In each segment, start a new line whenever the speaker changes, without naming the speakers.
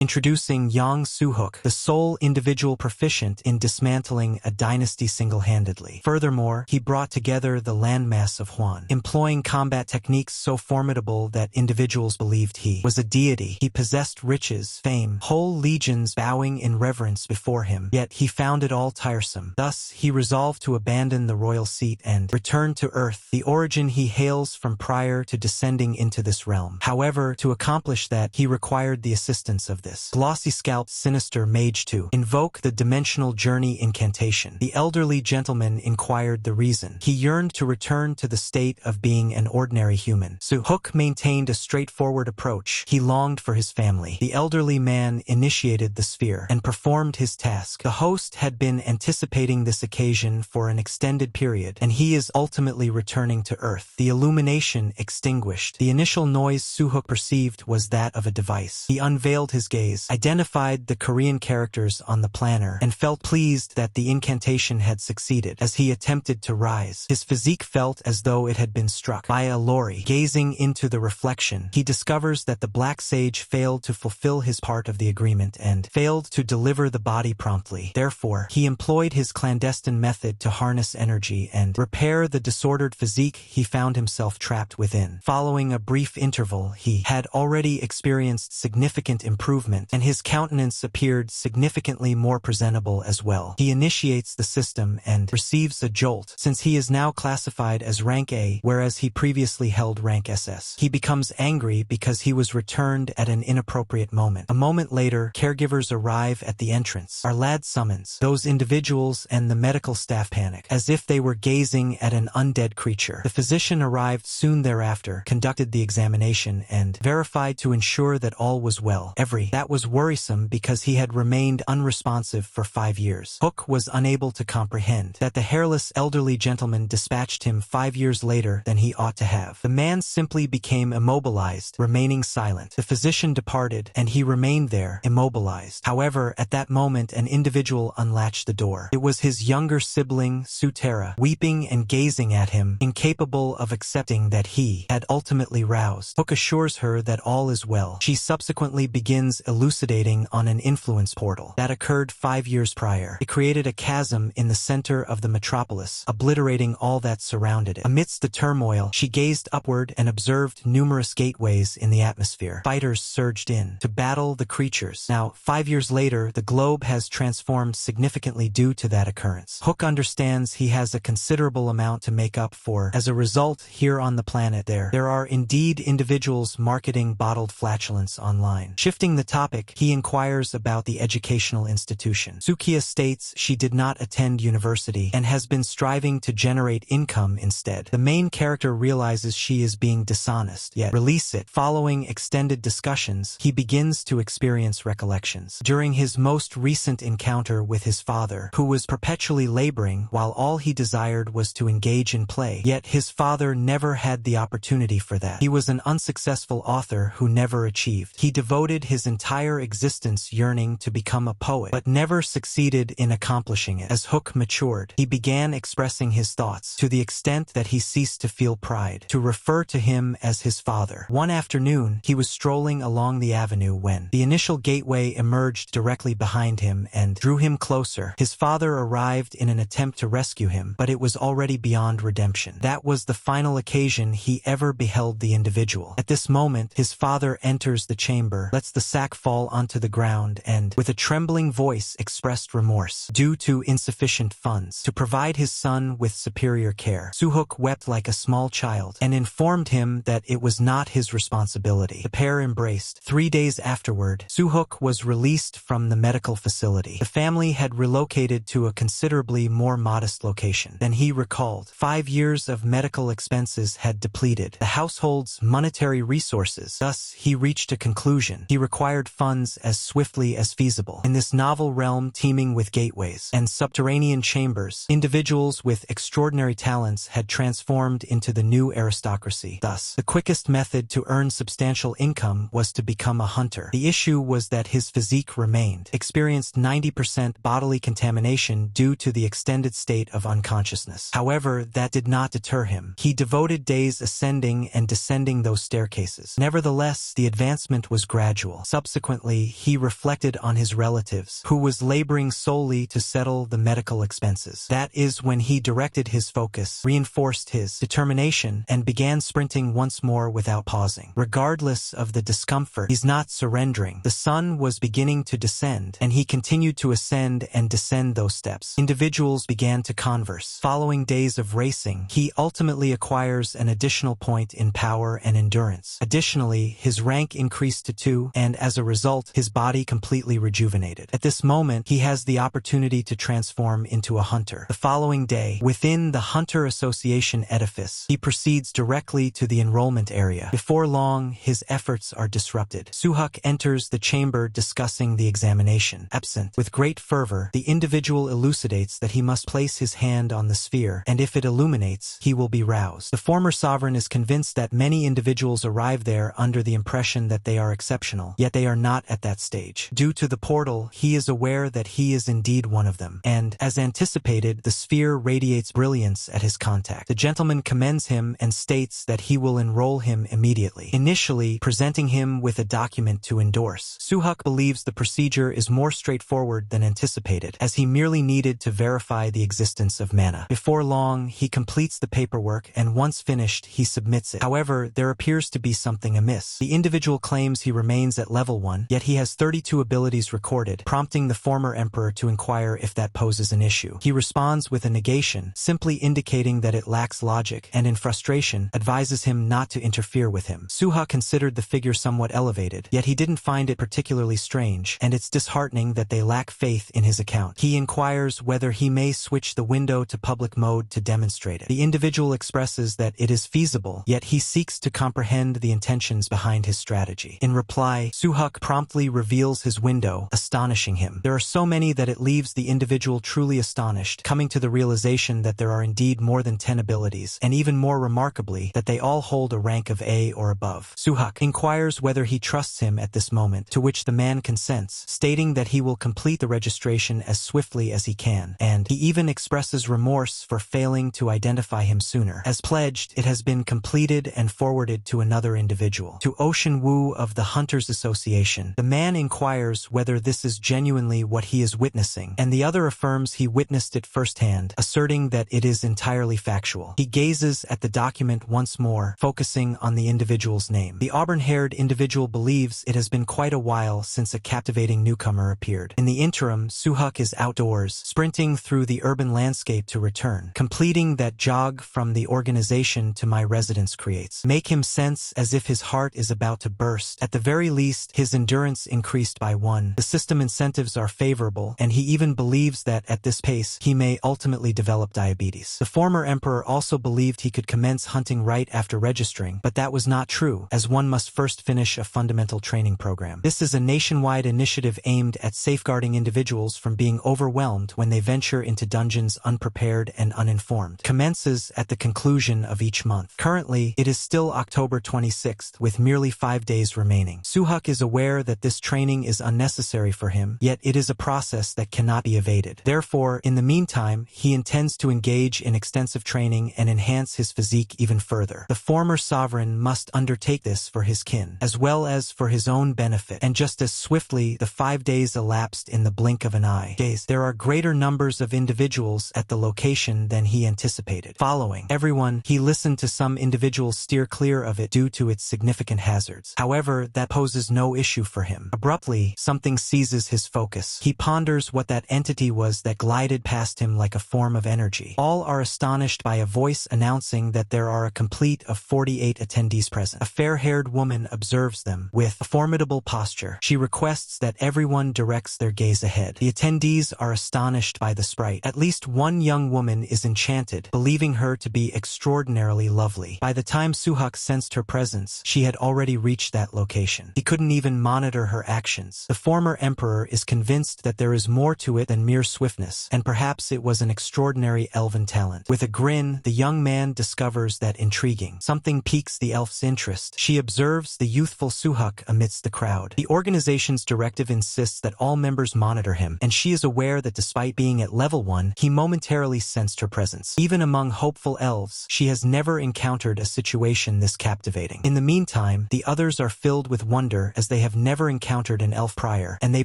introducing Yang Suhook, the sole individual proficient in dismantling a dynasty single-handedly. Furthermore, he brought together the landmass of Huan, employing combat techniques so formidable that individuals believed he was a deity. He possessed riches, fame, whole legions bowing in reverence before him, yet he found it all tiresome. Thus, he resolved to abandon the royal seat and return to Earth, the origin he hails from prior to descending into this realm. However, to accomplish that, he required the assistance of this glossy-scalped sinister mage to invoke the dimensional journey incantation. The elderly gentleman inquired the reason. He yearned to return to the state of being an ordinary human. Suhook maintained a straightforward approach. He longed for his family. The elderly man initiated the sphere and performed his task. The host had been anticipating this occasion for an extended period, and he is ultimately returning to Earth. The illumination extinguished. The initial noise Suhook perceived was that of a device. He unveiled his gaze, identified the Korean characters on the planner, and felt pleased that the incantation had succeeded. As he attempted to rise, his physique felt as though it had been struck by a lorry. Gazing into the reflection, he discovers that the black sage failed to fulfill his part of the agreement and failed to deliver the body promptly. Therefore, he employed his clandestine method to harness energy and repair the disordered physique he found himself trapped within. Following a brief interval, he had already experienced significant improvement, and his countenance appeared significantly more presentable as well. He initiates the system and receives a jolt, since he is now classified as rank A, whereas he previously held rank SS. He becomes angry because he was returned at an inappropriate moment. A moment later, caregivers arrive at the entrance. Our lad summons those individuals, and the medical staff panic, as if they were gazing at an undead creature. The physician arrived soon thereafter, conducted the examination, and verified to ensure that all was well. That was worrisome because he had remained unresponsive for 5 years. Hook was unable to comprehend that the hairless elderly gentleman dispatched him 5 years later than he ought to have. The man simply became immobilized, remaining silent. The physician departed, and he remained there, immobilized. However, at that moment an individual unlatched the door. It was his younger sibling, Sutera, weeping and gazing at him, incapable of accepting that he had ultimately roused. Hook assures her that all is well. She subsequently begins elucidating on an influence portal that occurred 5 years prior. It created a chasm in the center of the metropolis, obliterating all that surrounded it. Amidst the turmoil, she gazed upward and observed numerous gateways in the atmosphere. Fighters surged in to battle the creatures. Now, 5 years later, the globe has transformed significantly due to that occurrence. Hook understands he has a considerable amount to make up for. As a result, here on the planet there are indeed individuals marketing bottled flatulence online. Shifting the topic, he inquires about the educational institution. Sukiya states she did not attend university and has been striving to generate income instead. The main character realizes she is being dishonest, yet release it. Following extended discussions, he begins to experience recollections. During his most recent encounter with his father, who was perpetually laboring while all he desired was to engage in play, yet his father never had the opportunity for that. He was an unsuccessful author who never achieved. He devoted his entire existence yearning to become a poet, but never succeeded in accomplishing it. As Hook matured, he began expressing his thoughts to the extent that he ceased to feel pride, to refer to him as his father. One afternoon, he was strolling along the avenue when the initial gateway emerged directly behind him and drew him closer. His father arrived in an attempt to rescue him, but it was already beyond redemption. That was the final occasion he ever beheld the individual. At this moment, his father enters the chamber, lets the sack fall onto the ground, and, with a trembling voice, expressed remorse due to insufficient funds to provide his son with superior care. Suhook wept like a small child and informed him that it was not his responsibility. The pair embraced. 3 days afterward, Suhook was released from the medical facility. The family had relocated to a considerably more modest location than he recalled. 5 years of medical expenses had depleted the household's monetary resources. Thus, he reached a conclusion. He required funds as swiftly as feasible. In this novel realm teeming with gateways and subterranean chambers, individuals with extraordinary talents had transformed into the new aristocracy. Thus, the quickest method to earn substantial income was to become a hunter. The issue was that his physique remained, experienced 90% bodily contamination due to the extended state of unconsciousness. However, that did not deter him. He devoted days ascending and descending those staircases. Nevertheless, the advancement was gradual. Subsequently, Subsequently, he reflected on his relatives, who was laboring solely to settle the medical expenses. That is when he directed his focus, reinforced his determination, and began sprinting once more without pausing. Regardless of the discomfort, he's not surrendering. The sun was beginning to descend, and he continued to ascend and descend those steps. Individuals began to converse. Following days of racing, he ultimately acquires an additional point in power and endurance. Additionally, his rank increased to 2, and as a result, his body completely rejuvenated. At this moment, he has the opportunity to transform into a hunter. The following day, within the Hunter Association edifice, he proceeds directly to the enrollment area. Before long, his efforts are disrupted. Suhuk enters the chamber discussing the examination. Absent. With great fervor, the individual elucidates that he must place his hand on the sphere, and if it illuminates, he will be roused. The former sovereign is convinced that many individuals arrive there under the impression that they are exceptional, yet they are not at that stage. Due to the portal, he is aware that he is indeed one of them, and, as anticipated, the sphere radiates brilliance at his contact. The gentleman commends him and states that he will enroll him immediately, initially presenting him with a document to endorse. Suhuk believes the procedure is more straightforward than anticipated, as he merely needed to verify the existence of mana. Before long, he completes the paperwork, and once finished, he submits it. However, there appears to be something amiss. The individual claims he remains at level 1, yet he has 32 abilities recorded, prompting the former emperor to inquire if that poses an issue. He responds with a negation, simply indicating that it lacks logic, and in frustration, advises him not to interfere with him. Suha considered the figure somewhat elevated, yet he didn't find it particularly strange, and it's disheartening that they lack faith in his account. He inquires whether he may switch the window to public mode to demonstrate it. The individual expresses that it is feasible, yet he seeks to comprehend the intentions behind his strategy. In reply, Suhuk promptly reveals his window, astonishing him. There are so many that it leaves the individual truly astonished, coming to the realization that there are indeed more than 10 abilities, and even more remarkably, that they all hold a rank of A or above. Suhuk inquires whether he trusts him at this moment, to which the man consents, stating that he will complete the registration as swiftly as he can, and he even expresses remorse for failing to identify him sooner. As pledged, it has been completed and forwarded to another individual. To Ocean Wu of the Hunters Association, the man inquires whether this is genuinely what he is witnessing, and the other affirms he witnessed it firsthand, asserting that it is entirely factual. He gazes at the document once more, focusing on the individual's name. The auburn-haired individual believes it has been quite a while since a captivating newcomer appeared. In the interim, Suhuk is outdoors, sprinting through the urban landscape to return, completing that jog from the organization to my residence creates. Make him sense as if his heart is about to burst. At the very least, his endurance increased by 1. The system incentives are favorable, and he even believes that at this pace, he may ultimately develop diabetes. The former emperor also believed he could commence hunting right after registering, but that was not true, as one must first finish a fundamental training program. This is a nationwide initiative aimed at safeguarding individuals from being overwhelmed when they venture into dungeons unprepared and uninformed. Commences at the conclusion of each month. Currently, it is still October 26th, with merely 5 days remaining. Suhuk is aware that this training is unnecessary for him, yet it is a process that cannot be evaded. Therefore, in the meantime, he intends to engage in extensive training and enhance his physique even further. The former sovereign must undertake this for his kin, as well as for his own benefit, and just as swiftly, the 5 days elapsed in the blink of an eye. There are greater numbers of individuals at the location than he anticipated. Following everyone, he listened to some individuals steer clear of it due to its significant hazards. However, that poses no issue for him. Abruptly, something seizes his focus. He ponders what that entity was that glided past him like a form of energy. All are astonished by a voice announcing that there are a complete of 48 attendees present. A fair-haired woman observes them with a formidable posture. She requests that everyone directs their gaze ahead. The attendees are astonished by the sprite. At least one young woman is enchanted, believing her to be extraordinarily lovely. By the time Suhuk sensed her presence, she had already reached that location. He couldn't even monitor her actions. The former emperor is convinced that there is more to it than mere swiftness, and perhaps it was an extraordinary elven talent. With a grin, the young man discovers that intriguing. Something piques the elf's interest. She observes the youthful Suhuk amidst the crowd. The organization's directive insists that all members monitor him, and she is aware that despite being at level 1, he momentarily sensed her presence. Even among hopeful elves, she has never encountered a situation this captivating. In the meantime, the others are filled with wonder as they they have never encountered an elf prior, and they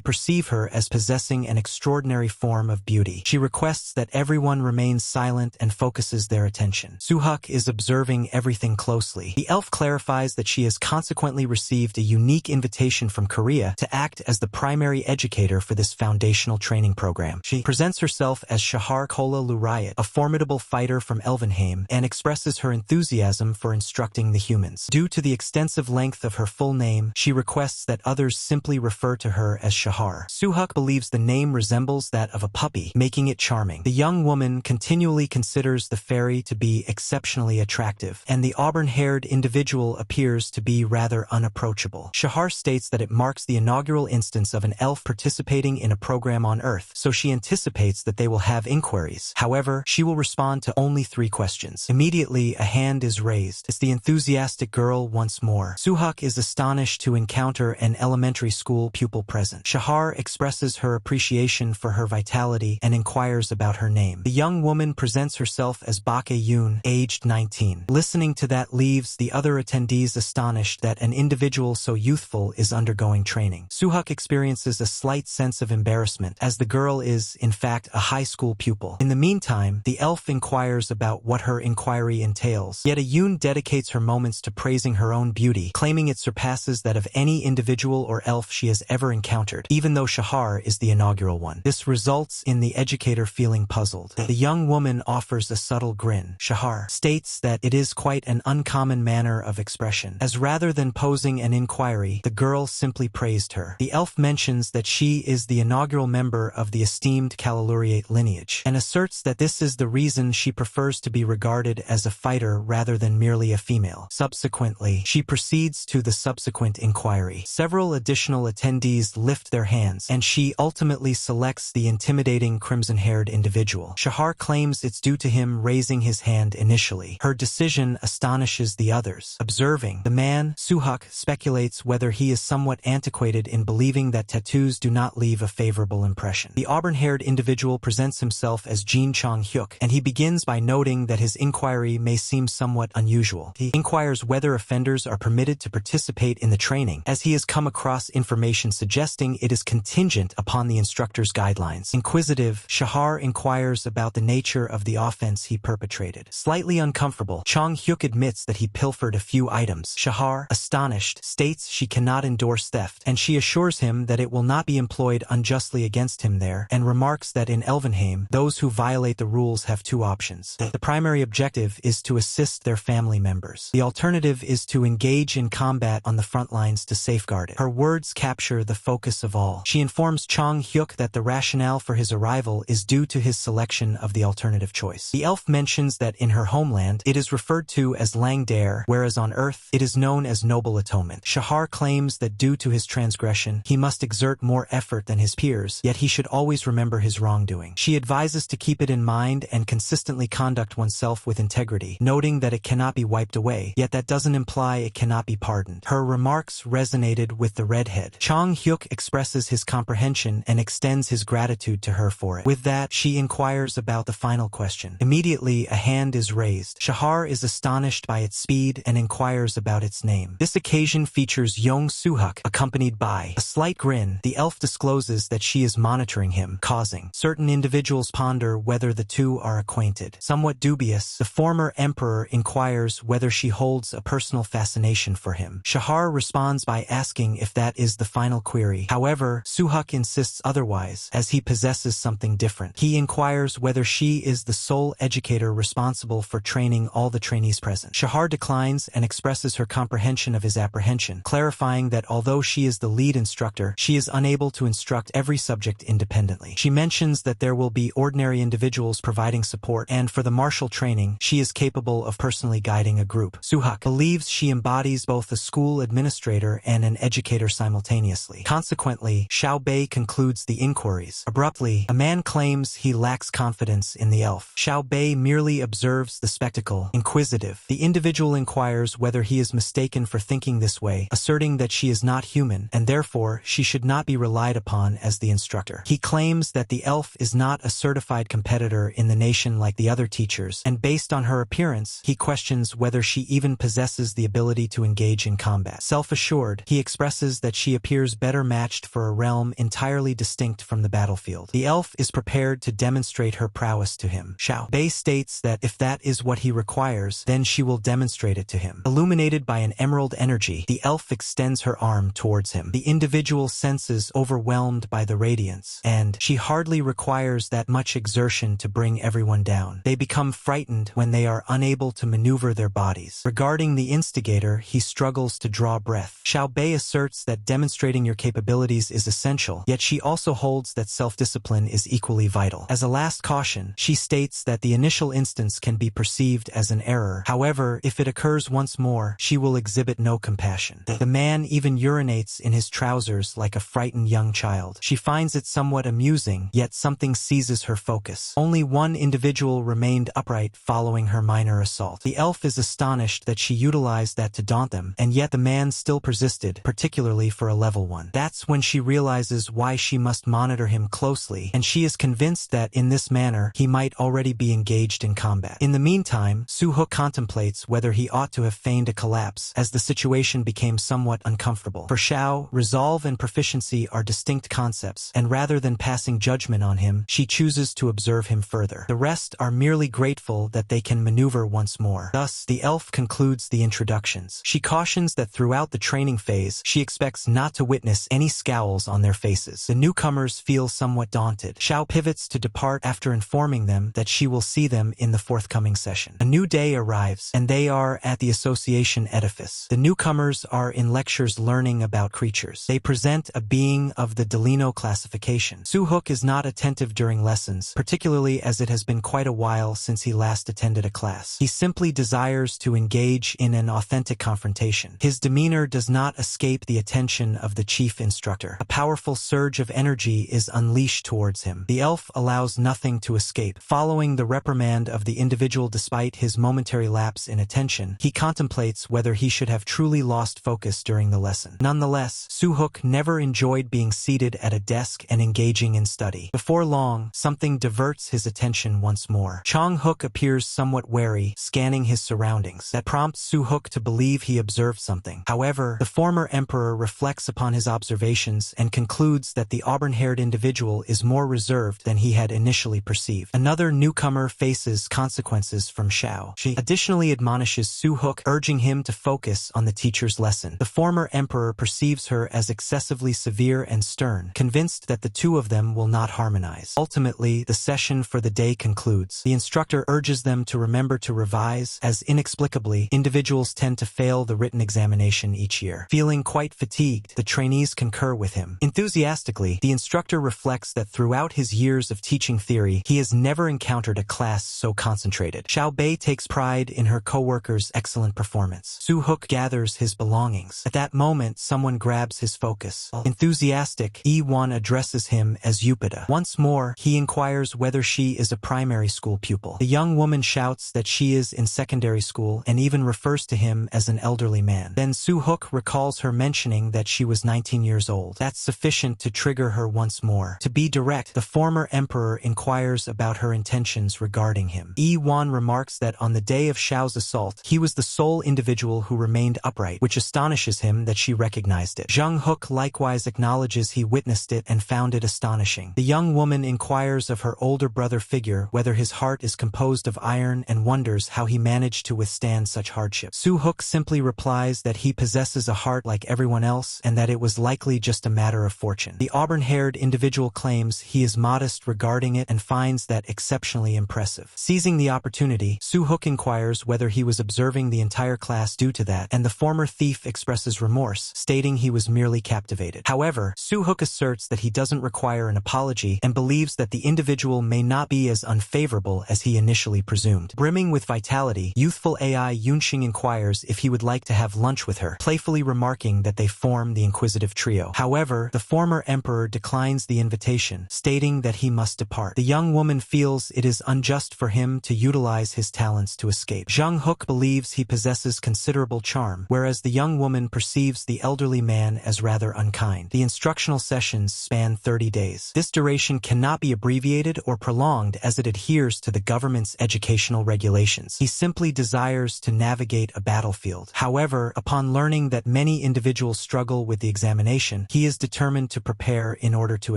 perceive her as possessing an extraordinary form of beauty. She requests that everyone remains silent and focuses their attention. Suhuk is observing everything closely. The elf clarifies that she has consequently received a unique invitation from Korea to act as the primary educator for this foundational training program. She presents herself as Shahar Kola Lurayat, a formidable fighter from Elvenheim, and expresses her enthusiasm for instructing the humans. Due to the extensive length of her full name, she requests that others simply refer to her as Shahar. Suhuk believes the name resembles that of a puppy, making it charming. The young woman continually considers the fairy to be exceptionally attractive, and the auburn-haired individual appears to be rather unapproachable. Shahar states that it marks the inaugural instance of an elf participating in a program on Earth, so she anticipates that they will have inquiries. However, she will respond to only 3 questions. Immediately, a hand is raised. It's the enthusiastic girl once more. Suhuk is astonished to encounter an elementary school pupil present. Shahar expresses her appreciation for her vitality and inquires about her name. The young woman presents herself as Bake Yoon, aged 19. Listening to that leaves the other attendees astonished that an individual so youthful is undergoing training. Suhuk experiences a slight sense of embarrassment, as the girl is, in fact, a high school pupil. In the meantime, the elf inquires about what her inquiry entails. Yet Yoon dedicates her moments to praising her own beauty, claiming it surpasses that of any individual or elf she has ever encountered, even though Shahar is the inaugural one. This results in the educator feeling puzzled. The young woman offers a subtle grin. Shahar states that it is quite an uncommon manner of expression, as rather than posing an inquiry, the girl simply praised her. The elf mentions that she is the inaugural member of the esteemed Caliluriate lineage, and asserts that this is the reason she prefers to be regarded as a fighter rather than merely a female. Subsequently, she proceeds to the subsequent inquiry. Several additional attendees lift their hands, and she ultimately selects the intimidating crimson-haired individual. Shahar claims it's due to him raising his hand initially. Her decision astonishes the others. Observing the man, Suhuk speculates whether he is somewhat antiquated in believing that tattoos do not leave a favorable impression. The auburn-haired individual presents himself as Jin Chong-hyuk, and he begins by noting that his inquiry may seem somewhat unusual. He inquires whether offenders are permitted to participate in the training, as he has come across information suggesting it is contingent upon the instructor's guidelines. Inquisitive, Shahar inquires about the nature of the offense he perpetrated. Slightly uncomfortable, Chong-hyuk admits that he pilfered a few items. Shahar, astonished, states she cannot endorse theft, and she assures him that it will not be employed unjustly against him there, and remarks that in Elvenheim, those who violate the rules have 2 options. The primary objective is to assist their family members. The alternative is to engage in combat on the front lines to safeguard it. Her words capture the focus of all. She informs Chong-hyuk that the rationale for his arrival is due to his selection of the alternative choice. The elf mentions that in her homeland, it is referred to as Langdare, whereas on Earth, it is known as Noble Atonement. Shahar claims that due to his transgression, he must exert more effort than his peers, yet he should always remember his wrongdoing. She advises to keep it in mind and consistently conduct oneself with integrity, noting that it cannot be wiped away, yet that doesn't imply it cannot be pardoned. Her remarks resonated with the redhead. Chong-hyuk expresses his comprehension and extends his gratitude to her for it. With that, she inquires about the final question. Immediately, a hand is raised. Shahar is astonished by its speed and inquires about its name. This occasion features Yong Suhuk, accompanied by a slight grin. The elf discloses that she is monitoring him, causing certain individuals ponder whether the two are acquainted. Somewhat dubious, the former emperor inquires whether she holds a personal fascination for him. Shahar responds by asking if that is the final query. However, Suhuk insists otherwise, as he possesses something different. He inquires whether she is the sole educator responsible for training all the trainees present. Shahar declines and expresses her comprehension of his apprehension, clarifying that although she is the lead instructor, she is unable to instruct every subject independently. She mentions that there will be ordinary individuals providing support, and for the martial training, she is capable of personally guiding a group. Suhuk believes she embodies both a school administrator and an educator simultaneously. Consequently, Xiao Bei concludes the inquiries. Abruptly, a man claims he lacks confidence in the elf. Xiao Bei merely observes the spectacle. Inquisitive, the individual inquires whether he is mistaken for thinking this way, asserting that she is not human, and therefore she should not be relied upon as the instructor. He claims that the elf is not a certified competitor in the nation like the other teachers, and based on her appearance, he questions whether she even possesses the ability to engage in combat. Self-assured, he expresses that she appears better matched for a realm entirely distinct from the battlefield. The elf is prepared to demonstrate her prowess to him. Xiao Bei states that if that is what he requires, then she will demonstrate it to him. Illuminated by an emerald energy, the elf extends her arm towards him. The individual senses overwhelmed by the radiance, and she hardly requires that much exertion to bring everyone down. They become frightened when they are unable to maneuver their bodies. Regarding the instigator, he struggles to draw breath. Xiao Bei asserts that demonstrating your capabilities is essential, yet she also holds that self-discipline is equally vital. As a last caution, she states that the initial instance can be perceived as an error. However, if it occurs once more, she will exhibit no compassion. The man even urinates in his trousers like a frightened young child. She finds it somewhat amusing, yet something seizes her focus. Only one individual remained upright following her minor assault. The elf is astonished that she utilized that to daunt them, and yet the man still persisted, particularly for a level 1. That's when she realizes why she must monitor him closely, and she is convinced that in this manner, he might already be engaged in combat. In the meantime, Su-hook contemplates whether he ought to have feigned a collapse, as the situation became somewhat uncomfortable. For Xiao, resolve and proficiency are distinct concepts, and rather than passing judgment on him, she chooses to observe him further. The rest are merely grateful that they can maneuver once more. Thus, the elf concludes the introductions. She cautions that throughout the training phase, she expects not to witness any scowls on their faces. The newcomers feel somewhat daunted. Xiao pivots to depart after informing them that she will see them in the forthcoming session. A new day arrives, and they are at the association edifice. The newcomers are in lectures learning about creatures. They present a being of the Delino classification. Su-hook is not attentive during lessons, particularly as it has been quite a while since he last attended a class. He simply desires to engage in an authentic confrontation. His demeanor does not escape the attention of the chief instructor. A powerful surge of energy is unleashed towards him. The elf allows nothing to escape. Following the reprimand of the individual despite his momentary lapse in attention, he contemplates whether he should have truly lost focus during the lesson. Nonetheless, Su-hook never enjoyed being seated at a desk and engaging in study. Before long, something diverts his attention once more. Chong-hook appears somewhat wary, scanning his surroundings. That prompts Su-hook to believe he observed something. However, the former emperor reflects upon his observations and concludes that the auburn-haired individual is more reserved than he had initially perceived. Another newcomer faces consequences from Xiao. She additionally admonishes Su-hook, urging him to focus on the teacher's lesson. The former emperor perceives her as excessively severe and stern, convinced that the two of them will not harmonize. Ultimately, the session for the day concludes. The instructor urges them to remember to revise, as inexplicably, individuals tend to fail the written examination each year. Feeling quite fatigued, the trainees concur with him. Enthusiastically, the instructor reflects that throughout his years of teaching theory, he has never encountered a class so concentrated. Xiao Bei takes pride in her co-worker's excellent performance. Su-hook gathers his belongings. At that moment, someone grabs his focus. Enthusiastic, Yi-wan addresses him as Yupida. Once more, he inquires whether she is a primary school pupil. The young woman shouts that she is in secondary school and even refers to him as an elderly man. Then Su-hook recalls her mentioning that she was 19 years old. That's sufficient to trigger her once more. To be direct, the former emperor inquires about her intentions regarding him. Yi-wan remarks that on the day of Xiao's assault, he was the sole individual who remained upright, which astonishes him that she recognized it. Zheng-hook likewise acknowledges he witnessed it and found it astonishing. The young woman inquires of her older brother figure whether his heart is composed of iron and wonders how he managed to withstand such hardship. Su-hook simply replies that he possesses a heart like everyone else and that it was likely just a matter of fortune. The auburn-haired individual claims he is modest regarding it and finds that exceptionally impressive. Seizing the opportunity, Su-hook inquires whether he was observing the entire class due to that, and the former thief expresses remorse, stating he was merely captivated. However, Su-hook asserts that he doesn't require an apology and believes that the individual may not be as unfavorable as he initially presumed. Brimming with vitality, youthful AI Yunxing inquires if he would like to have lunch with her, playfully remarking that they form the inquisitive trio. However, the former emperor declines the invitation, stating that he must depart. The young woman feels it is unjust for him to utilize his talents to escape. Zheng-hook believes he possesses considerable charm, whereas the young woman perceives the elderly man as rather unkind. The instructional sessions span 30 days. This duration cannot be abbreviated or prolonged as it adheres to the government's educational regulations. He simply desires to navigate a battlefield. However, upon learning that many individuals individuals struggle with the examination, he is determined to prepare in order to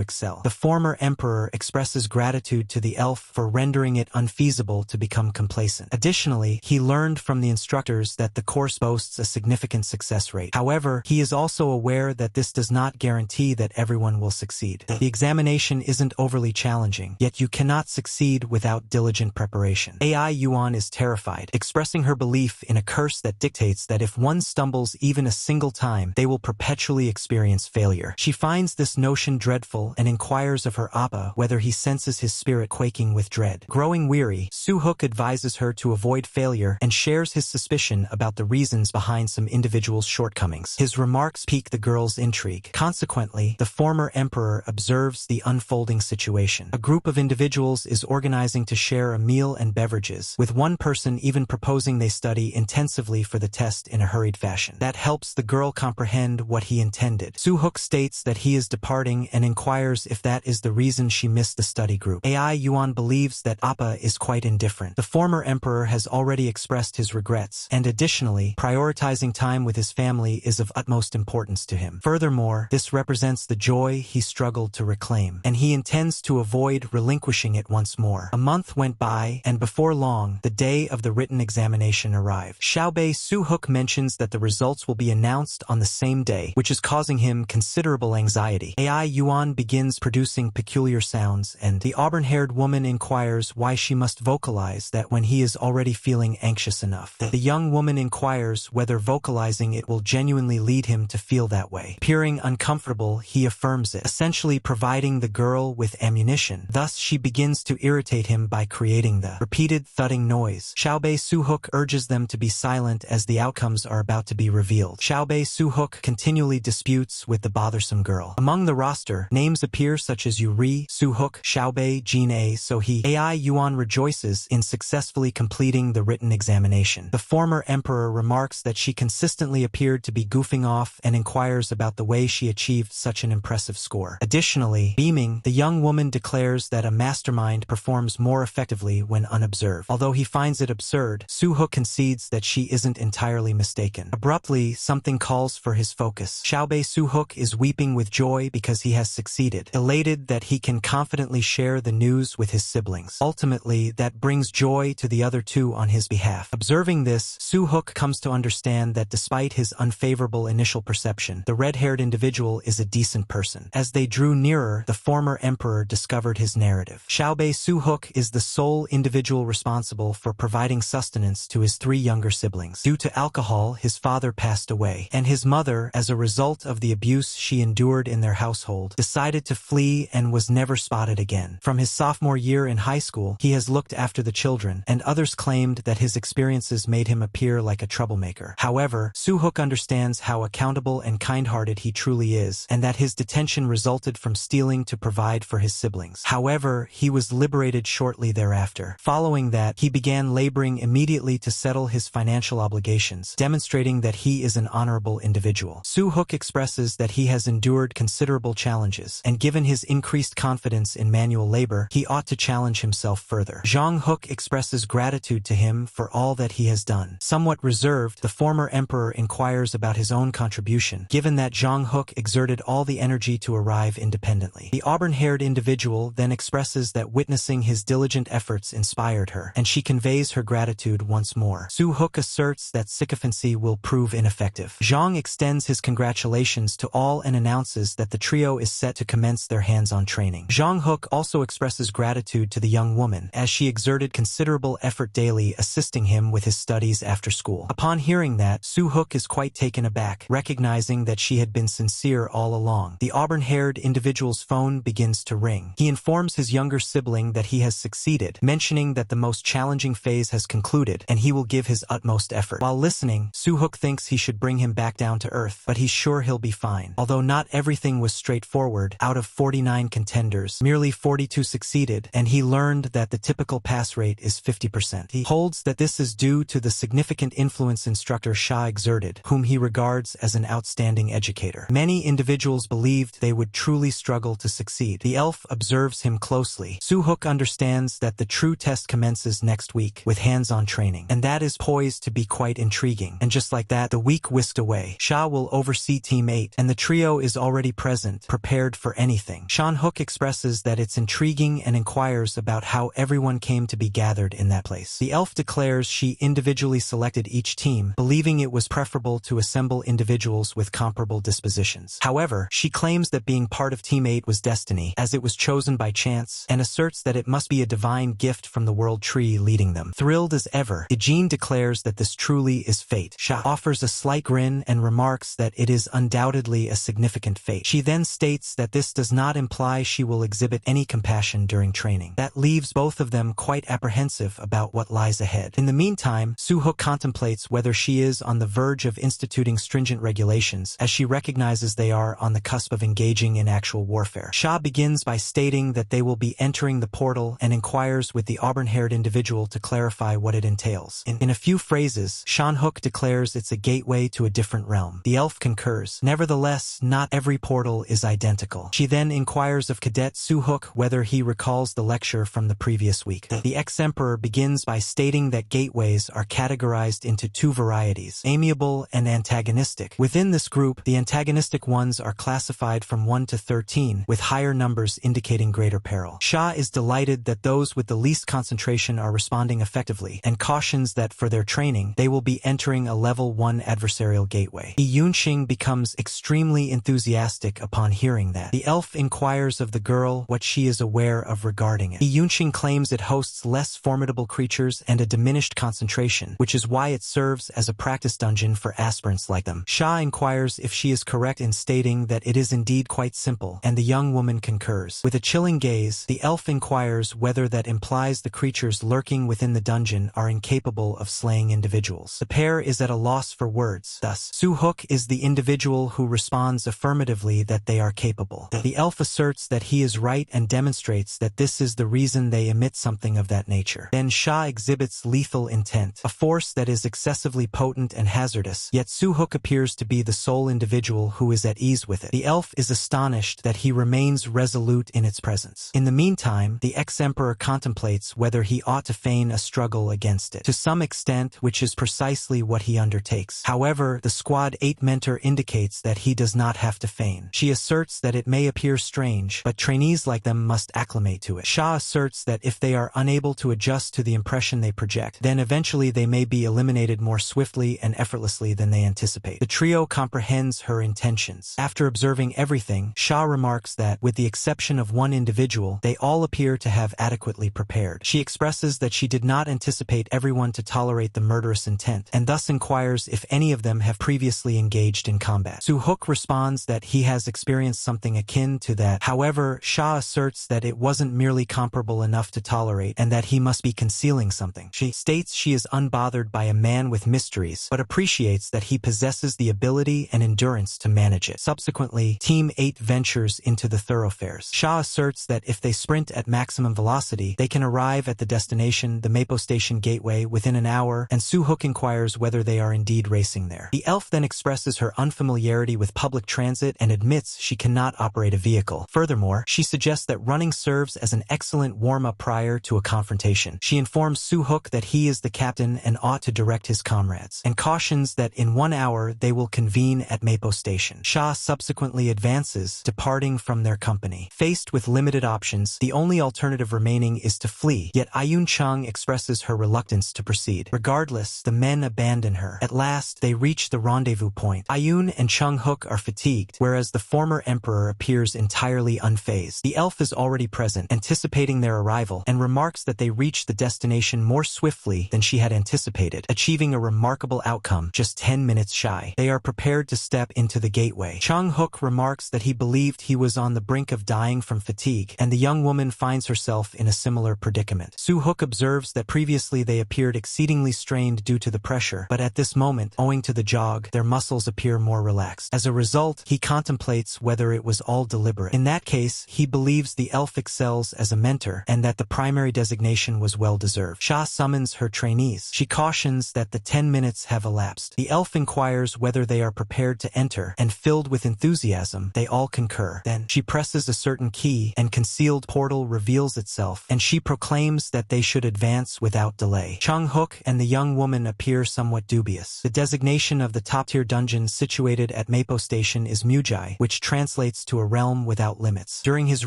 excel. The former emperor expresses gratitude to the elf for rendering it unfeasible to become complacent. Additionally, he learned from the instructors that the course boasts a significant success rate. However, he is also aware that this does not guarantee that everyone will succeed. The examination isn't overly challenging, yet you cannot succeed without diligent preparation. AI Yuan is terrified, expressing her belief in a curse that dictates that if one stumbles even a single time, they will perpetually experience failure. She finds this notion dreadful and inquires of her Appa whether he senses his spirit quaking with dread. Growing weary, Su-hook advises her to avoid failure and shares his suspicion about the reasons behind some individuals' shortcomings. His remarks pique the girl's intrigue. Consequently, the former emperor observes the unfolding situation. A group of individuals is organizing to share a meal and beverages, with one person even proposing they study intensively for the test in a hurried fashion. That helps the girl comprehend what he intended. Su-hook states that he is departing and inquires if that is the reason she missed the study group. AI Yuan believes that Appa is quite indifferent. The former emperor has already expressed his regrets, and additionally, prioritizing time with his family is of utmost importance to him. Furthermore, this represents the joy he struggled to reclaim, and he intends to avoid relinquishing it once more. A month went by, and before long, the day of the written examination arrived. Xiaobei Su-hook mentions that the results will be announced on the same day, which is causing him considerable anxiety. AI Yuan begins producing peculiar sounds, and the auburn-haired woman inquires why she must vocalize that when he is already feeling anxious enough. The young woman inquires whether vocalizing it will genuinely lead him to feel that way. Appearing uncomfortable, he affirms it, essentially providing the girl with ammunition. Thus, she begins to irritate him by creating the repeated thudding noise. Xiaobei Su-hook urges them to be silent as the outcomes are about to be revealed. Xiaobei Su-hook continually disputes with the bothersome girl. Among the roster, names appear such as Yuri, Su-hook, Xiaobei, Jin-A, So-hee. AI Yuan rejoices in successfully completing the written examination. The former emperor remarks that she consistently appeared to be goofing off and inquires about the way she achieved such an impressive score. Additionally, beaming, the young woman declares that a mastermind performs more effectively when unobserved. Although he finds it absurd, Su-hook concedes that she isn't entirely mistaken. Abruptly, something calls for his focus. Xiaobei Su-hook is weeping with joy because he has succeeded, elated that he can confidently share the news with his siblings. Ultimately, that brings joy to the other two on his behalf. Observing this, Su-hook comes to understand that despite his unfavorable initial perception, the red-haired individual is a decent person. As they drew nearer, the former emperor discovered his narrative. Xiaobei Su-hook is the sole individual responsible for providing sustenance to his three younger siblings. Due to alcohol, his father passed away, and his mother, as a result of the abuse she endured in their household, decided to flee and was never spotted again. From his sophomore year in high school, he has looked after the children, and others claimed that his experiences made him appear like a troublemaker. However, Su-hook understands how accountable and kind-hearted he truly is, and that his detention resulted from stealing to provide for his siblings. However, he was liberated shortly thereafter. Following that, he began laboring immediately to settle his financial obligations, demonstrating that he is an honorable individual. Su-hook expresses that he has endured considerable challenges, and given his increased confidence in manual labor, he ought to challenge himself further. Zhang-hook expresses gratitude to him for all that he has done. Somewhat reserved, the former emperor inquires about his own contribution, given that Zhang-hook exerted all the energy to arrive independently. The auburn-haired individual then expresses that witnessing his diligent efforts inspired her, and she conveys her gratitude once more. Su-hook asserts that sycophancy will prove ineffective. Zhang extends his congratulations to all and announces that the trio is set to commence their hands-on training. Zhang-hook also expresses gratitude to the young woman, as she exerted considerable effort daily assisting him with his studies after school. Upon hearing that, Su-hook is quite taken aback, recognizing that she had been sincere all along. The auburn-haired individual's phone begins to ring. He informs his younger sibling that he has succeeded, mentioning that the most challenging phase has concluded, and he will give his utmost effort. While listening, Su-hook thinks he should bring him back down to earth, but he's sure he'll be fine. Although not everything was straightforward, out of 49 contenders, merely 42 succeeded, and he learned that the typical pass rate is 50%. He holds that this is due to the significant influence instructor Sha exerted, whom he regards as an outstanding educator. Many individuals believed they would truly struggle to succeed. The elf observes him closely. Su-hook understands that the true test commences next week, with hands-on training, and that is poised to be quite intriguing. And just like that, the week whisked away. way. Sha will oversee Team 8, and the trio is already present, prepared for anything. Shan-hook expresses that it's intriguing and inquires about how everyone came to be gathered in that place. The elf declares she individually selected each team, believing it was preferable to assemble individuals with comparable dispositions. However, she claims that being part of Team 8 was destiny, as it was chosen by chance, and asserts that it must be a divine gift from the world tree leading them. Thrilled as ever, Ejin declares that this truly is fate. Sha offers a slight grin and remarks that it is undoubtedly a significant fate. She then states that this does not imply she will exhibit any compassion during training. That leaves both of them quite apprehensive about what lies ahead. In the meantime, Soo-hook contemplates whether she is on the verge of instituting stringent regulations, as she recognizes they are on the cusp of engaging in actual warfare. Sha begins by stating that they will be entering the portal and inquires with the auburn-haired individual to clarify what it entails. In a few phrases, Shan-hook declares it's a gateway to a different realm. The elf concurs. Nevertheless, not every portal is identical. She then inquires of Cadet Soo-hook whether he recalls the lecture from the previous week. The ex-emperor begins by stating that gateways are categorized into two varieties, amiable and antagonistic. Within this group, the antagonistic ones are classified from 1 to 13, with higher numbers indicating greater peril. Sha is delighted that those with the least concentration are responding effectively, and cautions that for their training, they will be entering a level 1 adversarial gateway. Yunxing becomes extremely enthusiastic upon hearing that. The elf inquires of the girl what she is aware of regarding it. Yunxing claims it hosts less formidable creatures and a diminished concentration, which is why it serves as a practice dungeon for aspirants like them. Sha inquires if she is correct in stating that it is indeed quite simple, and the young woman concurs. With a chilling gaze, the elf inquires whether that implies the creatures lurking within the dungeon are incapable of slaying individuals. The pair is at a loss for words. Thus, Soo-hook is the individual who responds affirmatively that they are capable. The elf asserts that he is right and demonstrates that this is the reason they emit something of that nature. Then Sha exhibits lethal intent, a force that is excessively potent and hazardous, yet Soo-hook appears to be the sole individual who is at ease with it. The elf is astonished that he remains resolute in its presence. In the meantime, the ex-emperor contemplates whether he ought to feign a struggle against it, to some extent, which is precisely what he undertakes. However, the Squad 8 mentor indicates that he does not have to feign. She asserts that it may appear strange, but trainees like them must acclimate to it. Sha asserts that if they are unable to adjust to the impression they project, then eventually they may be eliminated more swiftly and effortlessly than they anticipate. The trio comprehends her intentions. After observing everything, Sha remarks that, with the exception of one individual, they all appear to have adequately prepared. She expresses that she did not anticipate everyone to tolerate the murderous intent, and thus inquires if any of them have previously engaged in combat. Soo-hook responds that he has experienced something akin to that. However, Sha asserts that it wasn't merely comparable enough to tolerate, and that he must be concealing something. She states she is unbothered by a man with mysteries, but appreciates that he possesses the ability and endurance to manage it. Subsequently, Team 8 ventures into the thoroughfares. Sha asserts that if they sprint at maximum velocity, they can arrive at the destination, the Mapo Station Gateway, within an hour, and Soo-hook inquires whether they are indeed racing there. The elf then expresses her unfamiliarity with public transit and admits she cannot operate a vehicle. Furthermore, she suggests that running serves as an excellent warm-up prior to a confrontation. She informs Soo-hook that he is the captain and ought to direct his comrades, and cautions that in 1 hour they will convene at Mapo Station. Sha subsequently advances, departing from their company. Faced with limited options, the only alternative remaining is to flee, yet Ayun Chung expresses her reluctance to proceed. Regardless, the men abandon her. At last, they reach the rendezvous point. Ayun and Chung-hook are fatigued, whereas the former emperor appears entirely unfazed. The elf is already present, anticipating their arrival, and remarks that they reach the destination more swiftly than she had anticipated, achieving a remarkable outcome just 10 minutes shy. They are prepared to step into the gateway. Chung-hook remarks that he believed he was on the brink of dying from fatigue, and the young woman finds herself in a similar predicament. Soo-hook observes that previously they appeared exceedingly strained due to the pressure, but at this moment, owing to the jog, their muscles appear more relaxed. As a result, he contemplates whether it was all deliberate. In that case, he believes the elf excels as a mentor, and that the primary designation was well-deserved. Sha summons her trainees. She cautions that the 10 minutes have elapsed. The elf inquires whether they are prepared to enter, and filled with enthusiasm, they all concur. Then, she presses a certain key, and concealed portal reveals itself, and she proclaims that they should advance without delay. Chung-hook and the young woman appear somewhat dubious. The designation of the top-tier dungeon situated at Meipo Station is Mujai, which translates to a realm without limits. During his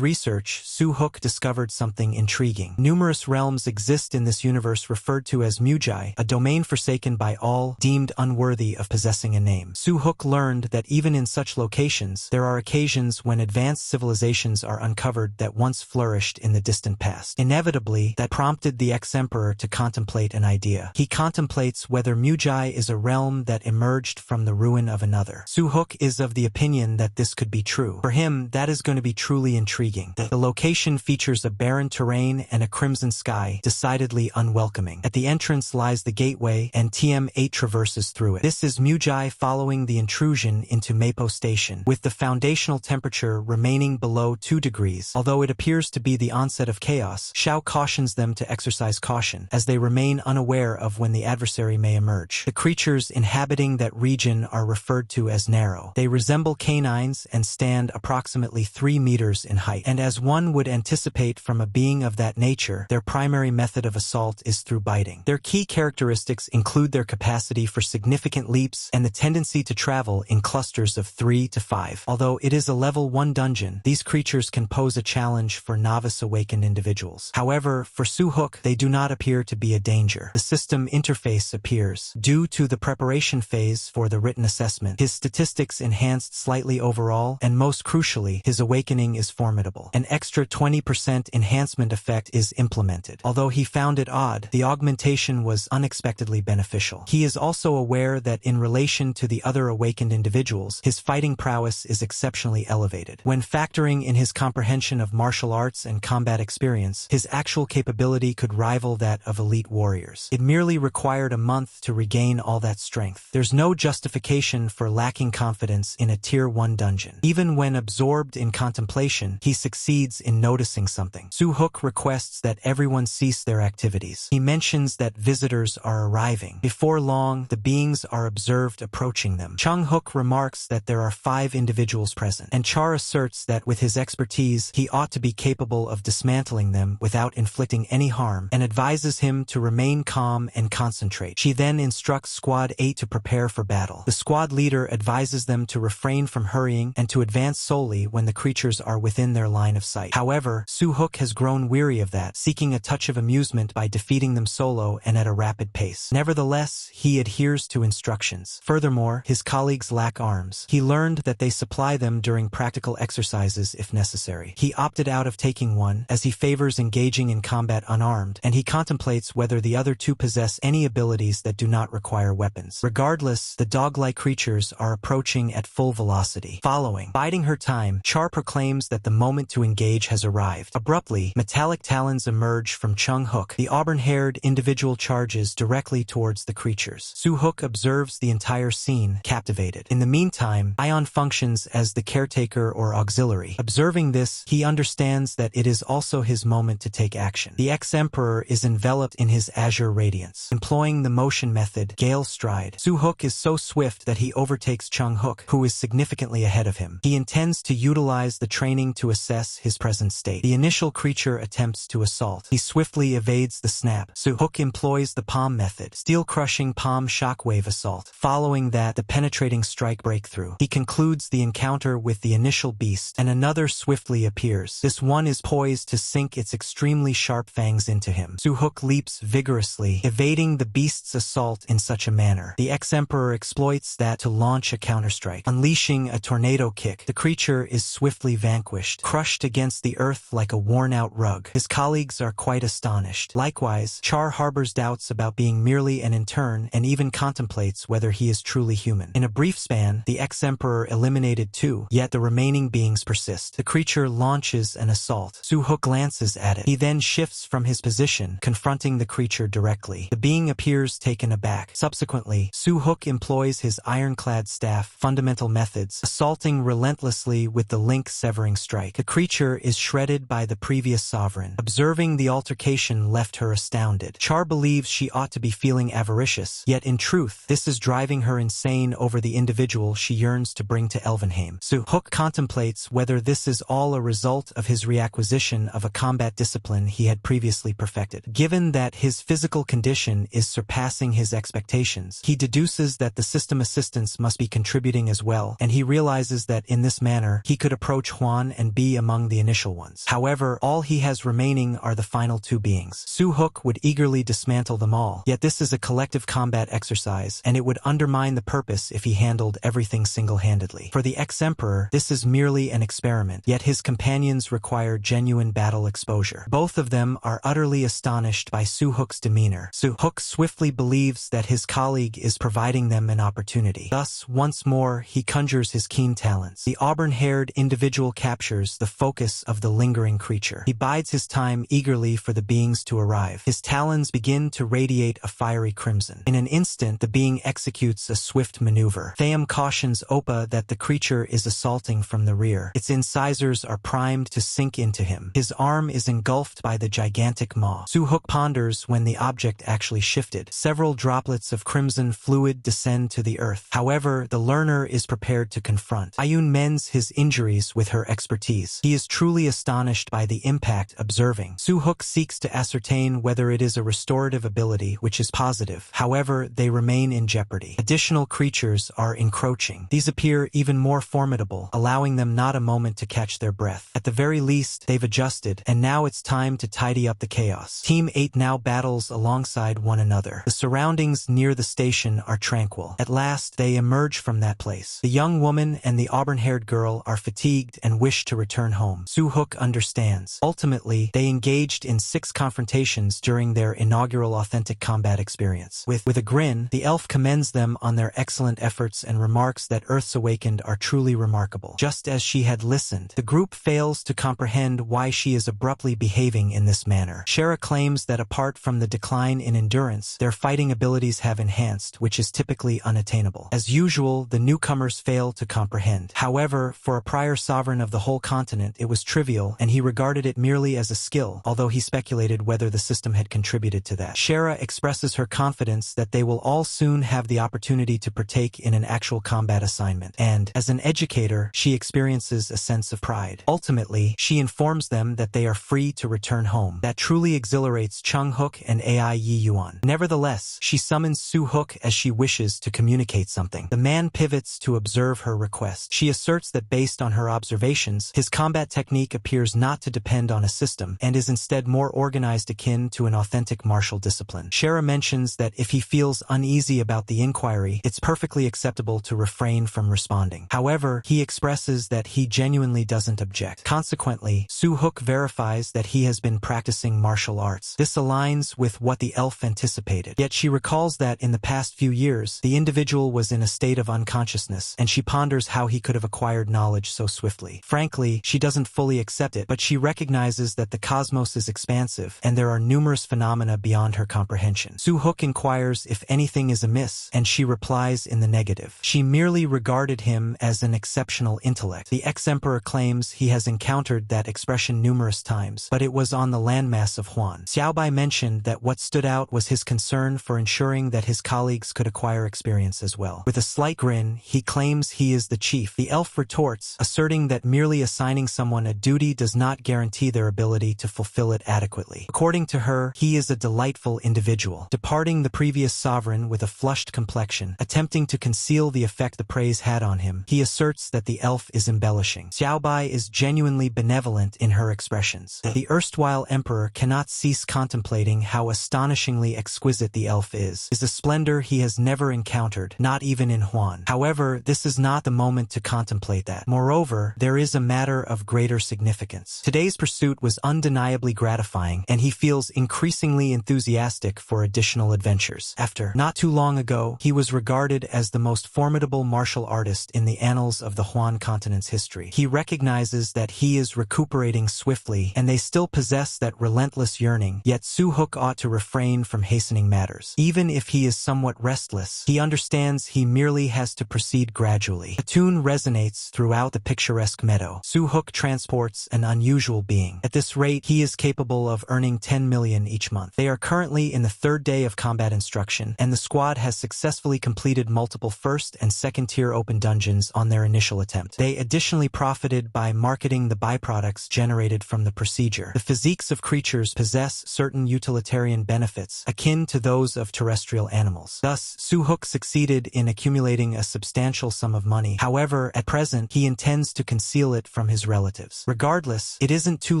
research, Su-hook discovered something intriguing. Numerous realms exist in this universe referred to as Mujai, a domain forsaken by all, deemed unworthy of possessing a name. Su-hook learned that even in such locations, there are occasions when advanced civilizations are uncovered that once flourished in the distant past. Inevitably, that prompted the ex-emperor to contemplate an idea. He contemplates whether Mujai is a realm that emerged from the ruin of another. Su-hook is of the opinion that this could be true. For him, that is going to be truly intriguing. The location features a barren terrain and a crimson sky, decidedly unwelcoming. At the entrance lies the gateway, and TM8 traverses through it. This is Mujai following the intrusion into Meipo Station, with the foundational temperature remaining below 2 degrees. Although it appears to be the onset of chaos, Shao cautions them to exercise caution, as they remain unaware of when the adversary may emerge. The creatures inhabiting that region are referred to as narrow. They resemble canines and stand approximately 3 meters in height. And as one would anticipate from a being of that nature, their primary method of assault is through biting. Their key characteristics include their capacity for significant leaps and the tendency to travel in clusters of 3 to 5. Although it is a level 1 dungeon, these creatures can pose a challenge for novice awakened individuals. However, for Su-hook, they do not appear to be a danger. The system interface appears. Due to the preparation phase for the written assessment, his statistics enhanced slightly overall, and most crucially, his awakening is formidable. An extra 20% enhancement effect is implemented. Although he found it odd, the augmentation was unexpectedly beneficial. He is also aware that in relation to the other awakened individuals, his fighting prowess is exceptionally elevated. When factoring in his comprehension of martial arts and combat experience, his actual capability could rival that of elite warriors. It merely required a month to regain all that strength. There's no justification for lacking confidence in a Tier 1 dungeon. Even when absorbed in contemplation, he succeeds in noticing something. Su-hook requests that everyone cease their activities. He mentions that visitors are arriving. Before long, the beings are observed approaching them. Chung-hook remarks that there are 5 individuals present, and Char asserts that with his expertise, he ought to be capable of dismantling them without inflicting any harm, and advises him to remain calm and concentrate. She then instructs Squad 8 to prepare for battle. The squad leader advises them to refrain from hurrying and to advance solely when the creatures are within their line of sight. However, Su-hook has grown weary of that, seeking a touch of amusement by defeating them solo and at a rapid pace. Nevertheless, he adheres to instructions. Furthermore, his colleagues lack arms. He learned that they supply them during practical exercises if necessary. He opted out of taking one, as he favors engaging in combat unarmed, and he contemplates whether the other 2 possess any abilities that do not require weapons. Regardless, the dog-like creatures are approaching at full velocity. Following, biding her time, Char proclaims that the moment to engage has arrived. Abruptly, metallic talons emerge from Chung-hook. The auburn-haired individual charges directly towards the creatures. Su-hook observes the entire scene, captivated. In the meantime, Ion functions as the caretaker or auxiliary. Observing this, he understands that it is also his moment to take action. The ex-emperor is enveloped in his azure radiance. Employing the motion method, Gale Stride, Su-hook is so swift that he overtakes Chung-hook, who is significantly ahead of him. He intends to utilize the training to assess his present state. The initial creature attempts to assault. He swiftly evades the snap. Su-hook employs the palm method, steel-crushing palm shockwave assault. Following that, the penetrating strike breakthrough. He concludes the encounter with the initial beast, and another swiftly appears. This one is poised to sink its extremely sharp fangs into him. Su-hook leaps vigorously, evading the beast's assault in such a manner. The ex-emperor exploits that to launch a counterstrike. Unleashing a tornado kick, the creature is swiftly vanquished, crushed against the earth like a worn-out rug. His colleagues are quite astonished. Likewise, Char harbors doubts about being merely an intern and even contemplates whether he is truly human. In a brief span, the ex-emperor eliminated 2, yet the remaining beings persist. The creature launches an assault. Su-hook glances at it. He then shifts from his position, confronting the creature directly. The being appears taken aback. Subsequently, Su-hook employs his ironclad staff fundamental methods, assaulting relentlessly with the link-severing strike. The creature is shredded by the previous sovereign. Observing the altercation left her astounded. Char believes she ought to be feeling avaricious, yet in truth, this is driving her insane over the individual she yearns to bring to Elvenheim. Su-hook contemplates whether this is all a result of his reacquisition of a combat discipline he had previously perfected. Given that his physical condition is surpassing his expectations, he deduces that that the system assistants must be contributing as well, and he realizes that in this manner, he could approach Huan and be among the initial ones. However, all he has remaining are the final two beings. Su-hook would eagerly dismantle them all, yet this is a collective combat exercise, and it would undermine the purpose if he handled everything single-handedly. For the ex-emperor, this is merely an experiment, yet his companions require genuine battle exposure. Both of them are utterly astonished by Su-hook's demeanor. Su-hook swiftly believes that his colleague is providing them an opportunity. Thus, once more, he conjures his keen talents. The auburn-haired individual captures the focus of the lingering creature. He bides his time eagerly for the beings to arrive. His talons begin to radiate a fiery crimson. In an instant, the being executes a swift maneuver. Thaum cautions Oppa that the creature is assaulting from the rear. Its incisors are primed to sink into him. His arm is engulfed by the gigantic maw. Su-hook ponders when the object actually shifted. Several droplets of crimson fluid descend to the earth. However, the learner is prepared to confront. Ayun mends his injuries with her expertise. He is truly astonished by the impact observing. Su-hook seeks to ascertain whether it is a restorative ability, which is positive. However, they remain in jeopardy. Additional creatures are encroaching. These appear even more formidable, allowing them not a moment to catch their breath. At the very least, they've adjusted, and now it's time to tidy up the chaos. Team 8 now battles alongside one another. The surroundings near the station are tranquil. At last, they emerge from that place. The young woman and the auburn-haired girl are fatigued and wish to return home. Su-hook understands. Ultimately, they engaged in 6 confrontations during their inaugural authentic combat experience. With a grin, the elf commends them on their excellent efforts and remarks that Earth's Awakened are truly remarkable. Just as she had listened, the group fails to comprehend why she is abruptly behaving in this manner. Shara claims that apart from the decline in endurance, their fighting abilities have enhanced, which is typically unattainable. As usual, the newcomers fail to comprehend. However, for a prior sovereign of the whole continent, it was trivial, and he regarded it merely as a skill, although he speculated whether the system had contributed to that. Shara expresses her confidence that they will all soon have the opportunity to partake in an actual combat assignment, and, as an educator, she experiences a sense of pride. Ultimately, she informs them that they are free to return home. That truly exhilarates Chung-hook and Ai Yi-yuan. Nevertheless, she summons Su-hook as she wishes to communicate something. The man pivots to observe her request. She asserts that based on her observations, his combat technique appears not to depend on a system, and is instead more organized, akin to an authentic martial discipline. Shara mentions that if he feels uneasy about the inquiry, it's perfectly acceptable to refrain from responding. However, he expresses that he genuinely doesn't object. Consequently, Su-hook verifies that he has been practicing martial arts. This aligns with what the elf anticipated. Yet she recalls that in the past few years, the individual was in a state of unconsciousness, and she ponders how he could have acquired knowledge so swiftly. Frankly, she doesn't fully accept it, but she recognizes that the cosmos is expansive, and there are numerous phenomena beyond her comprehension. Su-hook inquires if anything is amiss, and she replies in the negative. She merely regarded him as an exceptional intellect. The ex-emperor claims he has encountered that expression numerous times, but it was on the landmass of Huan. Xiaobai mentioned that what stood out was his concern for ensuring that his colleagues could acquire experience as well. With a slight grin, he claims he is the chief. The elf retorts, asserting that merely assigning someone a duty does not guarantee their ability to fulfill it adequately. According to her, he is a delightful individual, departing the previous sovereign with a flushed complexion. Attempting to conceal the effect the praise had on him, he asserts that the elf is embellishing. Xiaobai is genuinely benevolent in her expressions. The erstwhile emperor cannot cease contemplating how astonishingly exquisite the elf is a splendor he has never encountered, not even in Huan. However, this is not the moment to contemplate that. Moreover, there is a matter of greater significance. Today's pursuit was undeniably gratifying, and he feels increasingly enthusiastic for additional adventures. After, not too long ago, he was regarded as the most formidable martial artist in the annals of the Huan continent's history. He recognizes that he is recuperating swiftly, and they still possess that relentless yearning, yet Su-hook ought to refrain from hastening matters. Even if he is somewhat restless, he understands he merely has to proceed gradually. A tune resonates throughout the picturesque meadow. Su-hook transports an unusual being. At this rate, he is capable of earning 10 million each month. They are currently in the 3rd day of combat instruction, and the squad has successfully completed multiple 1st and 2nd tier open dungeons on their initial attempt. They additionally profited by marketing the byproducts generated from the procedure. The physiques of creatures possess certain utilitarian benefits, akin to those of terrestrial animals. Thus, Su-hook Soo-hyuk succeeded in accumulating a substantial sum of money. However, at present, he intends to conceal it from his relatives. Regardless, it isn't too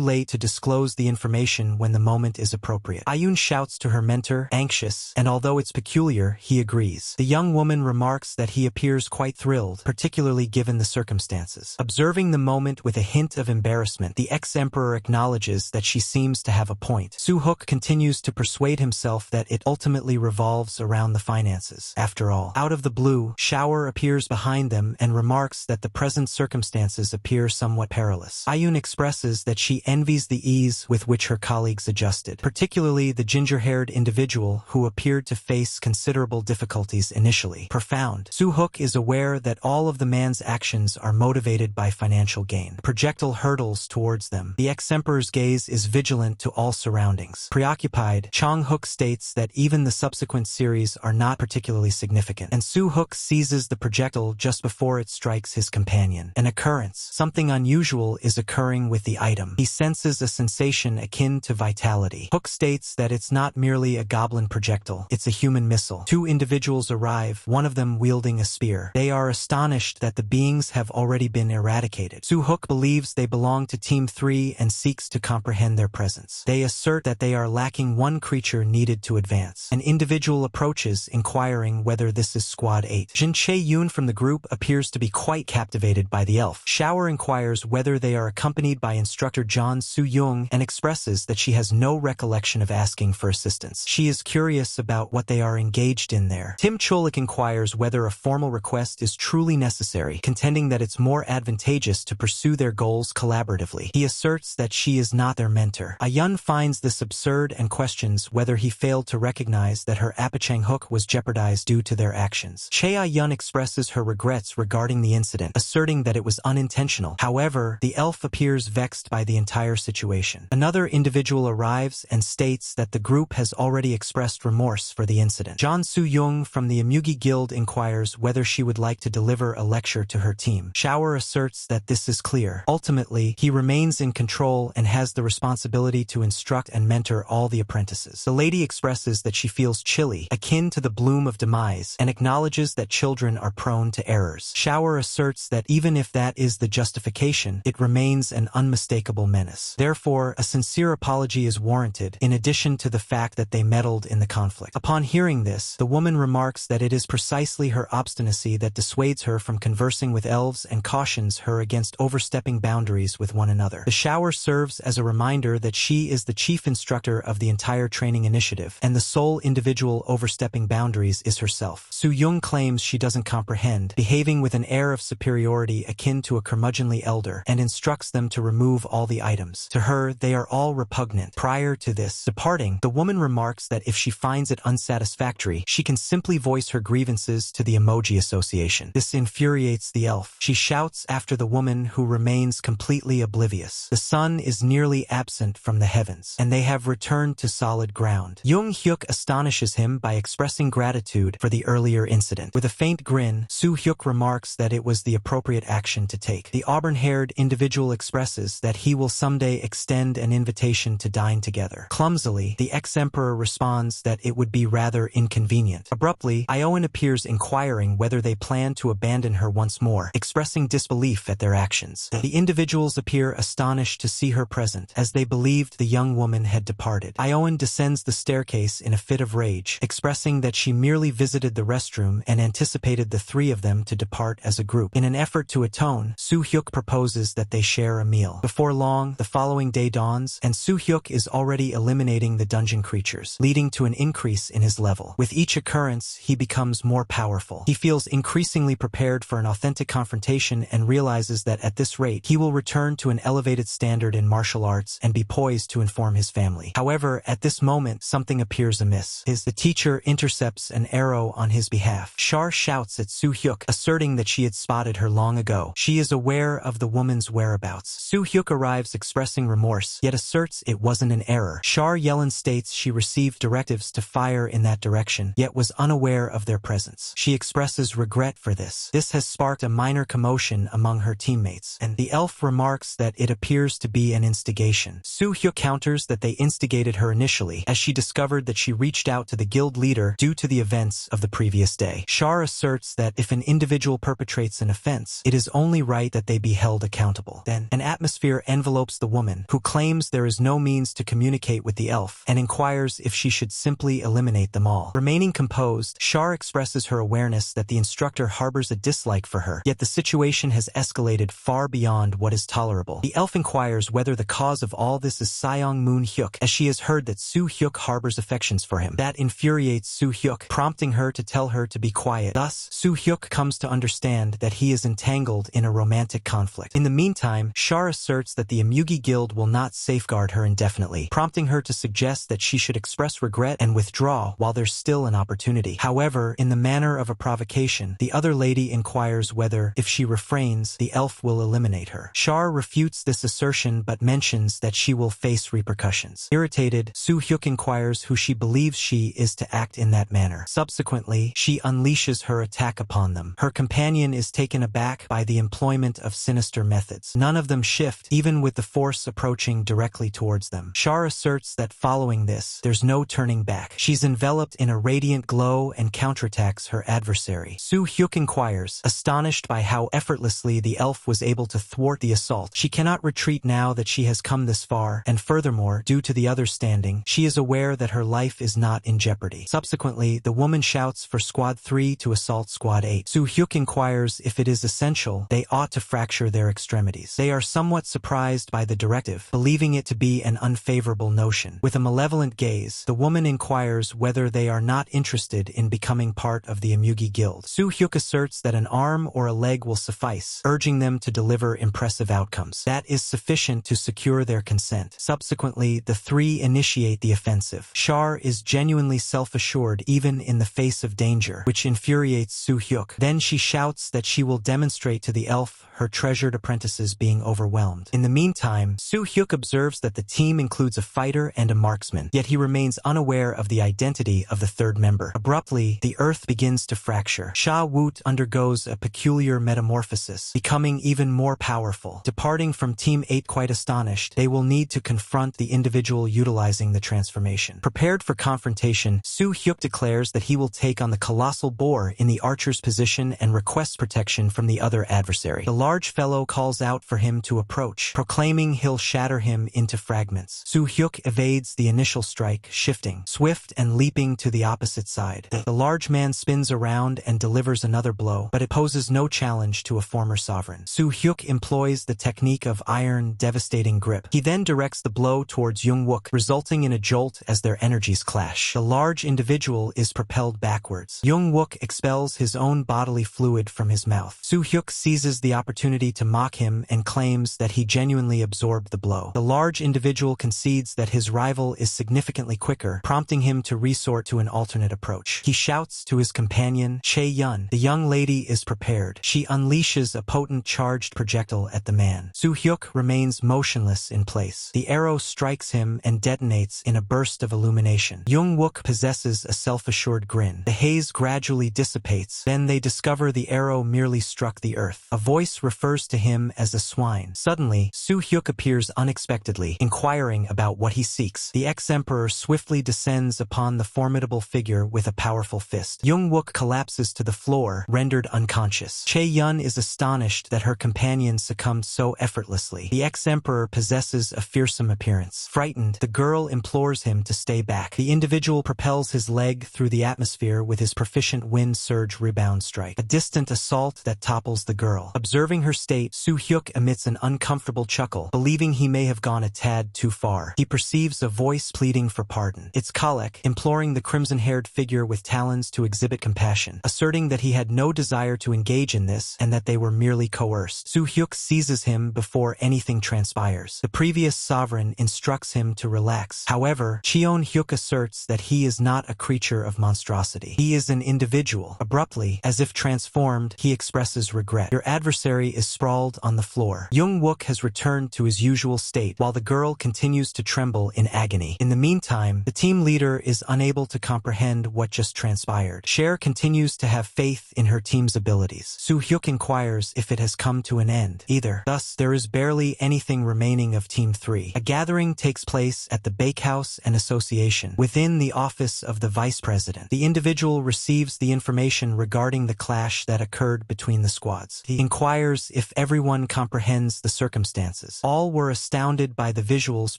late to disclose the information when the moment is appropriate. Ayun shouts to her mentor, anxious, and although it's peculiar, he agrees. The young woman remarks that he appears quite thrilled, particularly given the circumstances. Observing the moment with a hint of embarrassment, the ex-emperor acknowledges that she seems to have a point. Soo-hyuk continues to persuade himself that it ultimately revolves around the finances. After all, out of the blue, Shower appears behind them and remarks that the present circumstances appear somewhat perilous. Ayun expresses that she envies the ease with which her colleagues adjusted, particularly the ginger-haired individual who appeared to face considerable difficulties initially. Profound. Soo-hyuk is aware that all of the man's actions are motivated by financial gain. Projectile hurdles towards them. The ex-emperor's gaze is vigilant to all surroundings. Preoccupied, Chong-hyuk states that even the subsequent series are not particularly significant, and Soo-hyuk seizes the projectile just before it strikes his companion. An occurrence. Something unusual is occurring with the item. He senses a sensation akin to vitality. Hook states that it's not merely a goblin projectile, it's a human missile. Two individuals arrive, one of them wielding a spear. They are astonished that the beings have already been eradicated. Soo-hyuk believes they belong to Team 3 and seeks to comprehend their presence. They assert that they are lacking one creature needed to advance. An individual approaches, inquiring whether this is Squad 8. Jin Chae-yoon from the group appears to be quite captivated by the elf. Shower inquires whether they are accompanied by instructor John Soo-young and expresses that she has no recollection of asking for assistance. She is curious about what they are engaged in there. Tim Cholik inquires whether a formal request is truly necessary, contending that it's more advantageous to pursue their goals collaboratively. He asserts that she is not their mentor. Ayun finds this absurd and questions whether he failed to recognize that her Apachang hook was jeopardized due to their actions. Chae Ayun expresses her regrets regarding the incident, asserting that it was unintentional. However, the elf appears vexed by the entire situation. Another individual arrives and states that the group has already expressed remorse for the incident. John Soo-young from the Amugi Guild inquires whether she would like to deliver a lecture to her team. Shower asserts that this is clear. Ultimately, he remains in control and has the responsibility to instruct and mentor all the apprentices. The lady expresses that she feels chilly, akin to the bloom of demise, and acknowledges that children are prone to errors. Shower asserts that even if that is the justification, it remains an unmistakable menace. Therefore, a sincere apology is warranted, in addition to the fact that they meddled in the conflict. Upon hearing this, the woman remarks that it is precisely her obstinacy that dissuades her from conversing with elves and cautions her against overstepping boundaries with one another. The shower serves as a reminder that she is the chief instructor of the entire training initiative, and the sole individual overstepping boundaries is herself. Soo-young claims she doesn't comprehend, behaving with an air of superiority akin to a curmudgeonly elder, and instructs them to remove all the items. To her, they are all repugnant. Prior to this departing, the woman remarks that if she finds it unsatisfactory, she can simply voice her grievances to the Emoji Association. This infuriates the elf. She shouts after the woman, who remains completely oblivious. The sun is nearly absent from the heavens, and they have returned to solid ground. Jung-hyuk astonishes him by expressing gratitude for the earlier incident. With a faint grin, Soo-hyuk remarks that it was the appropriate action to take. The auburn-haired individual expresses that he will someday extend an invitation to dine together. Clumsily, the ex-emperor responds that it would be rather inconvenient. Abruptly, Ioan appears inquiring whether they plan to abandon her once more, expressing disbelief at their actions. The individuals appear astonished to see her present, as they believed the young woman had departed. Ioan descends the staircase in a fit of rage, expressing that she merely visited the restroom and anticipated the three of them to depart as a group. In an effort to atone, Soo-hyuk proposes that they share a meal. Before long, the following day dawns, and Soo-hyuk is already eliminating the dungeon creatures, leading to an increase in his level. With each occurrence, he becomes more powerful. He feels increasingly prepared for an authentic confrontation and realizes that at this rate, he will return to an elevated standard in martial arts and be poised to inform his family. However, at this moment, something appears amiss. The teacher intercepts an arrow on his behalf. Char shouts at Soo-hyuk, asserting that she had spotted her long ago. She is aware of the woman's whereabouts. Soo-hyuk arrives expressing remorse, yet asserts it wasn't an error. Char Yellen states she received directives to fire in that direction, yet was unaware of their presence. She expresses regret for this. This has sparked a minor commotion among her teammates, and the elf remarks that it appears to be an instigation. Soo-hyuk counters that they instigated her initially, as she discovered that she reached out to the guild leader due to the events of the previous day. Shar asserts that if an individual perpetrates an offense, it is only right that they be held accountable. Then, an atmosphere envelopes the woman, who claims there is no means to communicate with the elf, and inquires if she should simply eliminate them all. Remaining composed, Shar expresses her awareness that the instructor harbors a dislike for her, yet the situation has escalated far beyond what is tolerable. The elf inquires whether the cause of all this is Seong Moon Hyuk, as she has heard that Soo Hyuk harbors affections for him. That infuriates Soo Hyuk, prompting her to tell her to be quiet. Thus, Soo Hyuk comes to understand that he is entangled in a romantic conflict. In the meantime, Shar asserts that the Amugi Guild will not safeguard her indefinitely, prompting her to suggest that she should express regret and withdraw while there's still an opportunity. However, in the manner of a provocation, the other lady inquires whether, if she refrains, the elf will eliminate her. Shar refutes this assertion but mentions that she will face repercussions. Irritated, Soo Hyuk inquires who she believes she is to act in that manner. Subsequently, she unleashes her attack upon them. Her companion is taken aback by the employment of sinister methods. None of them shift, even with the force approaching directly towards them. Shar asserts that following this, there's no turning back. She's enveloped in a radiant glow and counterattacks her adversary. Soo Hyuk inquires, astonished by how effortlessly the elf was able to thwart the assault. She cannot retreat now that she has come this far, and furthermore, due to the others standing, she is aware that her life is not in jeopardy. Subsequently, the woman shouts for Squad 3 to assault Squad 8. Soo Hyuk inquires if it is essential, they ought to fracture their extremities. They are somewhat surprised by the directive, believing it to be an unfavorable notion. With a malevolent gaze, the woman inquires whether they are not interested in becoming part of the Amugi Guild. Soo Hyuk asserts that an arm or a leg will suffice, urging them to deliver impressive outcomes. That is sufficient to secure their consent. Subsequently, the three initiate the offensive. Shar is genuinely self-assured even in the face of danger, which infuriates Soo Hyuk. Then she shouts that she will demonstrate to the elf her treasured apprentices being overwhelmed. In the meantime, Soo Hyuk observes that the team includes a fighter and a marksman, yet he remains unaware of the identity of the third member. Abruptly, the earth begins to fracture. Sha Woot undergoes a peculiar metamorphosis, becoming even more powerful. Departing from Team 8 quite astonished, they will need to confront the individual utilizing the transformation. Prepared for confrontation, Soo Hyuk declares that he will take on the colossal boar in the archer's position and requests protection from the other adversary. The large fellow calls out for him to approach, proclaiming he'll shatter him into fragments. Soo Hyuk evades the initial strike, shifting, swift and leaping to the opposite side. The large man spins around and delivers another blow, but it poses no challenge to a former sovereign. Soo Hyuk employs the technique of iron devastating grip. He then directs the blow towards Young-wook, resulting in a jolt as their energies clash. The large individual is propelled backwards. Young-wook expels his own bodily fluid from his mouth. Soo Hyuk seizes the opportunity to mock him and claims that he genuinely absorbed the blow. The large individual concedes that his rival is significantly quicker, prompting him to resort to an alternate approach. He shouts to his companion, Chae-yun. The young lady is prepared. She unleashes a potent charged projectile at the man. Soo Hyuk remains motionless in place. The arrow strikes him and detonates in a burst of illumination. Young-wook possesses a self-assured grin. The haze gradually dissipates. Then they discover the arrow merely struck the earth. A voice refers to him as a swine. Suddenly, Soo Hyuk appears unexpectedly, inquiring about what he seeks. The ex-emperor swiftly descends upon the formidable figure with a powerful fist. Young-wook collapses to the floor, rendered unconscious. Chae-yun is astonished that her companion succumbed so effortlessly. The ex-emperor possesses a fearsome appearance. Frightened, the girl implores him to stay back. The individual propels his leg through the atmosphere with his proficient wind surge rebound strike, a distant assault that topples the girl. Observing her state, Soo Hyuk emits an uncomfortable chuckle, believing he may have gone a tad too far. He perceives a voice pleading for pardon. It's Kalek, imploring the crimson-haired figure with talons to exhibit compassion, asserting that he had no desire to engage in this and that they were merely coerced. Soo Hyuk seizes him before anything transpires. The previous sovereign instructs him to relax. However, Cheon Hyuk asserts that he is not a creature of monstrosity. He is an individual. Abruptly, as if transformed, he expresses regret. Your adversary is sprawled on the floor. Young-wook has returned to his usual state, while the girl continues to tremble in agony. In the meantime, the team leader is unable to comprehend what just transpired. Cher continues to have faith in her team's abilities. Soo Hyuk inquires if it has come to an end. Either. Thus, there is barely anything remaining of Team 3. A gathering takes place at the Bakehouse and Association, within the office of the Vice President. The individual receives the information regarding the clash that occurred between the squads. He inquires if everyone comprehends the circumstances. All were astounded by the visuals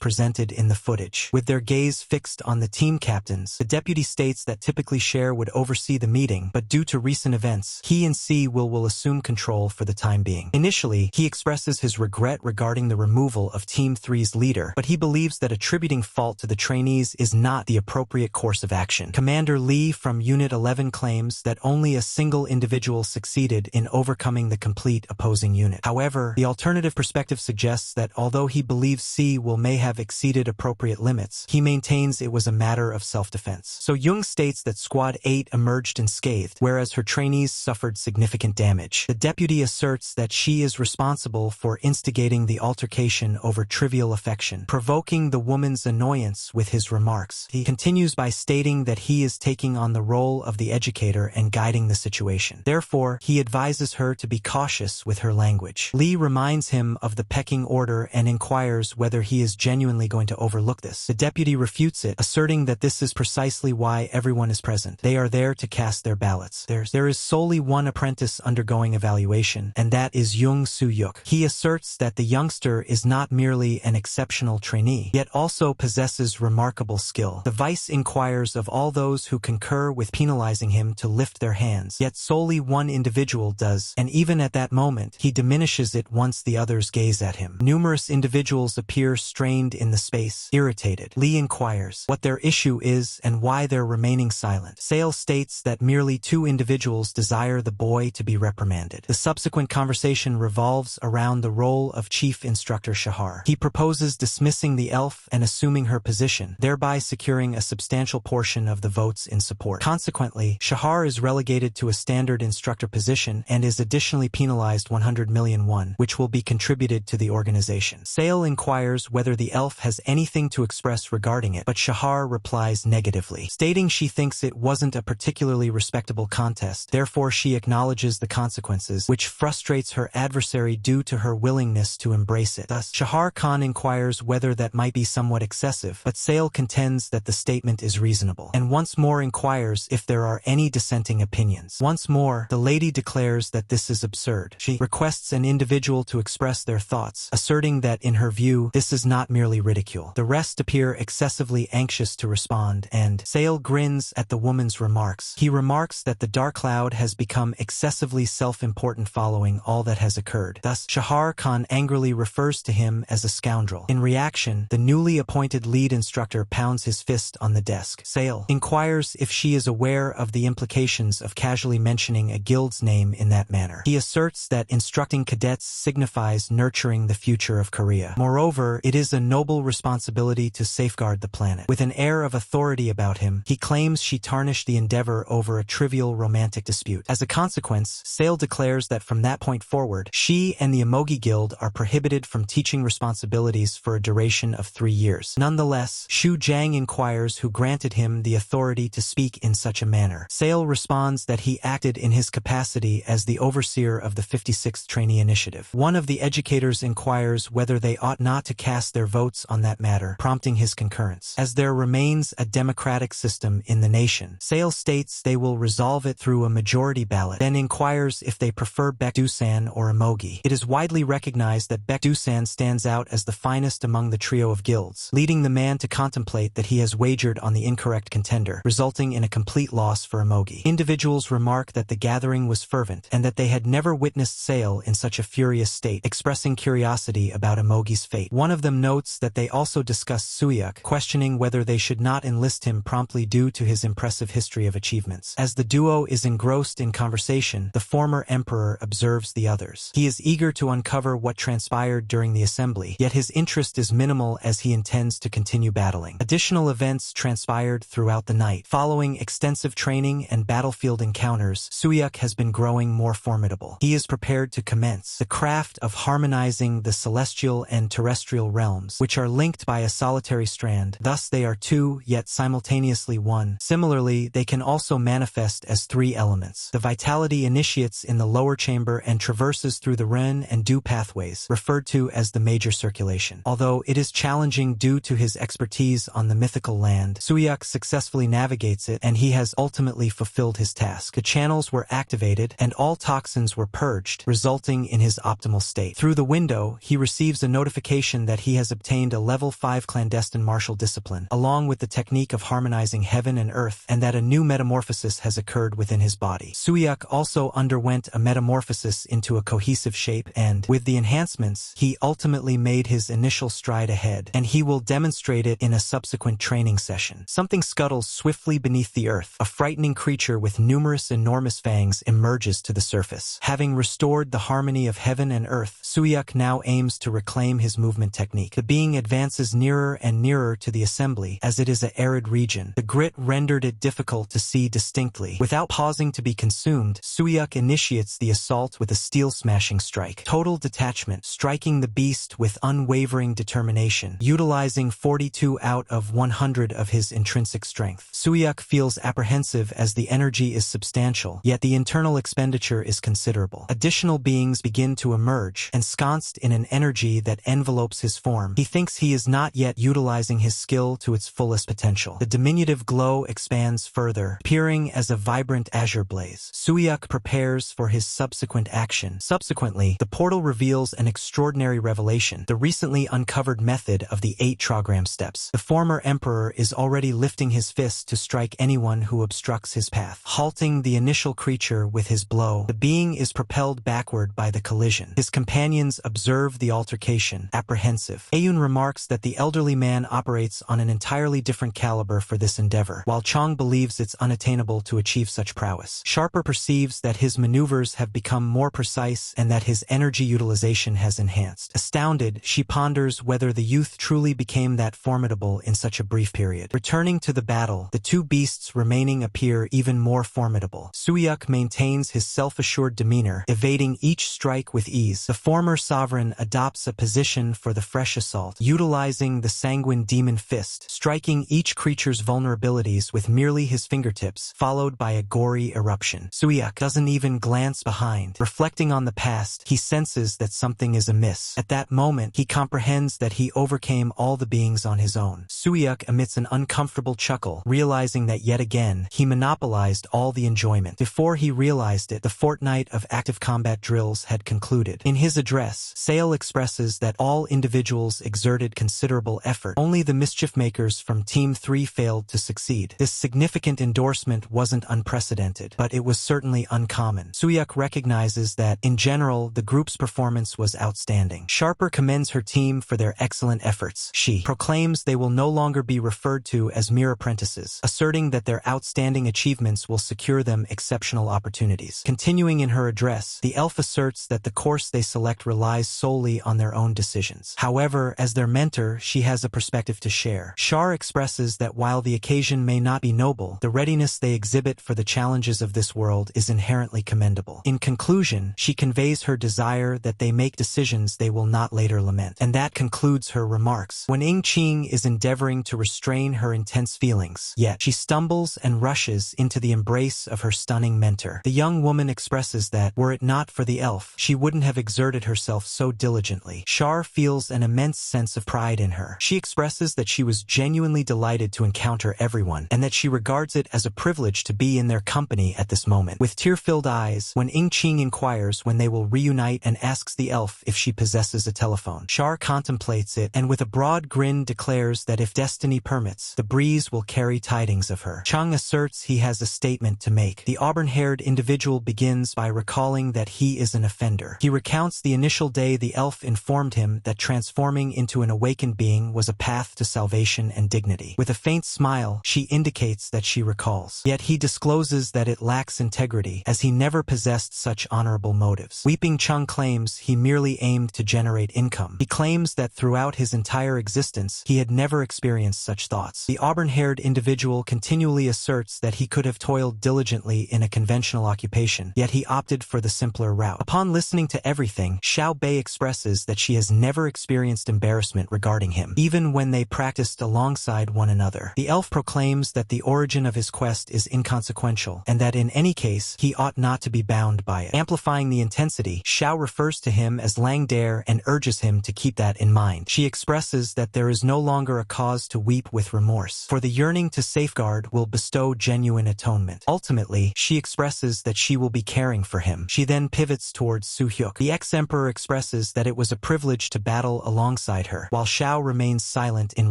presented in the footage. With their gaze fixed on the team captains, the deputy states that typically Cher would oversee the meeting, but due to recent events, he and C will assume control for the time being. Initially, he expresses his regret regarding the removal of Team 3's leader, but he believes that attributing fault to the trainees is not the appropriate course of action. Commander Lee from Unit 11 claims that only a single individual succeeded in overcoming the complete opposing unit. However, the alternative perspective suggests that although he believes C may have exceeded appropriate limits, he maintains it was a matter of self-defense. So Jung states that Squad 8 emerged unscathed, whereas her trainees suffered significant damage. The deputy asserts that she is responsible for instigating the altercation over trivial affection, provoking the woman's annoyance with his remarks. He continues by stating that he is taking on the role of the educator and guiding the situation. Therefore, he advises her to be cautious with her language. Lee reminds him of the pecking order and inquires whether he is genuinely going to overlook this. The deputy refutes it, asserting that this is precisely why everyone is present. They are there to cast their ballots. There is solely one apprentice undergoing evaluation, and that is Jung Soo-yuk. He asserts that the youngster is not merely an exceptional trainee, yet also possesses remarkable skill. The vice inquires of all those who concur with penalizing him to lift their hands, yet solely one individual does, and even at that moment, he diminishes it once the others gaze at him. Numerous individuals appear strained in the space, irritated. Lee inquires what their issue is and why they're remaining silent. Sale states that merely two individuals desire the boy to be reprimanded. The subsequent conversation revolves around the role of Chief Instructor Shahar. He proposes dismissing the elf and assuming her position, thereby securing a substantial portion of the votes in support. Consequently, Shahar is relegated to a standard instructor position and is additionally penalized 100 million won, which will be contributed to the organization. Sale inquires whether the elf has anything to express regarding it, but Shahar replies negatively, stating she thinks it wasn't a particularly respectable contest, therefore she acknowledges the consequences, which frustrates her adversary due to her willingness to embrace it. Thus, Shahar Khan inquires whether that might be somewhat excessive, but Sale contends that the statement is reasonable, and once more inquires if there are any dissenting opinions. Once more, the lady declares that this is absurd. She requests an individual to express their thoughts, asserting that in her view, this is not merely ridicule. The rest appear excessively anxious to respond, and Sale grins at the woman's remarks. He remarks that the dark cloud has become excessively self-important following all that has occurred. Thus, Shahar Khan angrily refers to him as a scoundrel. In reaction, the newly appointed lead instructor pounds his fist on the desk. Sale inquires if she is aware of the implications of casually mentioning a guild's name in that manner. He asserts that instructing cadets signifies nurturing the future of Korea. Moreover, it is a noble responsibility to safeguard the planet. With an air of authority about him, he claims she tarnished the endeavor over a trivial romantic dispute. As a consequence, Sale declares that from that point forward, she and the Emogi Guild are prohibited from teaching responsibilities for a duration of 3 years. Nonetheless, Xu Jiang inquires who granted him the authority to speak in such a manner. Sale responds that he acted in his capacity as the overseer of the 56th Trainee Initiative. One of the educators inquires whether they ought not to cast their votes on that matter, prompting his concurrence. As there remains a democratic system in the nation, Sale states they will resolve it through a majority ballot, then inquires if they prefer Baek-doosan or Emogi. It is widely recognized that Baek-doosan stands out as the finest among the trio of guilds, leading the man to contemplate that he has wagered on the incorrect contender, resulting in a complete loss for Emogi. Individuals remark that the gathering was fervent, and that they had never witnessed Sale in such a furious state, expressing curiosity about Emogi's fate. One of them notes that they also discussed Soo-yuk, questioning whether they should not enlist him promptly due to his impressive history of achievements. As the duo is engrossed in conversation, the former emperor observes the others. He is eager to uncover what transpired during the assembly, yet his interest is minimal as he intends to continue battling. Additional events transpired throughout the night. Following extensive training and battlefield encounters, Soo-yuk has been growing more formidable. He is prepared to commence the craft of harmonizing the celestial and terrestrial realms, which are linked by a solitary strand. Thus they are two, yet simultaneously one. Similarly, they can also manifest as 3 elements. The vitality initiates in the lower chamber and traverses through the Ren and Du pathways, referred to as the major circulation. Although it is challenging due to his expertise on the mythical land, Soo-yuk successfully navigates it and he has ultimately fulfilled his task. The channels were activated, and all toxins were purged, resulting in his optimal state. Through the window, he receives a notification that he has obtained a level 5 clandestine martial discipline, along with the technique of harmonizing heaven and earth, and that a new metamorphosis has occurred within his body. Suyak also underwent a metamorphosis into a cohesive shape, and, with the enhancements, he ultimately made his initial stride ahead, and he will demonstrate it in a subsequent training session. Something scuttles swiftly beneath the earth. A frightening creature with numerous enormous fangs emerges to the surface. Having restored the harmony of heaven and earth, Suyak now aims to reclaim his movement technique. The being advances nearer and nearer to the assembly, as it is an arid region. The grit rendered it difficult to see distinctly. Without pausing to be consumed, Suyak initiates the assault with a steel-smashing strike. Total detachment, striking the beast with unwavering determination, utilizing 42 out of 100 of his intrinsic strength. Suyak feels apprehensive as the energy is substantial, yet the internal expenditure is considerable. Additional beings begin to emerge, ensconced in an energy that envelopes his form. He thinks he is not yet utilizing his skill to its fullest potential. The diminutive glow expands further, appearing as a vibrant azure blaze. Suyak prepares for his subsequent action. Subsequently, the portal reveals an extraordinary revelation, the recently uncovered method of the 8 trigram steps. The former emperor is already lifting his fist to strike anyone who obstructs his path, halting the initial creature with his blow. The being is propelled backward by the collision. His companions observe the altercation, apprehensive. Ayun remarks that the elderly man operates on an entirely different caliber for this endeavor, while Chong believes it's unattainable to achieve such prowess. Sharper perceives that his maneuvers have become more precise and that his energy utilization has enhanced. Astounded, she ponders whether the youth truly became that formidable in such a brief period. Returning to the battle, the two beasts remaining appear even more formidable. Suyak maintains his self-assured demeanor, evading each strike with ease. The former sovereign adopts a position for the fresh assault, utilizing the sanguine demon fist, striking each creature's vulnerabilities with merely his fingertips, followed by a gory eruption. Suyak doesn't even glance behind. Reflecting on the past, he senses that something is amiss. At that moment, he comprehends that he overcame all the beings on his own. Suyak emits an uncomfortable chuckle, realizing that yet again, he monopolized all the enjoyment. Before he realized it, the fortnight of active combat drills had concluded. In his address, Sale expresses that all individuals exerted considerable effort. Only the mischief makers from Team 3 failed to succeed. This significant endorsement wasn't unprecedented, but it was certainly uncommon. Suyak recognizes that, in general, the group's performance was outstanding. Sharper commends her team for their excellent efforts. She proclaims they will no longer be referred to as mere apprentices, asserting that their outstanding achievements will secure them exceptional opportunities. Continuing in her address, the elf asserts that the course they select relies solely on their own decisions. However, as their mentor, she has a perspective to share. Shar expresses that while the occasion may not be noble, the readiness they exhibit for the challenges of this world is inherently commendable. In conclusion, she conveys her desire that they make decisions they will not later lament. And that concludes her remarks. When Ying-Ching is endeavoring to restrain her intense feelings, yet she stumbles and rushes into the embrace of her stunning mentor. The young woman expresses that, were it not for the elf, she wouldn't have exerted herself so diligently. Shar feels an immense sense of pride in her. She expresses that she was genuinely delighted to encounter everyone, and that she regards it as a privilege to be in their company at this moment. With tear-filled eyes, when Ying-Ching inquires when they will reunite and asks the elf if she possesses a telephone, Shar contemplates it and with a broad grin declares that if destiny permits, the breeze will carry tidings of her. Chang asserts he has a statement to make. The auburn-haired individual begins by recalling that he is an offender. He recounts the initial day the elf informed him that transforming into an awakened being was a path to salvation and dignity. With a faint smile, she indicates that she recalls. Yet he discloses that it lacks integrity, as he never possessed such honorable motives. Weeping Chung claims he merely aimed to generate income. He claims that throughout his entire existence, he had never experienced such thoughts. The auburn-haired individual continually asserts that he could have toiled diligently in a conventional occupation, yet he opted for the simpler route. Upon listening to everything, Xiao Bei expresses that she has never experienced embarrassment regarding him, even when they practiced alongside one another. The elf proclaims that the origin of his quest is inconsequential, and that in any case, he ought not to be bound by it. Amplifying the intensity, Xiao refers to him as Lang Dare and urges him to keep that in mind. She expresses that there is no longer a cause to weep with remorse, for the yearning to safeguard will bestow genuine atonement. Ultimately, she expresses that she will be caring for him. She then pivots towards Soo-hyuk. The ex-emperor expresses that it was a privilege to battle alongside her, while Xiao remains silent in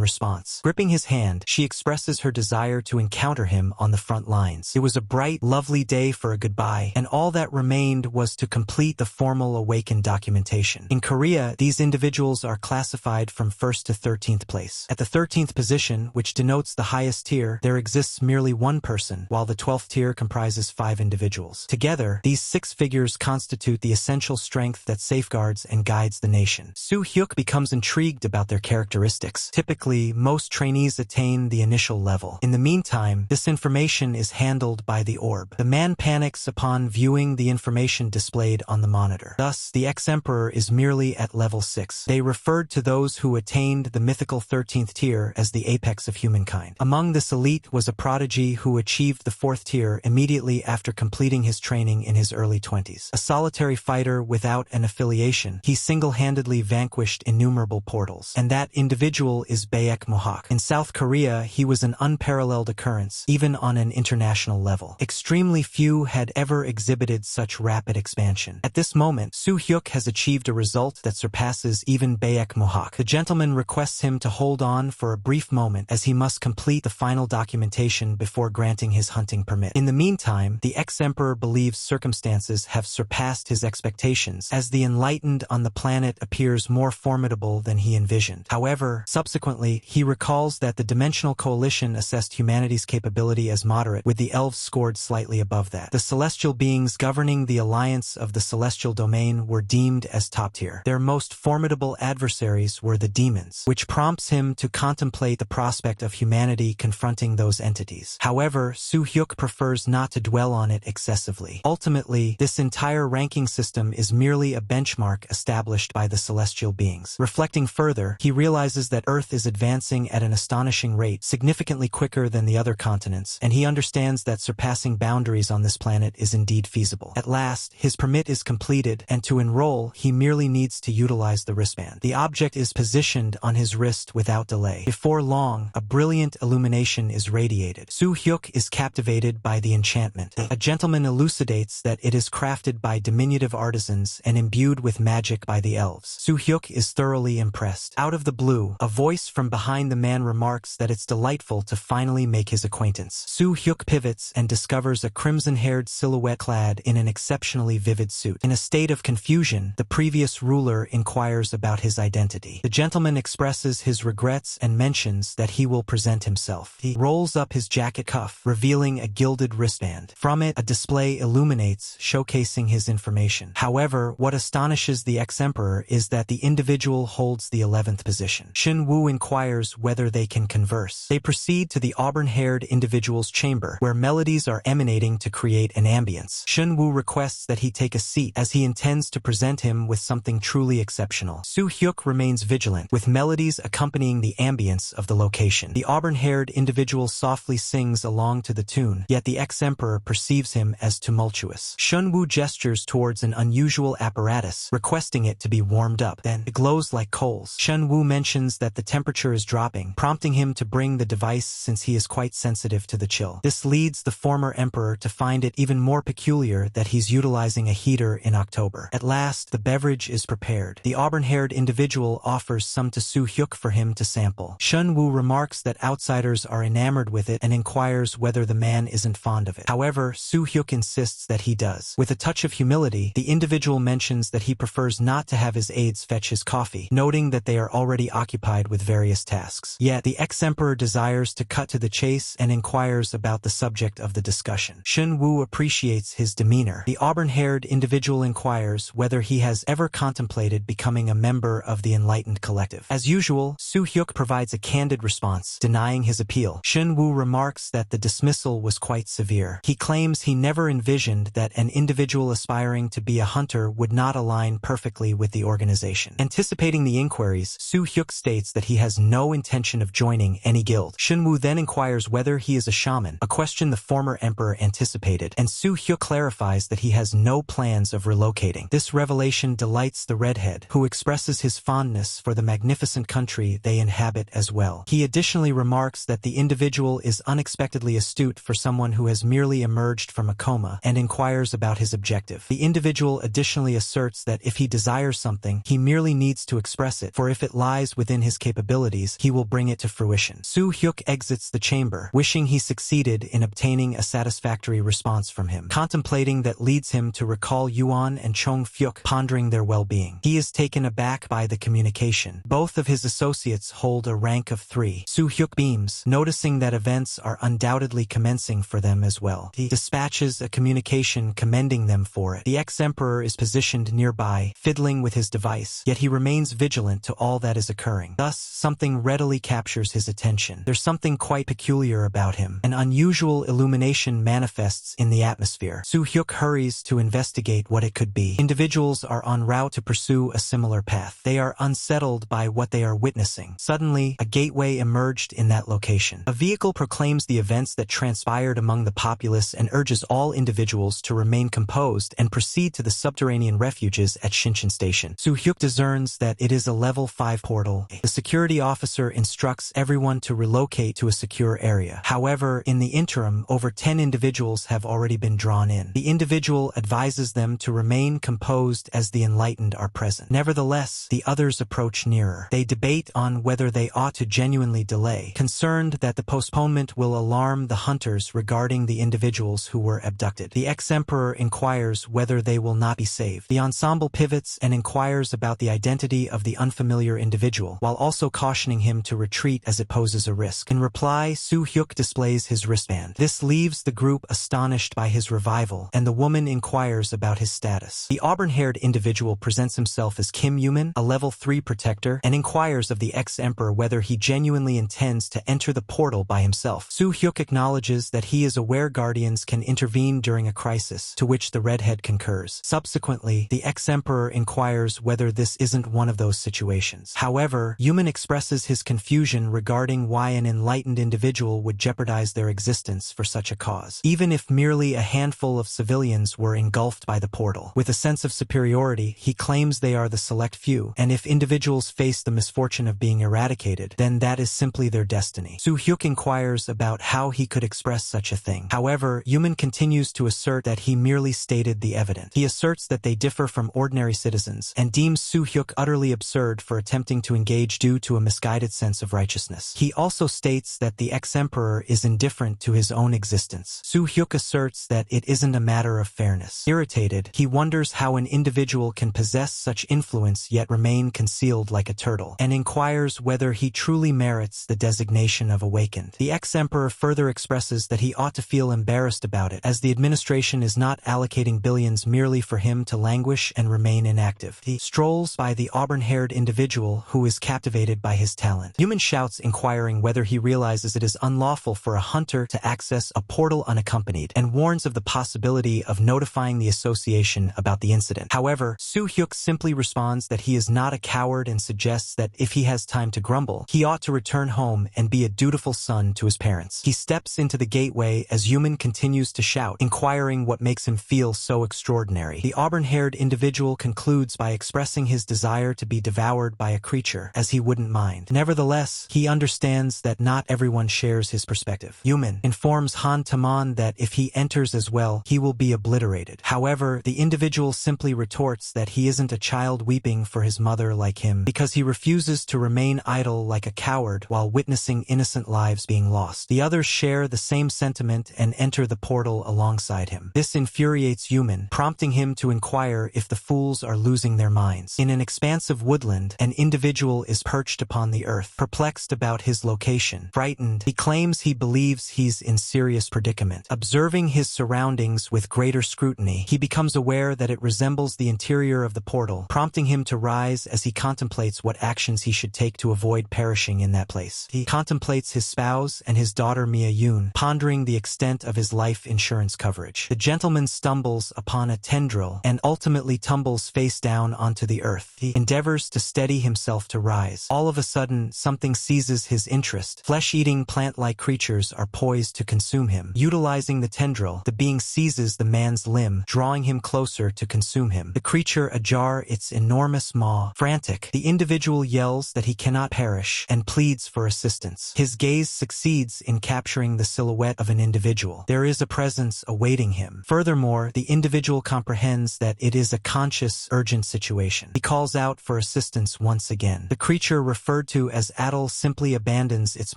response. Gripping his hand, she expresses her desire to encounter him on the front lines. It was a bright, lovely day for a goodbye, and all that remained was to complete the formal awakened documentation. In Korea, these individuals are classified from 1st to 13th place. At the 13th position, which denotes the highest tier, there exists merely one person, while the 12th tier comprises 5 individuals. Together, these 6 figures constitute the essential strength that safeguards and guides the nation. Soo-hyuk becomes intrigued about their characteristics. Typically, most trainees attain the initial level. In the meantime, this information is handled by the orb. The man panics upon viewing the information displayed on the monitor. Thus, the ex-emperor is merely at level 6. They referred to those who attained the mythical 13th tier as the apex of humankind. Among this elite was a prodigy who achieved the 4th tier immediately after completing his training in his early 20s. A solitary fighter without an affiliation, he single-handedly vanquished innumerable portals. And that individual is Baek Mohawk. In South Korea, he was an unparalleled occurrence, even on an international level. Extremely few had ever exhibited such rapid expansion. At this moment, Soo-hyuk has achieved a result that surpasses even Baek Mohawk. The gentleman requests him to hold on for a brief moment as he must complete the final documentation before granting his hunting permit. In the meantime, the ex-emperor believes circumstances have surpassed his expectations as the enlightened on the planet appears more formidable than he envisioned. However, subsequently, he recalls that the Dimensional Coalition assessed humanity's capability as moderate, with the elves scored slightly above that. The celestial beings governing the alliance of the celestial domain were deemed as top tier. Their most formidable adversaries were the demons, which prompts him to contemplate the prospect of humanity confronting those entities. However, Soo-hyuk prefers not to dwell on it excessively. Ultimately, this entire ranking system is merely a benchmark established by the celestial beings. Reflecting further, he realizes that Earth is advancing at an astonishing rate, significantly quicker than the other continents, and he understands that surpassing boundaries on this planet is indeed feasible. At last, his permit is completed, and to enroll, he merely needs to utilize the wristband. The object is positioned on his wrist without delay. Before long, a brilliant illumination is radiated. Soo-hyuk is captivated by the enchantment. A gentleman elucidates that it is crafted by diminutive artisans and imbued with magic by the elves. Soo-hyuk is thoroughly impressed. Out of the blue, a voice from behind the man remarks that it's delightful to finally make his acquaintance. Soo-hyuk pivots and discovers a crimson-haired silhouette clad in an exceptionally vivid suit. In a state of confusion, the previous ruler inquires about his identity. The gentleman expresses his regrets and mentions that he will present himself. He rolls up his jacket cuff, revealing a gilded wristband. From it, a display illuminates, showcasing his information. However, what astonishes the ex-emperor is that the individual holds the 11th position. Shin-woo inquires whether they can converse. They proceed to the auburn-haired individual's chamber, where melodies are emanating to create an ambience. Shin-woo requests that he take a seat, as he intends to present him with something truly exceptional. Soo-hyuk remains vigilant, with melodies accompanying the ambience of the location. The auburn-haired individual softly sings along to the tune, yet the ex-emperor perceives him as tumultuous. Shun-woo gestures towards an unusual apparatus, requesting it to be warmed up. Then, it glows like coals. Shun-woo mentions that the temperature is dropping, prompting him to bring the device since he is quite sensitive to the chill. This leads the former emperor to find it even more peculiar that he's utilizing a heater in October. At last, the beverage is prepared. The auburn-haired individual offers some to Soo-hyuk for him to sample. Shun-woo remarks that outsiders are enamored with it and inquires whether the man isn't fond of it. However, Soo-hyuk insists that he does. With a touch of humility, the individual mentions that he prefers not to have his aides fetch his coffee, noting that they are already occupied with various tasks. Yet, the ex-emperor desires to cut to the chase and inquires about the subject of the discussion. Shun-woo appreciates his demeanor. The auburn-haired individual inquires whether he has ever contemplated becoming a member of the Enlightened Collective. As usual, Soo-hyuk provides a candid response, denying his appeal. Shun-woo remarks that the dismissal was quite severe. He claims he never envisioned that an individual aspiring to be a hunter would not align perfectly with the organization. Anticipating the inquiries, Soo-hyuk states that he has no intention of joining any guild. Shun-woo then inquires whether he is a shaman, a question the former emperor anticipated, and Soo-hyuk clarifies that he has no plans of relocating. This revelation delights the redhead, who expresses his fondness for the magnificent country they inhabit as well. He additionally remarks that the individual is is unexpectedly astute for someone who has merely emerged from a coma, and inquires about his objective. The individual additionally asserts that if he desires something, he merely needs to express it, for if it lies within his capabilities, he will bring it to fruition. Soo-hyuk exits the chamber, wishing he succeeded in obtaining a satisfactory response from him. Contemplating that leads him to recall Yuan and Chong-fyuk, pondering their well-being. He is taken aback by the communication. Both of his associates hold a rank of 3. Soo-hyuk beams, noticing that events are undoubtedly commencing for them as well. He dispatches a communication commending them for it. The ex-emperor is positioned nearby, fiddling with his device, yet he remains vigilant to all that is occurring. Thus, something readily captures his attention. There's something quite peculiar about him. An unusual illumination manifests in the atmosphere. Soo-hyuk hurries to investigate what it could be. Individuals are en route to pursue a similar path. They are unsettled by what they are witnessing. Suddenly, a gateway emerged in that location. A vehicle proclaims the events that transpired among the populace and urges all individuals to remain composed and proceed to the subterranean refuges at Shinshin Station. Soo-hyuk discerns that it is a level 5 portal. The security officer instructs everyone to relocate to a secure area. However, in the interim, over 10 individuals have already been drawn in. The individual advises them to remain composed as the enlightened are present. Nevertheless, the others approach nearer. They debate on whether they ought to genuinely delay, concerned that the postponement will alarm the hunters regarding the individuals who were abducted. The ex-emperor inquires whether they will not be saved. The ensemble pivots and inquires about the identity of the unfamiliar individual, while also cautioning him to retreat as it poses a risk. In reply, Soo-hyuk displays his wristband. This leaves the group astonished by his revival, and the woman inquires about his status. The auburn-haired individual presents himself as Kim Yuman, a level 3 protector, and inquires of the ex-emperor whether he genuinely intends to enter the portal by himself. Soo-hyuk acknowledges that he is aware guardians can intervene during a crisis, to which the redhead concurs. Subsequently, the ex-emperor inquires whether this isn't one of those situations. However, Yuman expresses his confusion regarding why an enlightened individual would jeopardize their existence for such a cause, even if merely a handful of civilians were engulfed by the portal. With a sense of superiority, he claims they are the select few, and if individuals face the misfortune of being eradicated, then that is simply their destiny. Soo-hyuk inquires about how he could express such a thing. However, Yuman continues to assert that he merely stated the evident. He asserts that they differ from ordinary citizens, and deems Soo-hyuk utterly absurd for attempting to engage due to a misguided sense of righteousness. He also states that the ex-emperor is indifferent to his own existence. Soo-hyuk asserts that it isn't a matter of fairness. Irritated, he wonders how an individual can possess such influence yet remain concealed like a turtle, and inquires whether he truly merits the designation of awakened. The ex-emperor further expresses that he ought to feel embarrassed about it, as the administration is not allocating billions merely for him to languish and remain inactive. He strolls by the auburn-haired individual who is captivated by his talent. Yuman shouts, inquiring whether he realizes it is unlawful for a hunter to access a portal unaccompanied, and warns of the possibility of notifying the association about the incident. However, Soo-hyuk simply responds that he is not a coward and suggests that if he has time to grumble, he ought to return home and be a dutiful son to his parents. He steps into the gateway as Yuman continues to shout, inquiring what makes him feel so extraordinary. The auburn-haired individual concludes by expressing his desire to be devoured by a creature, as he wouldn't mind. Nevertheless, he understands that not everyone shares his perspective. Yuman informs Han Taman that if he enters as well, he will be obliterated. However, the individual simply retorts that he isn't a child weeping for his mother like him, because he refuses to remain idle like a coward while witnessing innocent lives being lost. The others share the same sentiment and enter the portal alongside him. This infuriates Yuman, prompting him to inquire if the fools are losing their minds. In an expansive woodland, an individual is perched upon the earth, perplexed about his location. Frightened, he claims he believes he's in serious predicament. Observing his surroundings with greater scrutiny, he becomes aware that it resembles the interior of the portal, prompting him to rise as he contemplates what actions he should take to avoid perishing in that place. He contemplates his spouse and his daughter Mia-yoon, pondering the extent of his life insurance coverage. The gentleman stumbles upon a tendril and ultimately tumbles face down onto the earth. He endeavors to steady himself to rise. All of a sudden, something seizes his interest. Flesh-eating plant-like creatures are poised to consume him. Utilizing the tendril, the being seizes the man's limb, drawing him closer to consume him. The creature ajar its enormous maw. Frantic, the individual yells that he cannot perish and pleads for assistance. His gaze succeeds succeeds in capturing the silhouette of an individual. There is a presence awaiting him. Furthermore, the individual comprehends that it is a conscious, urgent situation. He calls out for assistance once again. The creature referred to as Adol simply abandons its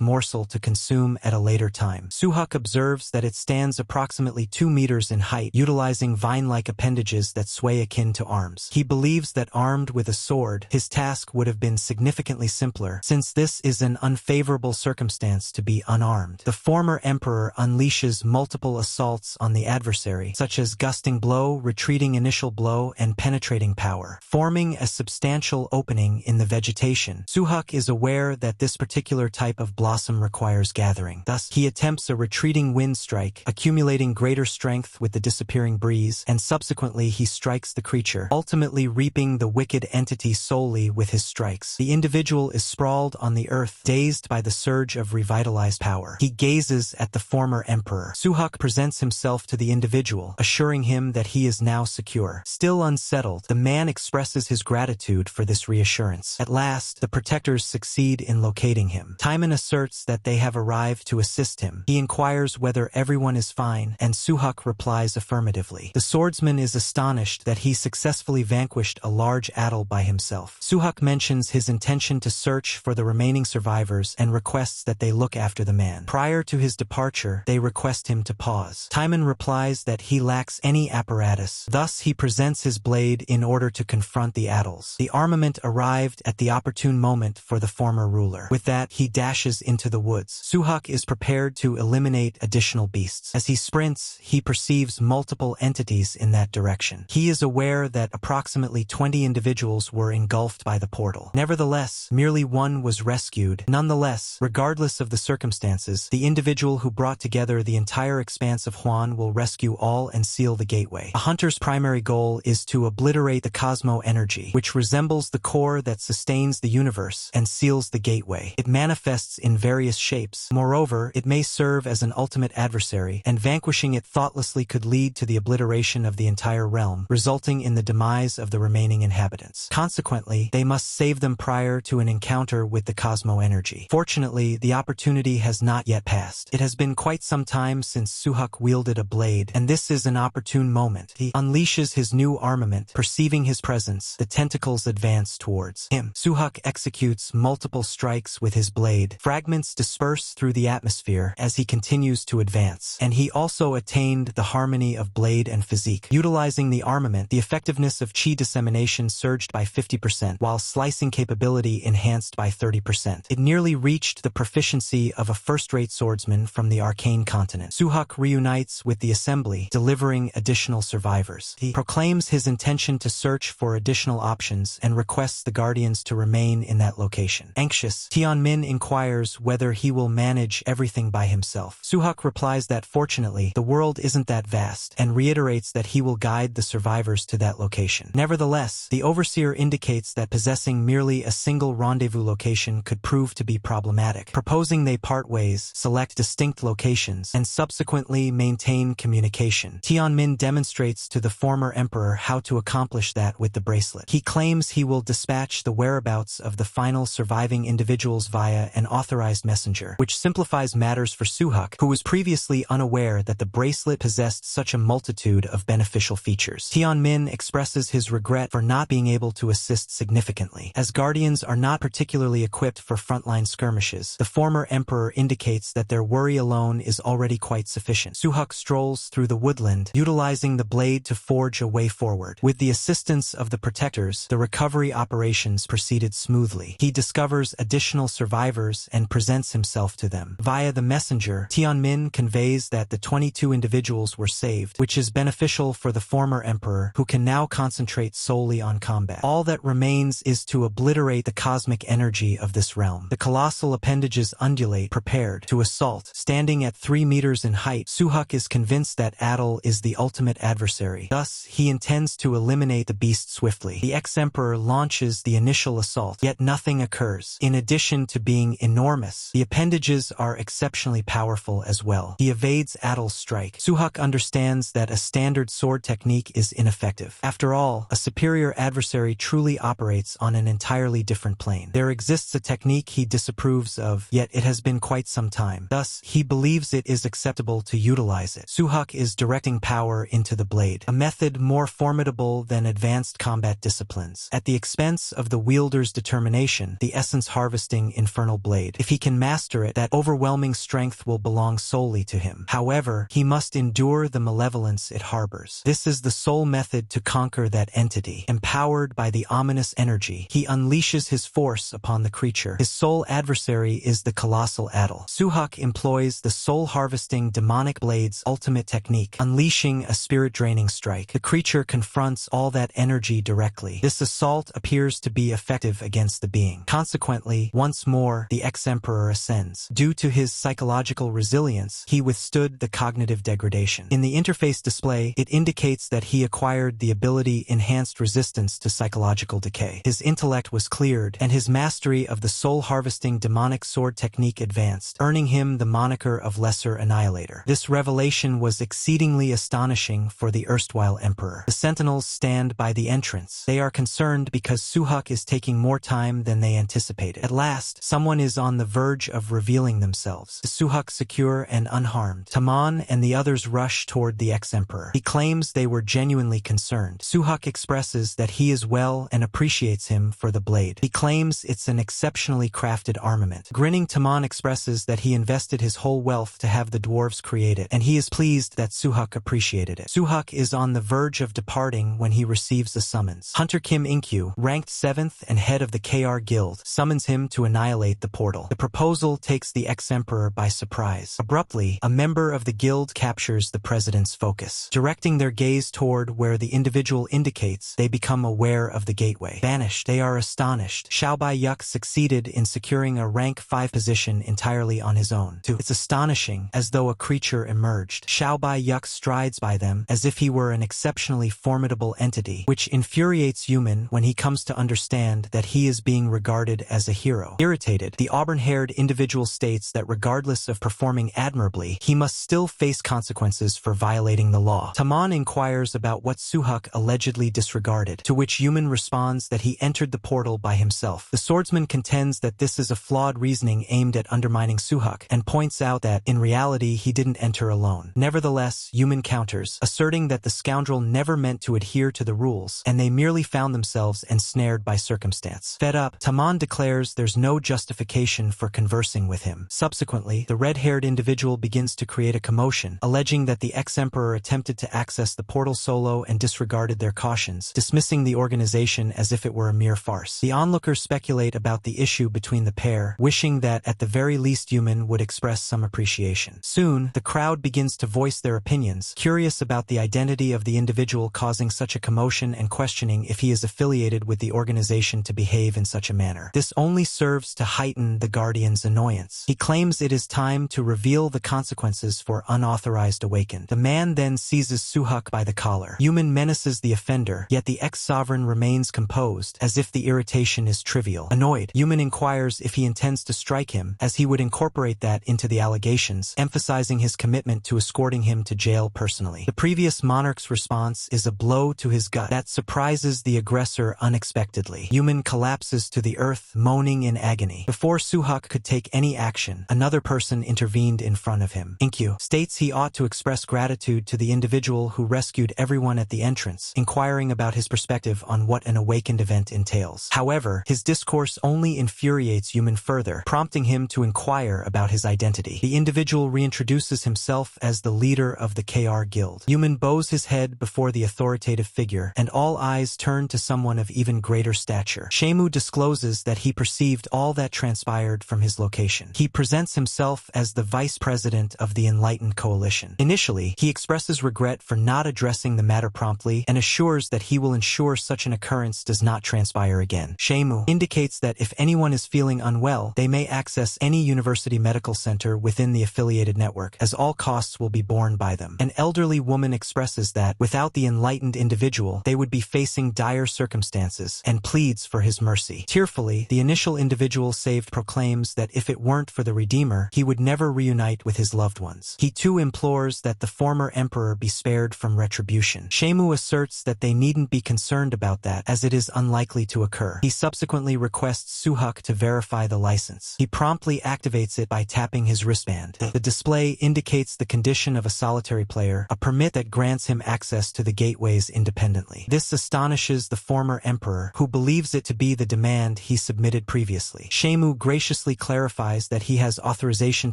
morsel to consume at a later time. Suhuk observes that it stands approximately 2 meters in height, utilizing vine-like appendages that sway akin to arms. He believes that armed with a sword, his task would have been significantly simpler, since this is an unfavorable circumstance to be unarmed. The former emperor unleashes multiple assaults on the adversary, such as gusting blow, retreating initial blow, and penetrating power, forming a substantial opening in the vegetation. Suhuk is aware that this particular type of blossom requires gathering. Thus, he attempts a retreating wind strike, accumulating greater strength with the disappearing breeze, and subsequently he strikes the creature, ultimately reaping the wicked entity solely with his strikes. The individual is sprawled on the earth, dazed by the surge of revitalized power. He gazes at the former emperor. Suhuk presents himself to the individual, assuring him that he is now secure. Still unsettled, the man expresses his gratitude for this reassurance. At last, the protectors succeed in locating him. Timon asserts that they have arrived to assist him. He inquires whether everyone is fine, and Suhuk replies affirmatively. The swordsman is astonished that he successfully vanquished a large Adol by himself. Suhuk mentions his intention to search for the remaining survivors and requests that they look after the man. Prior to his departure, they request him to pause. Timon replies that he lacks any apparatus. Thus, he presents his blade in order to confront the Adols. The armament arrived at the opportune moment for the former ruler. With that, he dashes into the woods. Suhuk is prepared to eliminate additional beasts. As he sprints, he perceives multiple entities in that direction. He is aware that approximately 20 individuals were engulfed by the portal. Nevertheless, merely one was rescued. Nonetheless, regardless of the circumstances, the individual who brought together the entire expanse of Huan will rescue all and seal the gateway. A hunter's primary goal is to obliterate the cosmo energy, which resembles the core that sustains the universe and seals the gateway. It manifests in various shapes. Moreover, it may serve as an ultimate adversary, and vanquishing it thoughtlessly could lead to the obliteration of the entire realm, resulting in the demise of the remaining inhabitants. Consequently, they must save them prior to an encounter with the cosmo energy. Fortunately, the opportunity has not yet passed. It has been quite some time since Suhuk wielded a blade, and this is an opportune moment. He unleashes his new armament. Perceiving his presence, the tentacles advance towards him. Suhuk executes multiple strikes with his blade. Fragments disperse through the atmosphere as he continues to advance, and he also attained the harmony of blade and physique. Utilizing the armament, the effectiveness of chi dissemination surged by 50%, while slicing capability enhanced by 30%. It nearly reached the proficiency of a first-rate swordsman from the arcane continent. Suhuk reunites with the assembly, delivering additional survivors. He proclaims his intention to search for additional options and requests the guardians to remain in that location. Anxious, Tianmin inquires whether he will manage everything by himself. Suhuk replies that fortunately, the world isn't that vast, and reiterates that he will guide the survivors to that location. Nevertheless, the overseer indicates that possessing merely a single rendezvous location could prove to be problematic, proposing they part ways, select distinct locations, and subsequently maintain communication. Tianmin demonstrates to the former emperor how to accomplish that with the bracelet. He claims he will dispatch the whereabouts of the final surviving individuals via an authorized messenger, which simplifies matters for Suhuk, who was previously unaware that the bracelet possessed such a multitude of beneficial features. Tianmin expresses his regret for not being able to assist significantly. As guardians are not particularly equipped for frontline skirmishes, the former emperor indicates that their worry alone is already quite sufficient. Suhuk strolls through the woodland, utilizing the blade to forge a way forward. With the assistance of the protectors, the recovery operations proceeded smoothly. He discovers additional survivors and presents himself to them. Via the messenger, Tianmin conveys that the 22 individuals were saved, which is beneficial for the former emperor, who can now concentrate solely on combat. All that remains is to obliterate the cosmic energy of this realm. The colossal appendages undulate, prepared to assault. Standing at 3 meters in height, Suhuk is convinced that Adol is the ultimate adversary. Thus, he intends to eliminate the beast swiftly. The ex-emperor launches the initial assault, yet nothing occurs. In addition to being enormous, the appendages are exceptionally powerful as well. He evades Adol's strike. Suhuk understands that a standard sword technique is ineffective. After all, a superior adversary truly operates on an entirely different plane. There exists a technique he disapproves of, yet it has been quite some time. Thus, he believes it is acceptable to utilize it. Suhuk is directing power into the blade, a method more formidable than advanced combat disciplines. At the expense of the wielder's determination, the essence harvesting infernal blade. If he can master it, that overwhelming strength will belong solely to him. However, he must endure the malevolence it harbors. This is the sole method to conquer that entity. Empowered by the ominous energy, he unleashes his force upon the creature. His sole adversary is the colossal Adel. Suhuk employs the soul-harvesting demonic blade's ultimate technique, unleashing a spirit-draining strike. The creature confronts all that energy directly. This assault appears to be effective against the being. Consequently, once more, the ex-emperor ascends. Due to his psychological resilience, he withstood the cognitive degradation. In the interface display, it indicates that he acquired the ability Enhanced Resistance to Psychological Decay. His intellect was cleared, and his mastery of the soul-harvesting demonic sword technique advanced, earning him the moniker of Lesser Annihilator. This revelation was exceedingly astonishing for the erstwhile emperor. The sentinels stand by the entrance. They are concerned because Suhuk is taking more time than they anticipated. At last, someone is on the verge of revealing themselves. Suhuk secure and unharmed. Taman and the others rush toward the ex-emperor. He claims they were genuinely concerned. Suhuk expresses that he is well and appreciates him for the blade. He claims it's an exceptionally crafted armament. Grinning, Taman expresses that he invested his whole wealth to have the dwarves create it, and he is pleased that Suhuk appreciated it. Suhuk is on the verge of departing when he receives a summons. Hunter Kim Inkyu, ranked 7th and head of the KR Guild, summons him to annihilate the portal. The proposal takes the ex-emperor by surprise. Abruptly, a member of the guild captures the president's focus. Directing their gaze toward where the individual indicates, they become aware of the gateway. Vanished, they are astonished. Xiaobai Yuk succeeded in securing a rank 5 position entirely on his own. It's astonishing, as though a creature emerged. Xiaobai Yuk strides by them as if he were an exceptionally formidable entity, which infuriates Yuman when he comes to understand that he is being regarded as a hero. Irritated, the auburn-haired individual states that regardless of performing admirably, he must still face consequences for violating the law. Taman inquires about what Suhuk allegedly disregarded, to which Yuman responds that he entered the portal by himself. The swordsman contends that this is a flawed reasoning aimed at undermining Suhuk, and points out that, in reality, he didn't enter alone. Nevertheless, Yuman counters, asserting that the scoundrel never meant to adhere to the rules, and they merely found themselves ensnared by circumstance. Fed up, Taman declares there's no justification for conversing with him. Subsequently, the red-haired individual begins to create a commotion, alleging that the ex-emperor attempted to access the portal solo and disregarded their cautions, dismissing the organization as if it were a mere farce. The onlookers speculate about the issue between the pair, wishing that at the very least Yuman would express some appreciation. Soon, the crowd begins to voice their opinions, curious about the identity of the individual causing such a commotion and questioning if he is affiliated with the organization to behave in such a manner. This only serves to heighten the Guardian's annoyance. He claims it is time to reveal the consequences for unauthorized awakened. The man then seizes Suhuk by the collar. Yuman menaces the offender, yet the ex-sovereign remains composed, as if the irritation is trivial. Annoyed, Yuman inquires if he intends to strike him, as he would incorporate that into the allegations, emphasizing his commitment to escorting him to jail personally. The previous monarch's response is a blow to his gut that surprises the aggressor unexpectedly. Yuman collapses to the earth, moaning in agony. Before Suhuk could take any action, another person intervened in front of him. Inkyu states he ought to express gratitude to the individual who rescued everyone at the entrance, inquiring about his perspective on what an awakened event entails. However, his discourse only infuriates Yuman further, prompting him to inquire about his identity. The individual reintroduces himself as the leader of the KR Guild. Yuman bows his head before the authoritative figure, and all eyes turn to someone of even greater stature. Shemu discloses that he perceived all that transpired from his location. He presents himself as the vice president of the Enlightened Coalition. Initially, he expresses regret for not addressing the matter promptly and assures that he will ensure such an occurrence does not transpire again. Shemu indicates that if anyone is feeling unwell, they may access any university medical center within the affiliated network, as all costs will be borne by them. An elderly woman expresses that, without the enlightened individual, they would be facing dire circumstances, and pleads for his mercy. Tearfully, the initial individual saved proclaims that if it weren't for the Redeemer, he would never reunite with his loved ones. He too implores that the former emperor be spared from retribution. Shemu asserts that they needn't be concerned about that, as it is unlikely to occur. He subsequently requests Suhuk to verify the license. He promptly acts activates it by tapping his wristband. The display indicates the condition of a solitary player, a permit that grants him access to the gateways independently. This astonishes the former emperor, who believes it to be the demand he submitted previously. Shemu graciously clarifies that he has authorization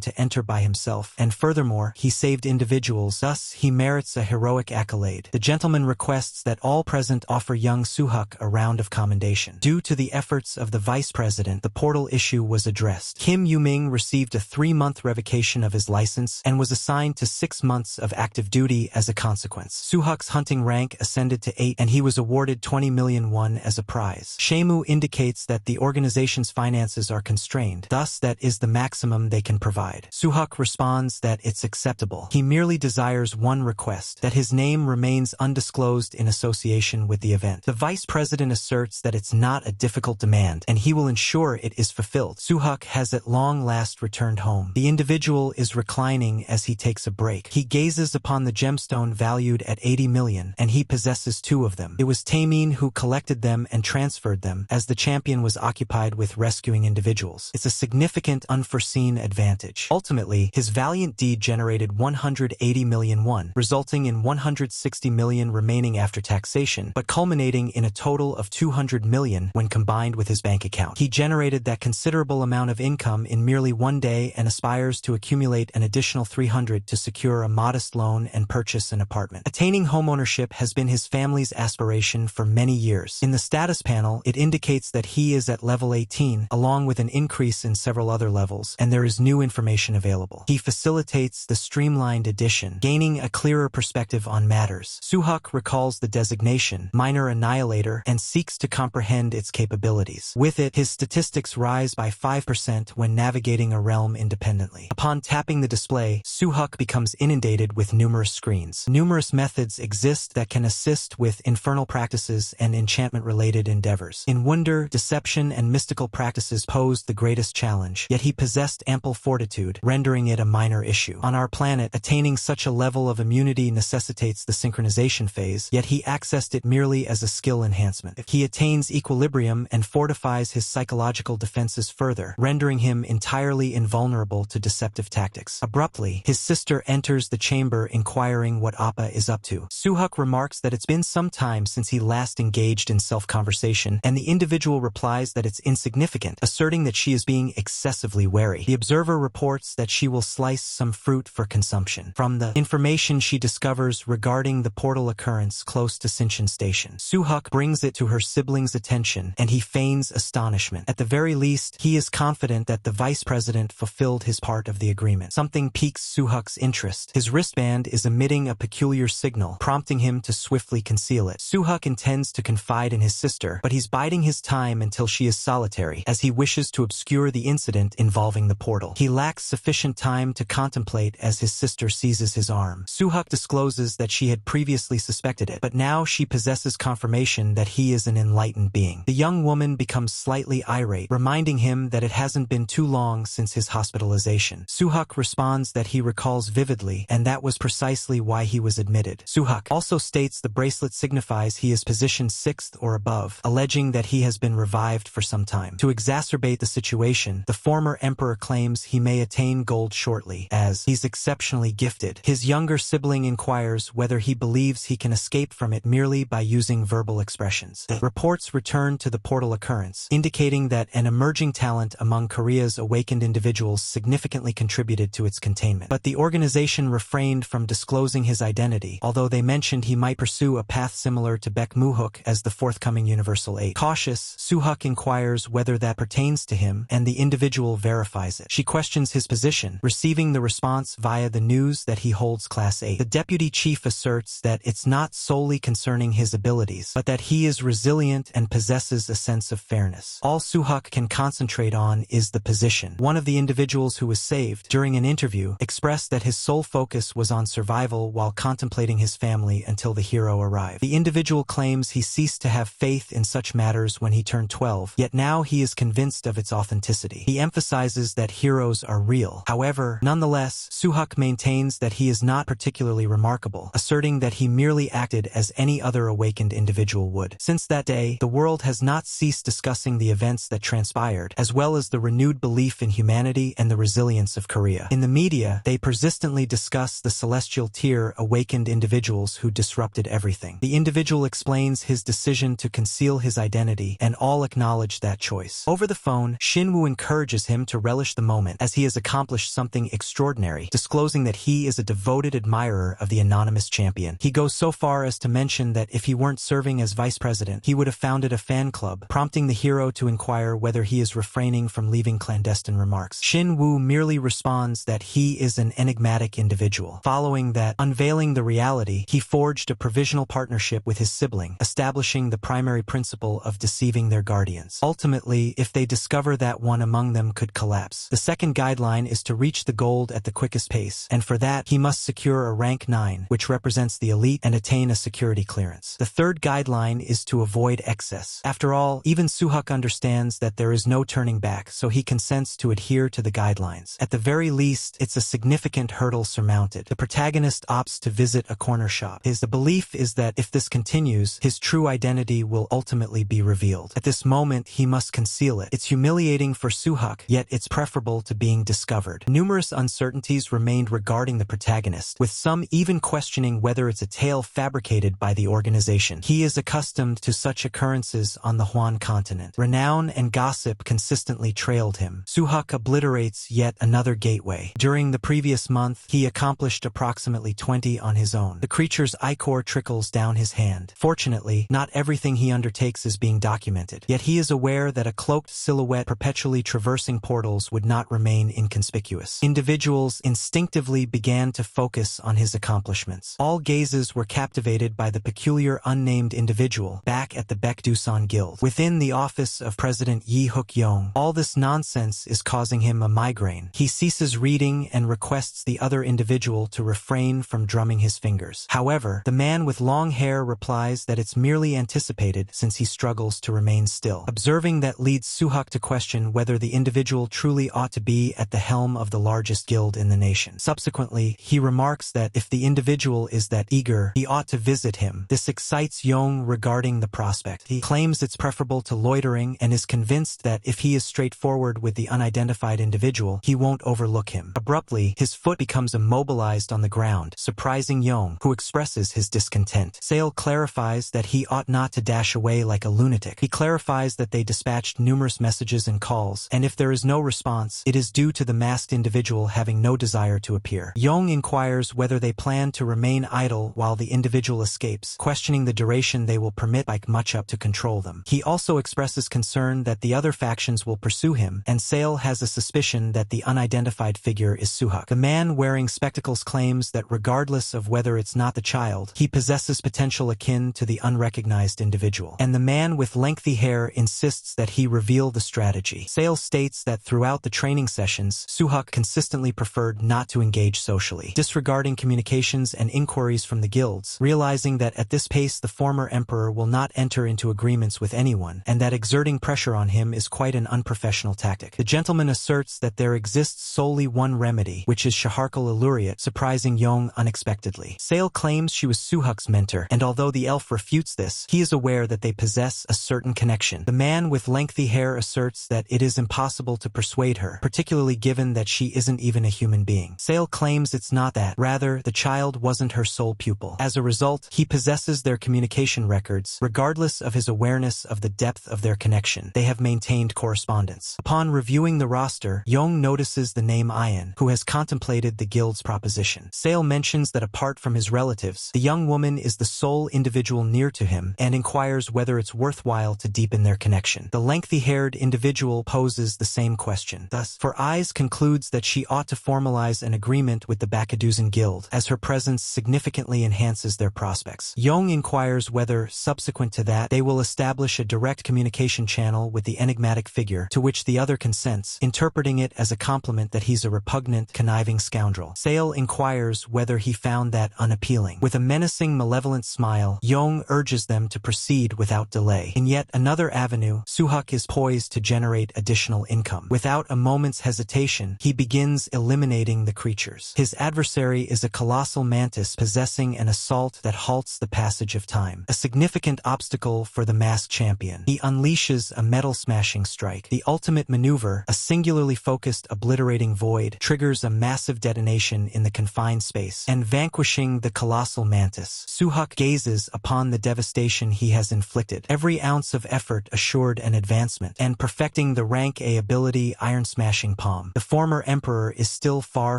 to enter by himself, and furthermore, he saved individuals, thus he merits a heroic accolade. The gentleman requests that all present offer young Suhuk a round of commendation. Due to the efforts of the vice president, the portal issue was addressed. Kim Yu-ming received a 3-month revocation of his license and was assigned to 6 months of active duty as a consequence. Suhuk's hunting rank ascended to 8 and he was awarded 20 million won as a prize. Shemu indicates that the organization's finances are constrained, thus that is the maximum they can provide. Suhuk responds that it's acceptable. He merely desires one request, that his name remains undisclosed in association with the event. The vice president asserts that it's not a difficult demand and he will ensure it is fulfilled. Suhuk has at long last returned home. The individual is reclining as he takes a break. He gazes upon the gemstone valued at 80 million and he possesses 2 of them. It was Taemin who collected them and transferred them, as the champion was occupied with rescuing individuals. It's a significant unforeseen advantage. Ultimately, his valiant deed generated 180 million won, resulting in 160 million remaining after taxation, but culminating in a total of 200 million when combined with his bank account. He generated that considerable amount of income in merely 1 day and aspires to accumulate an additional 300 to secure a modest loan and purchase an apartment. Attaining homeownership has been his family's aspiration for many years. In the status panel, it indicates that he is at level 18, along with an increase in several other levels, and there is new information available. He facilitates the streamlined addition, gaining a clearer perspective on matters. Suhuk recalls the designation, Minor Annihilator, and seeks to comprehend its capabilities. With it, his statistics rise by 5% when navigating a realm independently. Upon tapping the display, Suhuk becomes inundated with numerous screens. Numerous methods exist that can assist with infernal practices and enchantment-related endeavors. In wonder, deception, and mystical practices posed the greatest challenge, yet he possessed ample fortitude, rendering it a minor issue. On our planet, attaining such a level of immunity necessitates the synchronization phase, yet he accessed it merely as a skill enhancement. He attains equilibrium and fortifies his psychological defenses further, rendering him entirely invulnerable to deceptive tactics. Abruptly, his sister enters the chamber inquiring what Appa is up to. Suhuk remarks that it's been some time since he last engaged in self-conversation, and the individual replies that it's insignificant, asserting that she is being excessively wary. The observer reports that she will slice some fruit for consumption. From the information she discovers regarding the portal occurrence close to Shinshin Station, Suhuk brings it to her sibling's attention, and he feigns astonishment. At the very least, he is confident that the vice president fulfilled his part of the agreement. Something piques Suhuk's interest. His wristband is emitting a peculiar signal, prompting him to swiftly conceal it. Suhuk intends to confide in his sister, but he's biding his time until she is solitary, as he wishes to obscure the incident involving the portal. He lacks sufficient time to contemplate as his sister seizes his arm. Suhuk discloses that she had previously suspected it, but now she possesses confirmation that he is an enlightened being. The young woman becomes slightly irate, reminding him that it hasn't been too long since his hospitalization. Suhuk responds that he recalls vividly, and that was precisely why he was admitted. Suhuk also states the bracelet signifies he is positioned 6th or above, alleging that he has been revived for some time. To exacerbate the situation, the former emperor claims he may attain gold shortly, as he's exceptionally gifted. His younger sibling inquires whether he believes he can escape from it merely by using verbal expressions. Reports return to the portal occurrence, indicating that an emerging talent among Korea's awakened individuals significantly contributed to its containment. But the organization refrained from disclosing his identity, although they mentioned he might pursue a path similar to Baek Muhuk as the forthcoming Universal 8. Cautious, Suhuk inquires whether that pertains to him, and the individual verifies it. She questions his position, receiving the response via the news that he holds Class 8. The deputy chief asserts that it's not solely concerning his abilities, but that he is resilient and possesses a sense of fairness. All Suhuk can concentrate on is the position. One of the individuals who was saved during an interview expressed that his sole focus was on survival while contemplating his family until the hero arrived. The individual claims he ceased to have faith in such matters when he turned 12, yet now he is convinced of its authenticity. He emphasizes that heroes are real. However, nonetheless, Suhuk maintains that he is not particularly remarkable, asserting that he merely acted as any other awakened individual would. Since that day, the world has not ceased discussing the events that transpired, as well as the renewed belief belief in humanity and the resilience of Korea. In the media, they persistently discuss the celestial tier awakened individuals who disrupted everything. The individual explains his decision to conceal his identity, and all acknowledge that choice. Over the phone, Shinwoo encourages him to relish the moment as he has accomplished something extraordinary, disclosing that he is a devoted admirer of the anonymous champion. He goes so far as to mention that if he weren't serving as vice president, he would have founded a fan club, prompting the hero to inquire whether he is refraining from leaving clandestine remarks. Shinwoo merely responds that he is an enigmatic individual. Following that, unveiling the reality, he forged a provisional partnership with his sibling, establishing the primary principle of deceiving their guardians. Ultimately, if they discover that one among them could collapse, the second guideline is to reach the gold at the quickest pace, and for that, he must secure a rank 9, which represents the elite, and attain a security clearance. The third guideline is to avoid excess. After all, even Suhuk understands that there is no turning back, so he consents to adhere to the guidelines. At the very least, it's a significant hurdle surmounted. The protagonist opts to visit a corner shop. The belief is that if this continues, his true identity will ultimately be revealed. At this moment, he must conceal it. It's humiliating for Suhuk, yet it's preferable to being discovered. Numerous uncertainties remained regarding the protagonist, with some even questioning whether it's a tale fabricated by the organization. He is accustomed to such occurrences on the Huan continent. Renown and gossip consistently trailed him. Suhuk obliterates yet another gateway. During the previous month, he accomplished approximately 20 on his own. The creature's ichor trickles down his hand. Fortunately, not everything he undertakes is being documented, yet he is aware that a cloaked silhouette perpetually traversing portals would not remain inconspicuous. Individuals instinctively began to focus on his accomplishments. All gazes were captivated by the peculiar unnamed individual back at the Baekdusan Guild. Within the office of President Yi Hook-yong, all this nonsense is causing him a migraine. He ceases reading and requests the other individual to refrain from drumming his fingers. However, the man with long hair replies that it's merely anticipated since he struggles to remain still. Observing that leads Suhuk to question whether the individual truly ought to be at the helm of the largest guild in the nation. Subsequently, he remarks that if the individual is that eager, he ought to visit him. This excites Yong regarding the prospect. He claims it's preferable to loitering and is convinced that if he is straightforward with the unidentified individual, he won't overlook him. Abruptly, his foot becomes immobilized on the ground, surprising Yong, who expresses his discontent. Sale clarifies that he ought not to dash away like a lunatic. He clarifies that they dispatched numerous messages and calls, and if there is no response, it is due to the masked individual having no desire to appear. Yong inquires whether they plan to remain idle while the individual escapes, questioning the duration they will permit Manhwa to control them. He also expresses concern that the other factions will pursue him, and Sale has a suspicion that the unidentified figure is Suhuk. The man wearing spectacles claims that regardless of whether it's not the child, he possesses potential akin to the unrecognized individual. And the man with lengthy hair insists that he reveal the strategy. Sale states that throughout the training sessions, Suhuk consistently preferred not to engage socially, disregarding communications and inquiries from the guilds, realizing that at this pace the former emperor will not enter into agreements with anyone, and that exerting pressure on him is quite an unprofessional tactic. The gentleman asserts that there exists solely one remedy, which is Shaharkal Illuriate, surprising Yong unexpectedly. Sale claims she was Suhuk's mentor, and although the elf refutes this, he is aware that they possess a certain connection. The man with lengthy hair asserts that it is impossible to persuade her, particularly given that she isn't even a human being. Sale claims it's not that. Rather, the child wasn't her sole pupil. As a result, he possesses their communication records. Regardless of his awareness of the depth of their connection, they have maintained correspondence. Upon reviewing the roster, Yong notices the name Ian, who has contemplated the guild's proposition. Sale mentions that apart from his relatives, the young woman is the sole individual near to him, and inquires whether it's worthwhile to deepen their connection. The lengthy-haired individual poses the same question. Thus, For Eyes concludes that she ought to formalize an agreement with the Baekdusan Guild, as her presence significantly enhances their prospects. Yong inquires whether, subsequent to that, they will establish a direct communication channel with the enigmatic figure, to which the other consents, interpreting it as a compliment that he's a repugnant, conniving scoundrel. Sale inquires whether he found that unappealing. With a menacing, malevolent smile, Yong urges them to proceed without delay. In yet another avenue, Suhuk is poised to generate additional income. Without a moment's hesitation, he begins eliminating the creatures. His adversary is a colossal mantis possessing an assault that halts the passage of time, a significant obstacle for the masked champion. He unleashes a metal-smashing strike, the ultimate maneuver A singularly focused obliterating void triggers a massive detonation in the confined space, and vanquishing the colossal mantis, Suhuk gazes upon the devastation he has inflicted, every ounce of effort assured an advancement, and perfecting the rank A ability Iron-Smashing Palm. The former emperor is still far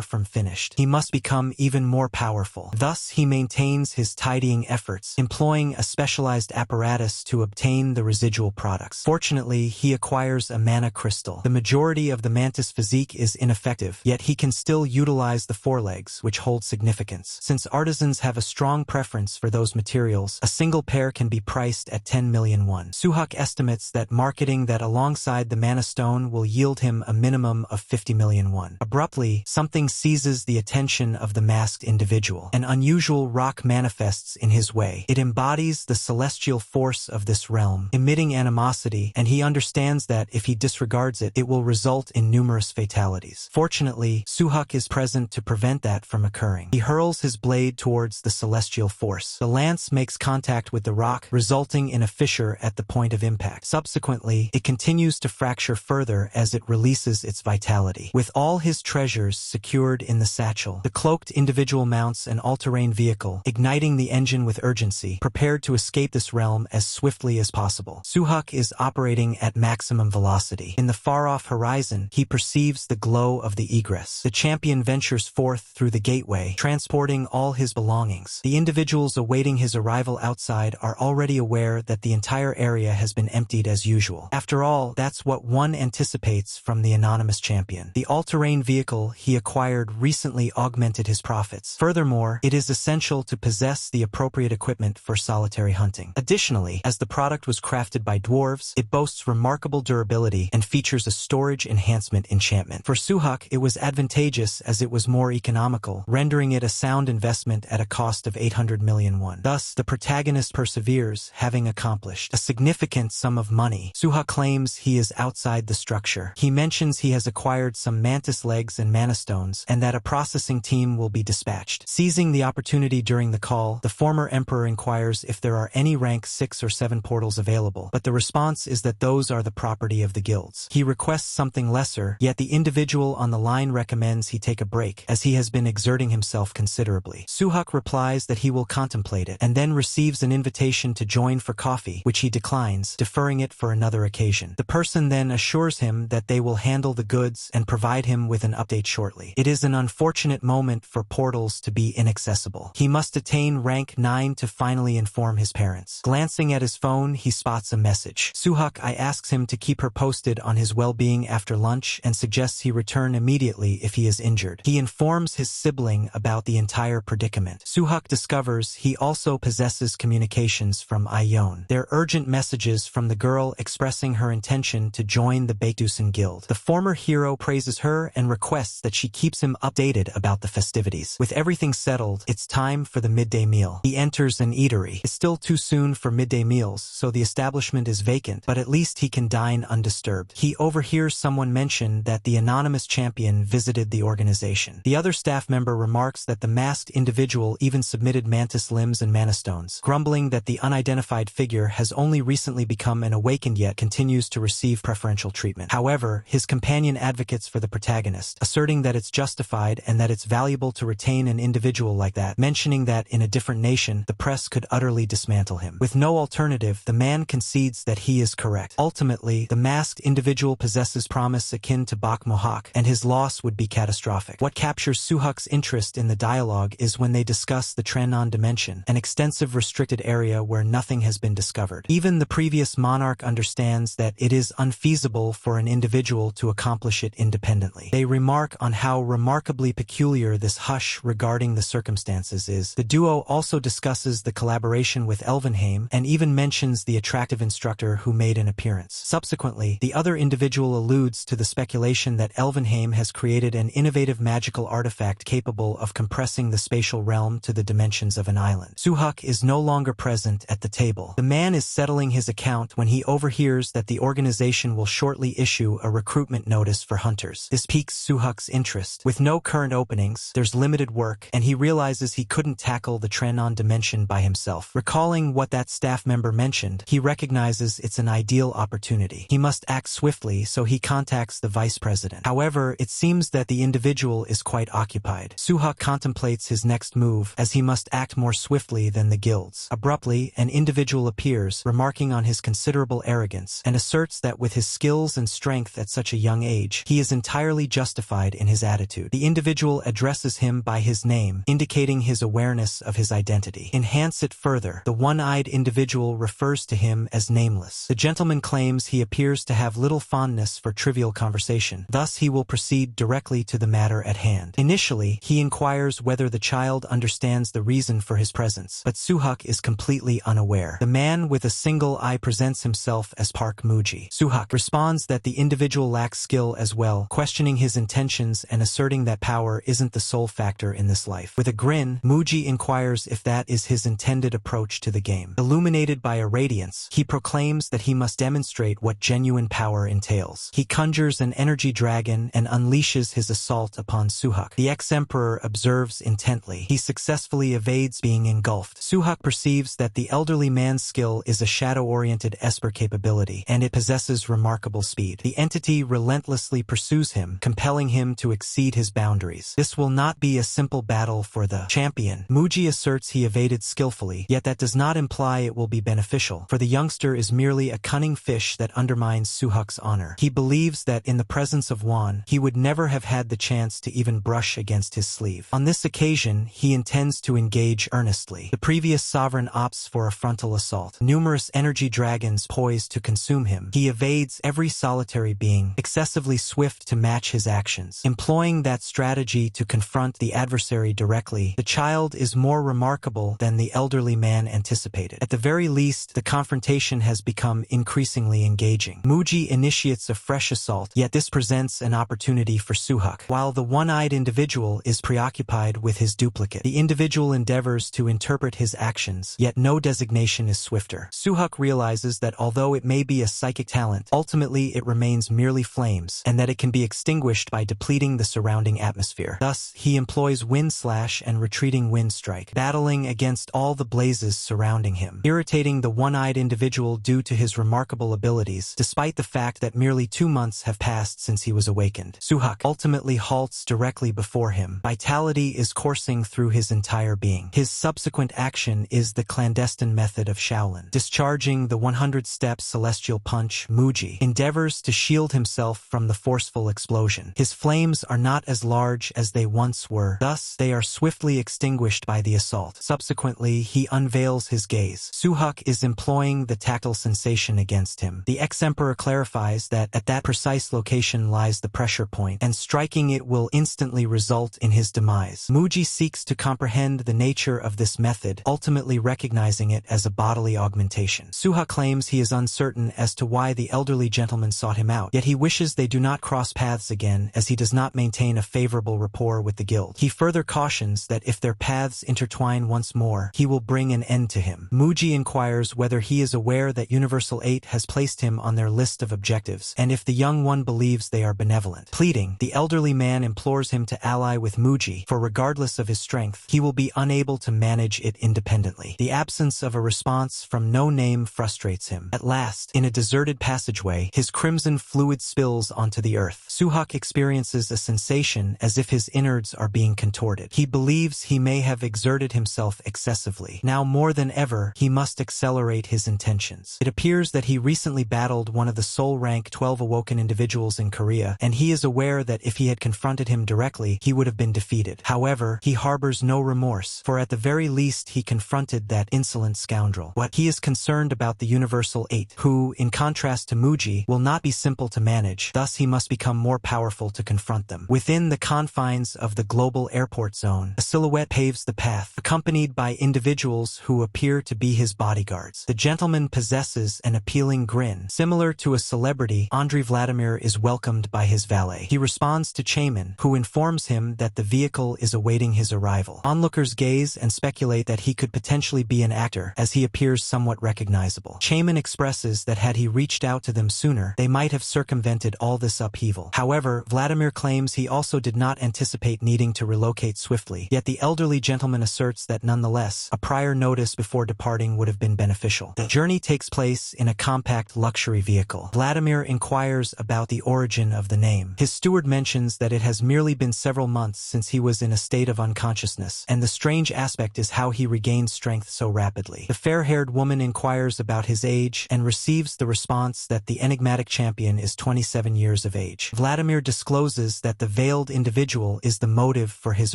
from finished. He must become even more powerful. Thus, he maintains his tidying efforts, employing a specialized apparatus to obtain the residual products. Fortunately, he acquires a mana crystal. The majority of the mantis physique is ineffective, yet he can still utilize the forelegs, which hold significance. Since artisans have a strong preference for those materials, a single pair can be priced at 10 million won. Suhuk estimates that marketing that alongside the mana stone will yield him a minimum of 50 million won. Abruptly, something seizes the attention of the masked individual. An unusual rock manifests in his way. It embodies the celestial force of this realm, emitting animosity, and he understands that if he disregards it, it will result in numerous fatalities. Fortunately, Suhuk is present to prevent that from occurring. He hurls his blade towards the celestial force. The lance makes contact with the rock, resulting in a fissure at the point of impact. Subsequently, it continues to fracture further as it releases its vitality. With all his treasures secured in the satchel, the cloaked individual mounts an all-terrain vehicle, igniting the engine with urgency, prepared to escape this realm as swiftly as possible. Suhuk is operating at maximum velocity. In the far-off horizon, he perceives the glow of the egress. The champion ventures forth through the gateway, transporting all his belongings. The individuals awaiting his arrival outside are already aware that the entire area has been emptied as usual. After all, that's what one anticipates from the anonymous champion. The all-terrain vehicle he acquired recently augmented his profits. Furthermore, it is essential to possess the appropriate equipment for solitary hunting. Additionally, as the product was crafted by dwarves, it boasts remarkable durability and features a storage enhancement enchantment. For Suhuk, it was advantageous as it was more economical, rendering it a sound investment at a cost of 800 million won. Thus, the protagonist perseveres, having accomplished a significant sum of money. Suhuk claims he is outside the structure. He mentions he has acquired some mantis legs and mana stones, and that a processing team will be dispatched. Seizing the opportunity during the call, the former emperor inquires if there are any rank 6 or 7 portals available, but the response is that those are the property of the guilds. He requests something lesser, yet the individual on the line recommends he take a break, as he has been exerting himself considerably. Suhuk replies that he will contemplate it, and then receives an invitation to join for coffee, which he declines, deferring it for another occasion. The person then assures him that they will handle the goods and provide him with an update shortly. It is an unfortunate moment for portals to be inaccessible. He must attain rank 9 to finally inform his parents. Glancing at his phone, he spots a message. Suhuk asks him to keep her posted on his well-being after lunch and suggests he return immediately if he is injured. He informs his sibling about the entire predicament. Suhuk discovers he also possesses communications from Ion. They're urgent messages from the girl expressing her intention to join the Baekdusan Guild. The former hero praises her and requests that she keeps him updated about the festivities. With everything settled, it's time for the midday meal. He enters an eatery. It's still too soon for midday meals, so the establishment is vacant, but at least he can dine undisturbed. He overhears someone mention that the anonymous champion visited the organization. The other staff member remarks that the masked individual even submitted mantis limbs and mana stones, grumbling that the unidentified figure has only recently become an awakened yet continues to receive preferential treatment. However, his companion advocates for the protagonist, asserting that it's justified and that it's valuable to retain an individual like that, mentioning that in a different nation, the press could utterly dismantle him. With no alternative, the man concedes that he is correct. Ultimately, the masked individual possesses promise akin to Bak Mohawk, and his loss would be catastrophic. What captures Suhuk's interest in the dialogue is when they discuss the Trannon dimension, an extensive restricted area where nothing has been discovered. Even the previous monarch understands that it is unfeasible for an individual to accomplish it independently. They remark on how remarkably peculiar this hush regarding the circumstances is. The duo also discusses the collaboration with Elvenheim and even mentions the attractive instructor who made an appearance. Subsequently, the other individual alludes to the speculation that Elvenheim has created an innovative magical artifact capable of compressing the spatial realm to the dimensions of an island. Suhuk is no longer present at the table. The man is settling his account when he overhears that the organization will shortly issue a recruitment notice for hunters. This piques Suhuk's interest. With no current openings, there's limited work, and he realizes he couldn't tackle the Trannon dimension by himself. Recalling what that staff member mentioned, he recognizes it's an ideal opportunity. He must act swiftly so he contacts the vice president. However, it seems that the individual is quite occupied. Suhuk contemplates his next move, as he must act more swiftly than the guilds. Abruptly, an individual appears, remarking on his considerable arrogance, and asserts that with his skills and strength at such a young age, he is entirely justified in his attitude. The individual addresses him by his name, indicating his awareness of his identity. Enhance it further, the one-eyed individual refers to him as Nameless. The gentleman claims he appears to have little fondness for trivial conversation, thus he will proceed directly to the matter at hand. Initially, he inquires whether the child understands the reason for his presence, but Suhuk is completely unaware. The man with a single eye presents himself as Park Muji. Suhuk responds that the individual lacks skill as well, questioning his intentions and asserting that power isn't the sole factor in this life. With a grin, Muji inquires if that is his intended approach to the game. Illuminated by a radiance, he proclaims that he must demonstrate what genuine power entails. He conjures an energy dragon and unleashes his assault upon Suhuk. The ex-emperor observes intently. He successfully evades being engulfed. Suhuk perceives that the elderly man's skill is a shadow-oriented esper capability, and it possesses remarkable speed. The entity relentlessly pursues him, compelling him to exceed his boundaries. This will not be a simple battle for the champion. Muji asserts he evaded skillfully, yet that does not imply it will be beneficial, for the youngster is merely a cunning fish that undermines Suhuk's honor. He believes that in the presence of Wan, he would never have had the chance to even brush against his sleeve. On this occasion, he intends to engage earnestly. The previous sovereign opts for a frontal assault. Numerous energy dragons poised to consume him. He evades every solitary being, excessively swift to match his actions. Employing that strategy to confront the adversary directly, the child is more remarkable than the elderly man anticipated. At the very least, the confrontation has become increasingly engaging. Muji initiates a fresh assault, yet this presents an opportunity for Suhuk. While the one-eyed individual is preoccupied with his duplicate, the individual endeavors to interpret his actions, yet no designation is swifter. Suhuk realizes that although it may be a psychic talent, ultimately it remains merely flames, and that it can be extinguished by depleting the surrounding atmosphere. Thus, he employs Wind Slash and Retreating Wind Strike, battling against all the blazes surrounding him, irritating the one-eyed individual due to his remarkable abilities, despite the fact that merely 2 months have passed since he was awakened. Suhuk ultimately halts directly before him. Vitality is coursing through his entire being. His subsequent action is the clandestine method of Shaolin. Discharging the 100-step celestial punch, Muji endeavors to shield himself from the forceful explosion. His flames are not as large as they once were, thus they are swiftly extinguished by the assault. Subsequently, he unveils his gaze. Suhuk is employing the tactile sensation against him. The ex-emperor clarifies that at that precise location lies the pressure point, and striking it will instantly result in his demise. Muji seeks to comprehend the nature of this method, ultimately recognizing it as a bodily augmentation. Suhuk claims he is uncertain as to why the elderly gentleman sought him out, yet he wishes they do not cross paths again, as he does not maintain a favorable rapport with the guild. He further cautions that if their paths intertwine once more, he will bring an end to him. Muji inquires whether he is aware that Universal 8 has placed him on their list of objectives, and if the young one believes they are benevolent. Pleading, the elderly man implores him to ally with Muji, for regardless of his strength, he will be unable to manage it independently. The absence of a response from No Name frustrates him. At last, in a deserted passageway, his crimson fluid spills onto the earth. Suhuk experiences a sensation as if his innards are being contorted. He believes he may have exerted himself excessively. Now more than ever, he must accelerate his intentions. It appears that he recently battled one of the soul rank 12 awoken individuals in Korea, and he is aware that if he had confronted him directly, he would have been defeated. However, he harbors no remorse, for at the very least he confronted that insolent scoundrel. What he is concerned about the Universal 8, who, in contrast to Muji, will not be simple to manage, thus he must become more powerful to confront them. Within the confines of the global airport zone, a silhouette paves the path, accompanied by individuals who appear to be his bodyguards. The gentleman possesses an appealing grin. Similar to a celebrity, Andrei Vladimir is welcomed by his valet. He responds to Chaman, who informs him that the vehicle is awaiting his arrival. Onlookers gaze and speculate that he could potentially be an actor, as he appears somewhat recognizable. Chaman expresses that had he reached out to them sooner, they might have circumvented all this upheaval. However, Vladimir claims he also did not anticipate needing to relocate swiftly, yet the elderly gentleman asserts that nonetheless, a prior notice before departing would have been beneficial. The journey takes place in a compact luxury vehicle. Vladimir inquires inquires about the origin of the name. His steward mentions that it has merely been several months since he was in a state of unconsciousness, and the strange aspect is how he regained strength so rapidly. The fair-haired woman inquires about his age and receives the response that the enigmatic champion is 27 years of age. Vladimir discloses that the veiled individual is the motive for his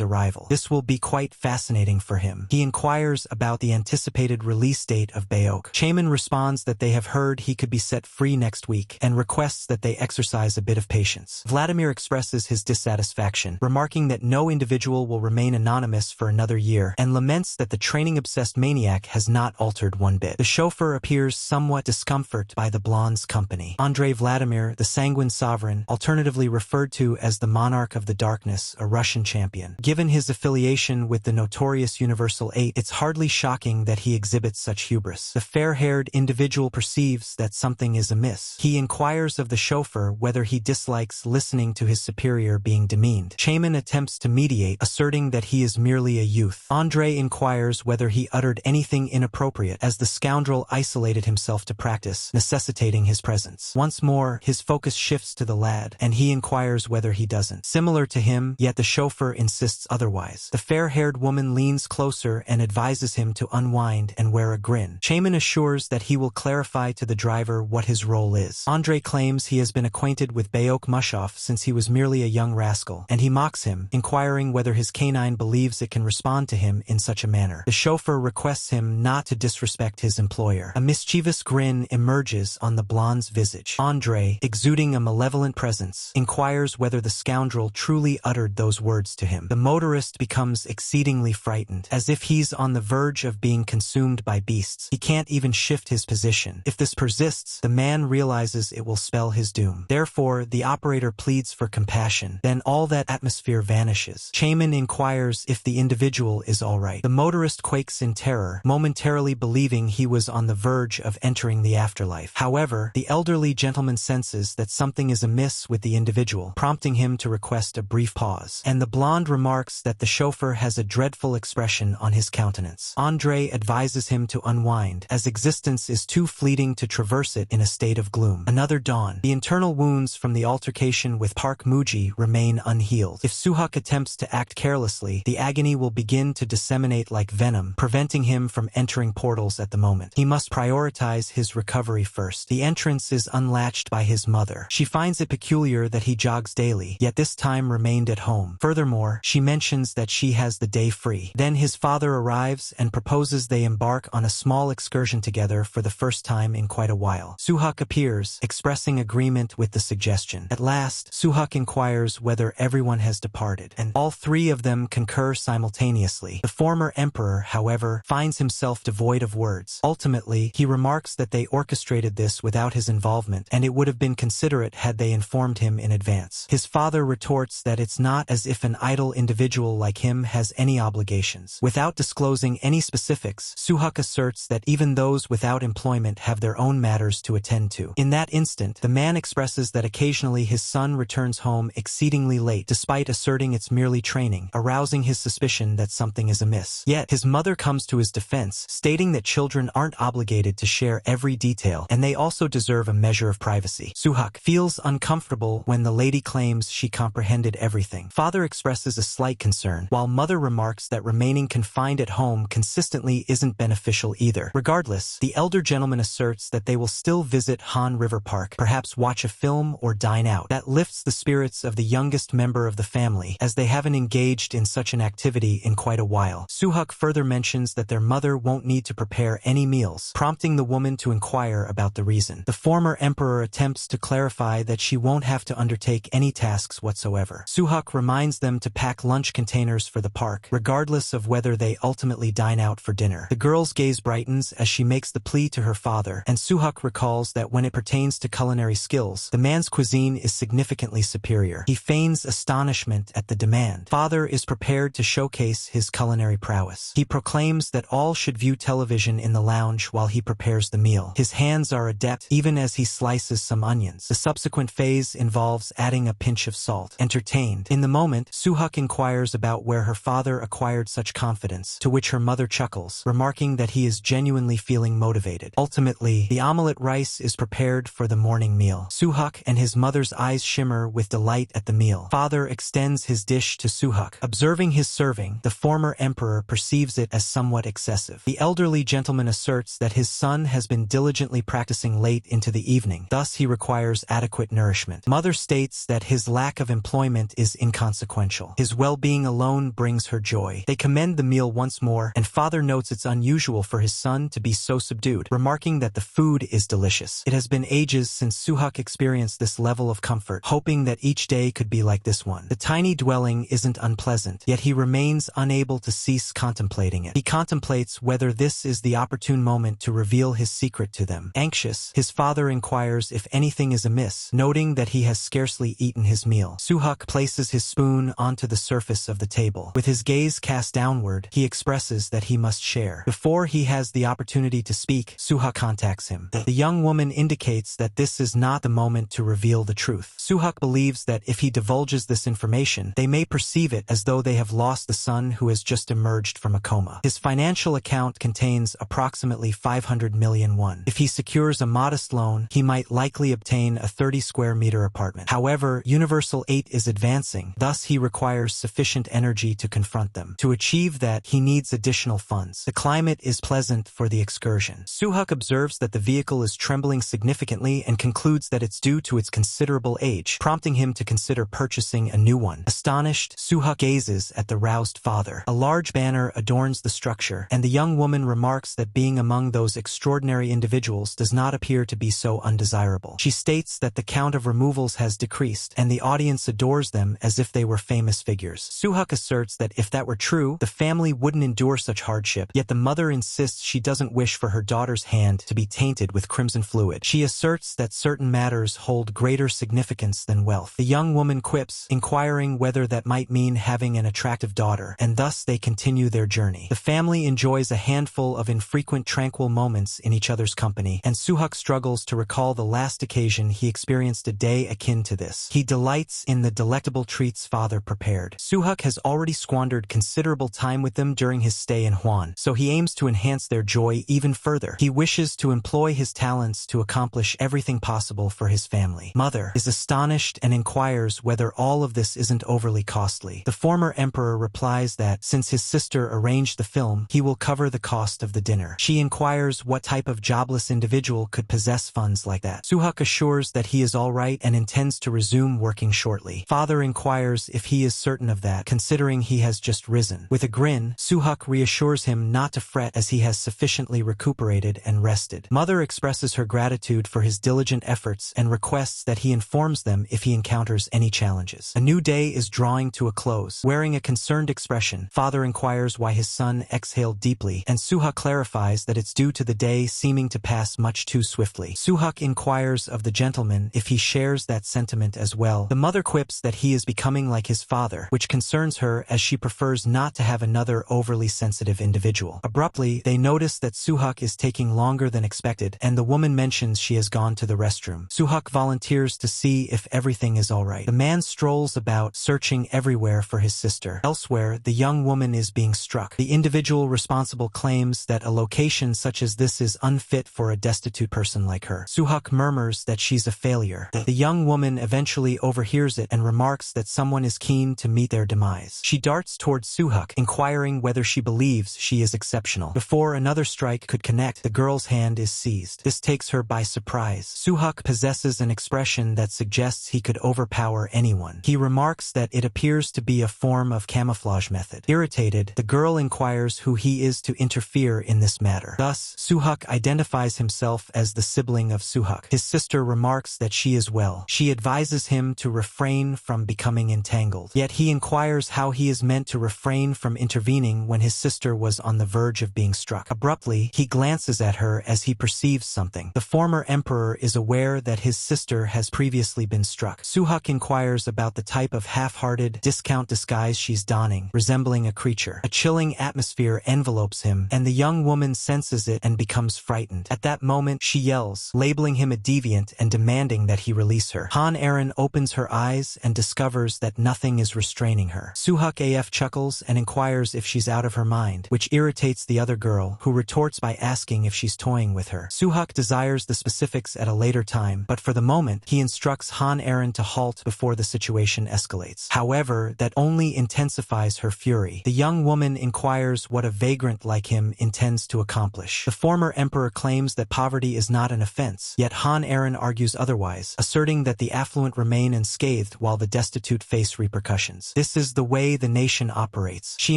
arrival. This will be quite fascinating for him. He inquires about the anticipated release date of Baok. Chaman responds that they have heard he could be set free next week and requests that they exercise a bit of patience. Vladimir expresses his dissatisfaction, remarking that no individual will remain anonymous for another year, and laments that the training-obsessed maniac has not altered one bit. The chauffeur appears somewhat discomforted by the blonde's company. Andrei Vladimir, the sanguine sovereign, alternatively referred to as the monarch of the darkness, a Russian champion. Given his affiliation with the notorious Universal Eight, it's hardly shocking that he exhibits such hubris. The fair-haired individual perceives that something is amiss. He inquires of the chauffeur whether he dislikes listening to his superior being demeaned. Chaman attempts to mediate, asserting that he is merely a youth. Andrei inquires whether he uttered anything inappropriate, as the scoundrel isolated himself to practice, necessitating his presence. Once more, his focus shifts to the lad, and he inquires whether he doesn't. Similar to him, yet the chauffeur insists otherwise. The fair-haired woman leans closer and advises him to unwind and wear a grin. Chaman assures that he will clarify to the driver what his role is. Andrei claims he has been acquainted with Baok Mushov since he was merely a young rascal, and he mocks him, inquiring whether his canine believes it can respond to him in such a manner. The chauffeur requests him not to disrespect his employer. A mischievous grin emerges on the blonde's visage. Andrei, exuding a malevolent presence, inquires whether the scoundrel truly uttered those words to him. The motorist becomes exceedingly frightened, as if he's on the verge of being consumed by beasts. He can't even shift his position. If this persists, the man realizes it will spell his doom. Therefore, the operator pleads for compassion. Then all that atmosphere vanishes. Chaman inquires if the individual is all right. The motorist quakes in terror, momentarily believing he was on the verge of entering the afterlife. However, the elderly gentleman senses that something is amiss with the individual, prompting him to request a brief pause. And the blonde remarks that the chauffeur has a dreadful expression on his countenance. Andrei advises him to unwind, as existence is too fleeting to traverse it in a state of gloom. Another dawn. The internal wounds from the altercation with Park Muji remain unhealed. If Suhuk attempts to act carelessly, the agony will begin to disseminate like venom, preventing him from entering portals at the moment. He must prioritize his recovery first. The entrance is unlatched by his mother. She finds it peculiar that he jogs daily, yet this time remained at home. Furthermore, she mentions that she has the day free. Then his father arrives and proposes they embark on a small excursion together for the first time in quite a while. Suhuk appears, expressing agreement with the suggestion. At last, Suhuk inquires whether everyone has departed, and all three of them concur simultaneously. The former emperor, however, finds himself devoid of words. Ultimately, he remarks that they orchestrated this without his involvement, and it would have been considerate had they informed him in advance. His father retorts that it's not as if an idle individual like him has any obligations. Without disclosing any specifics, Suhuk asserts that even those without employment have their own matters to attend to. In that instant, the man expresses that occasionally his son returns home exceedingly late, despite asserting it's merely training, arousing his suspicion that something is amiss. Yet, his mother comes to his defense, stating that children aren't obligated to share every detail, and they also deserve a measure of privacy. Suhuk feels uncomfortable when the lady claims she comprehended everything. Father expresses a slight concern, while mother remarks that remaining confined at home consistently isn't beneficial either. Regardless, the elder gentleman asserts that they will still visit Han River Park, perhaps watch a film or dine out. That lifts the spirits of the youngest member of the family, as they haven't engaged in such an activity in quite a while. Suhuk further mentions that their mother won't need to prepare any meals, prompting the woman to inquire about the reason. The former emperor attempts to clarify that she won't have to undertake any tasks whatsoever. Suhuk reminds them to pack lunch containers for the park, regardless of whether they ultimately dine out for dinner. The girl's gaze brightens as she makes the plea to her father, and Suhuk recalls that when it pertains to culinary skills, the man's cuisine is significantly superior. He feigns astonishment at the demand. Father is prepared to showcase his culinary prowess. He proclaims that all should view television in the lounge while he prepares the meal. His hands are adept even as he slices some onions. The subsequent phase involves adding a pinch of salt. Entertained. In the moment, Suhuk inquires about where her father acquired such confidence, to which her mother chuckles, remarking that he is genuinely feeling motivated. Ultimately, the omelette rice is prepared for the morning satisfying meal. Suhak and his mother's eyes shimmer with delight at the meal. Father extends his dish to Suhak. Observing his serving, the former emperor perceives it as somewhat excessive. The elderly gentleman asserts that his son has been diligently practicing late into the evening, thus he requires adequate nourishment. Mother states that his lack of employment is inconsequential. His well-being alone brings her joy. They commend the meal once more, and father notes it's unusual for his son to be so subdued, remarking that the food is delicious. It has been ages since Suhak experienced this level of comfort, hoping that each day could be like this one. The tiny dwelling isn't unpleasant, yet he remains unable to cease contemplating it. He contemplates whether this is the opportune moment to reveal his secret to them. Anxious, his father inquires if anything is amiss, noting that he has scarcely eaten his meal. Suhak places his spoon onto the surface of the table. With his gaze cast downward, he expresses that he must share. Before he has the opportunity to speak, Suhak contacts him. The young woman indicates that this is not the moment to reveal the truth. Suhak believes that if he divulges this information, they may perceive it as though they have lost the son who has just emerged from a coma. His financial account contains approximately 500 million won. If he secures a modest loan, he might likely obtain a 30 square meter apartment. However, Universal 8 is advancing, thus he requires sufficient energy to confront them. To achieve that, he needs additional funds. The climate is pleasant for the excursion. Suhak observes that the vehicle is trembling significantly and concludes that it's due to its considerable age, prompting him to consider purchasing a new one. Astonished, Suhak gazes at the roused father. A large banner adorns the structure, and the young woman remarks that being among those extraordinary individuals does not appear to be so undesirable. She states that the count of removals has decreased, and the audience adores them as if they were famous figures. Suhak asserts that if that were true, the family wouldn't endure such hardship, yet the mother insists she doesn't wish for her daughter's hand to be tainted with crimson fluid. She asserts that certain matters hold greater significance than wealth. The young woman quips, inquiring whether that might mean having an attractive daughter, and thus they continue their journey. The family enjoys a handful of infrequent tranquil moments in each other's company, and Suhak struggles to recall the last occasion he experienced a day akin to this. He delights in the delectable treats father prepared. Suhak has already squandered considerable time with them during his stay in Hwan, so he aims to enhance their joy even further. He wishes to employ his talents to accomplish everything possible for his family. Mother is astonished and inquires whether all of this isn't overly costly. The former emperor replies that, since his sister arranged the film, he will cover the cost of the dinner. She inquires what type of jobless individual could possess funds like that. Suhak assures that he is all right and intends to resume working shortly. Father inquires if he is certain of that, considering he has just risen. With a grin, Suhak reassures him not to fret as he has sufficiently recuperated and rested. Mother expresses her gratitude for his diligent efforts and requests that he informs them if he encounters any challenges. A new day is drawing to a close. Wearing a concerned expression, father inquires why his son exhaled deeply, and Suhak clarifies that it's due to the day seeming to pass much too swiftly. Suhak inquires of the gentleman if he shares that sentiment as well. The mother quips that he is becoming like his father, which concerns her as she prefers not to have another overly sensitive individual. Abruptly, they notice that Suhak is taking longer than expected, and the woman mentions she has gone to the restroom. Suhak volunteers to see if everything is alright. The man strolls about, searching everywhere for his sister. Elsewhere, the young woman is being struck. The individual responsible claims that a location such as this is unfit for a destitute person like her. Suhak murmurs that she's a failure. The young woman eventually overhears it and remarks that someone is keen to meet their demise. She darts towards Suhak, inquiring whether she believes she is exceptional. Before another strike could connect, the girl's hand is seized. This takes her by surprise. Suhak possesses an expression that suggests he could overpower anyone. He remarks that it appears to be a form of camouflage method. Irritated, the girl inquires who he is to interfere in this matter. Thus, Suhak identifies himself as the sibling of Suhak. His sister remarks that she is well. She advises him to refrain from becoming entangled. Yet he inquires how he is meant to refrain from intervening when his sister was on the verge of being struck. Abruptly, he glances at her as he perceives something. The former emperor is aware that his sister has previously been struck. Suhak inquires about the type of half-hearted, discount disguise she's donning, resembling a creature. A chilling atmosphere envelopes him, and the young woman senses it and becomes frightened. At that moment, she yells, labeling him a deviant and demanding that he release her. Han Aaron opens her eyes and discovers that nothing is restraining her. Suhak AF chuckles and inquires if she's out of her mind, which irritates the other girl, who retorts by asking if she's toying with her. Suhak desires the specifics at a later time, but for the moment, he instructs Han Aaron to halt before the situation escalates. However, that only intensifies her fury. The young woman inquires what a vagrant like him intends to accomplish. The former emperor claims that poverty is not an offense, yet Han Aaron argues otherwise, asserting that the affluent remain unscathed while the destitute face repercussions. This is the way the nation operates. She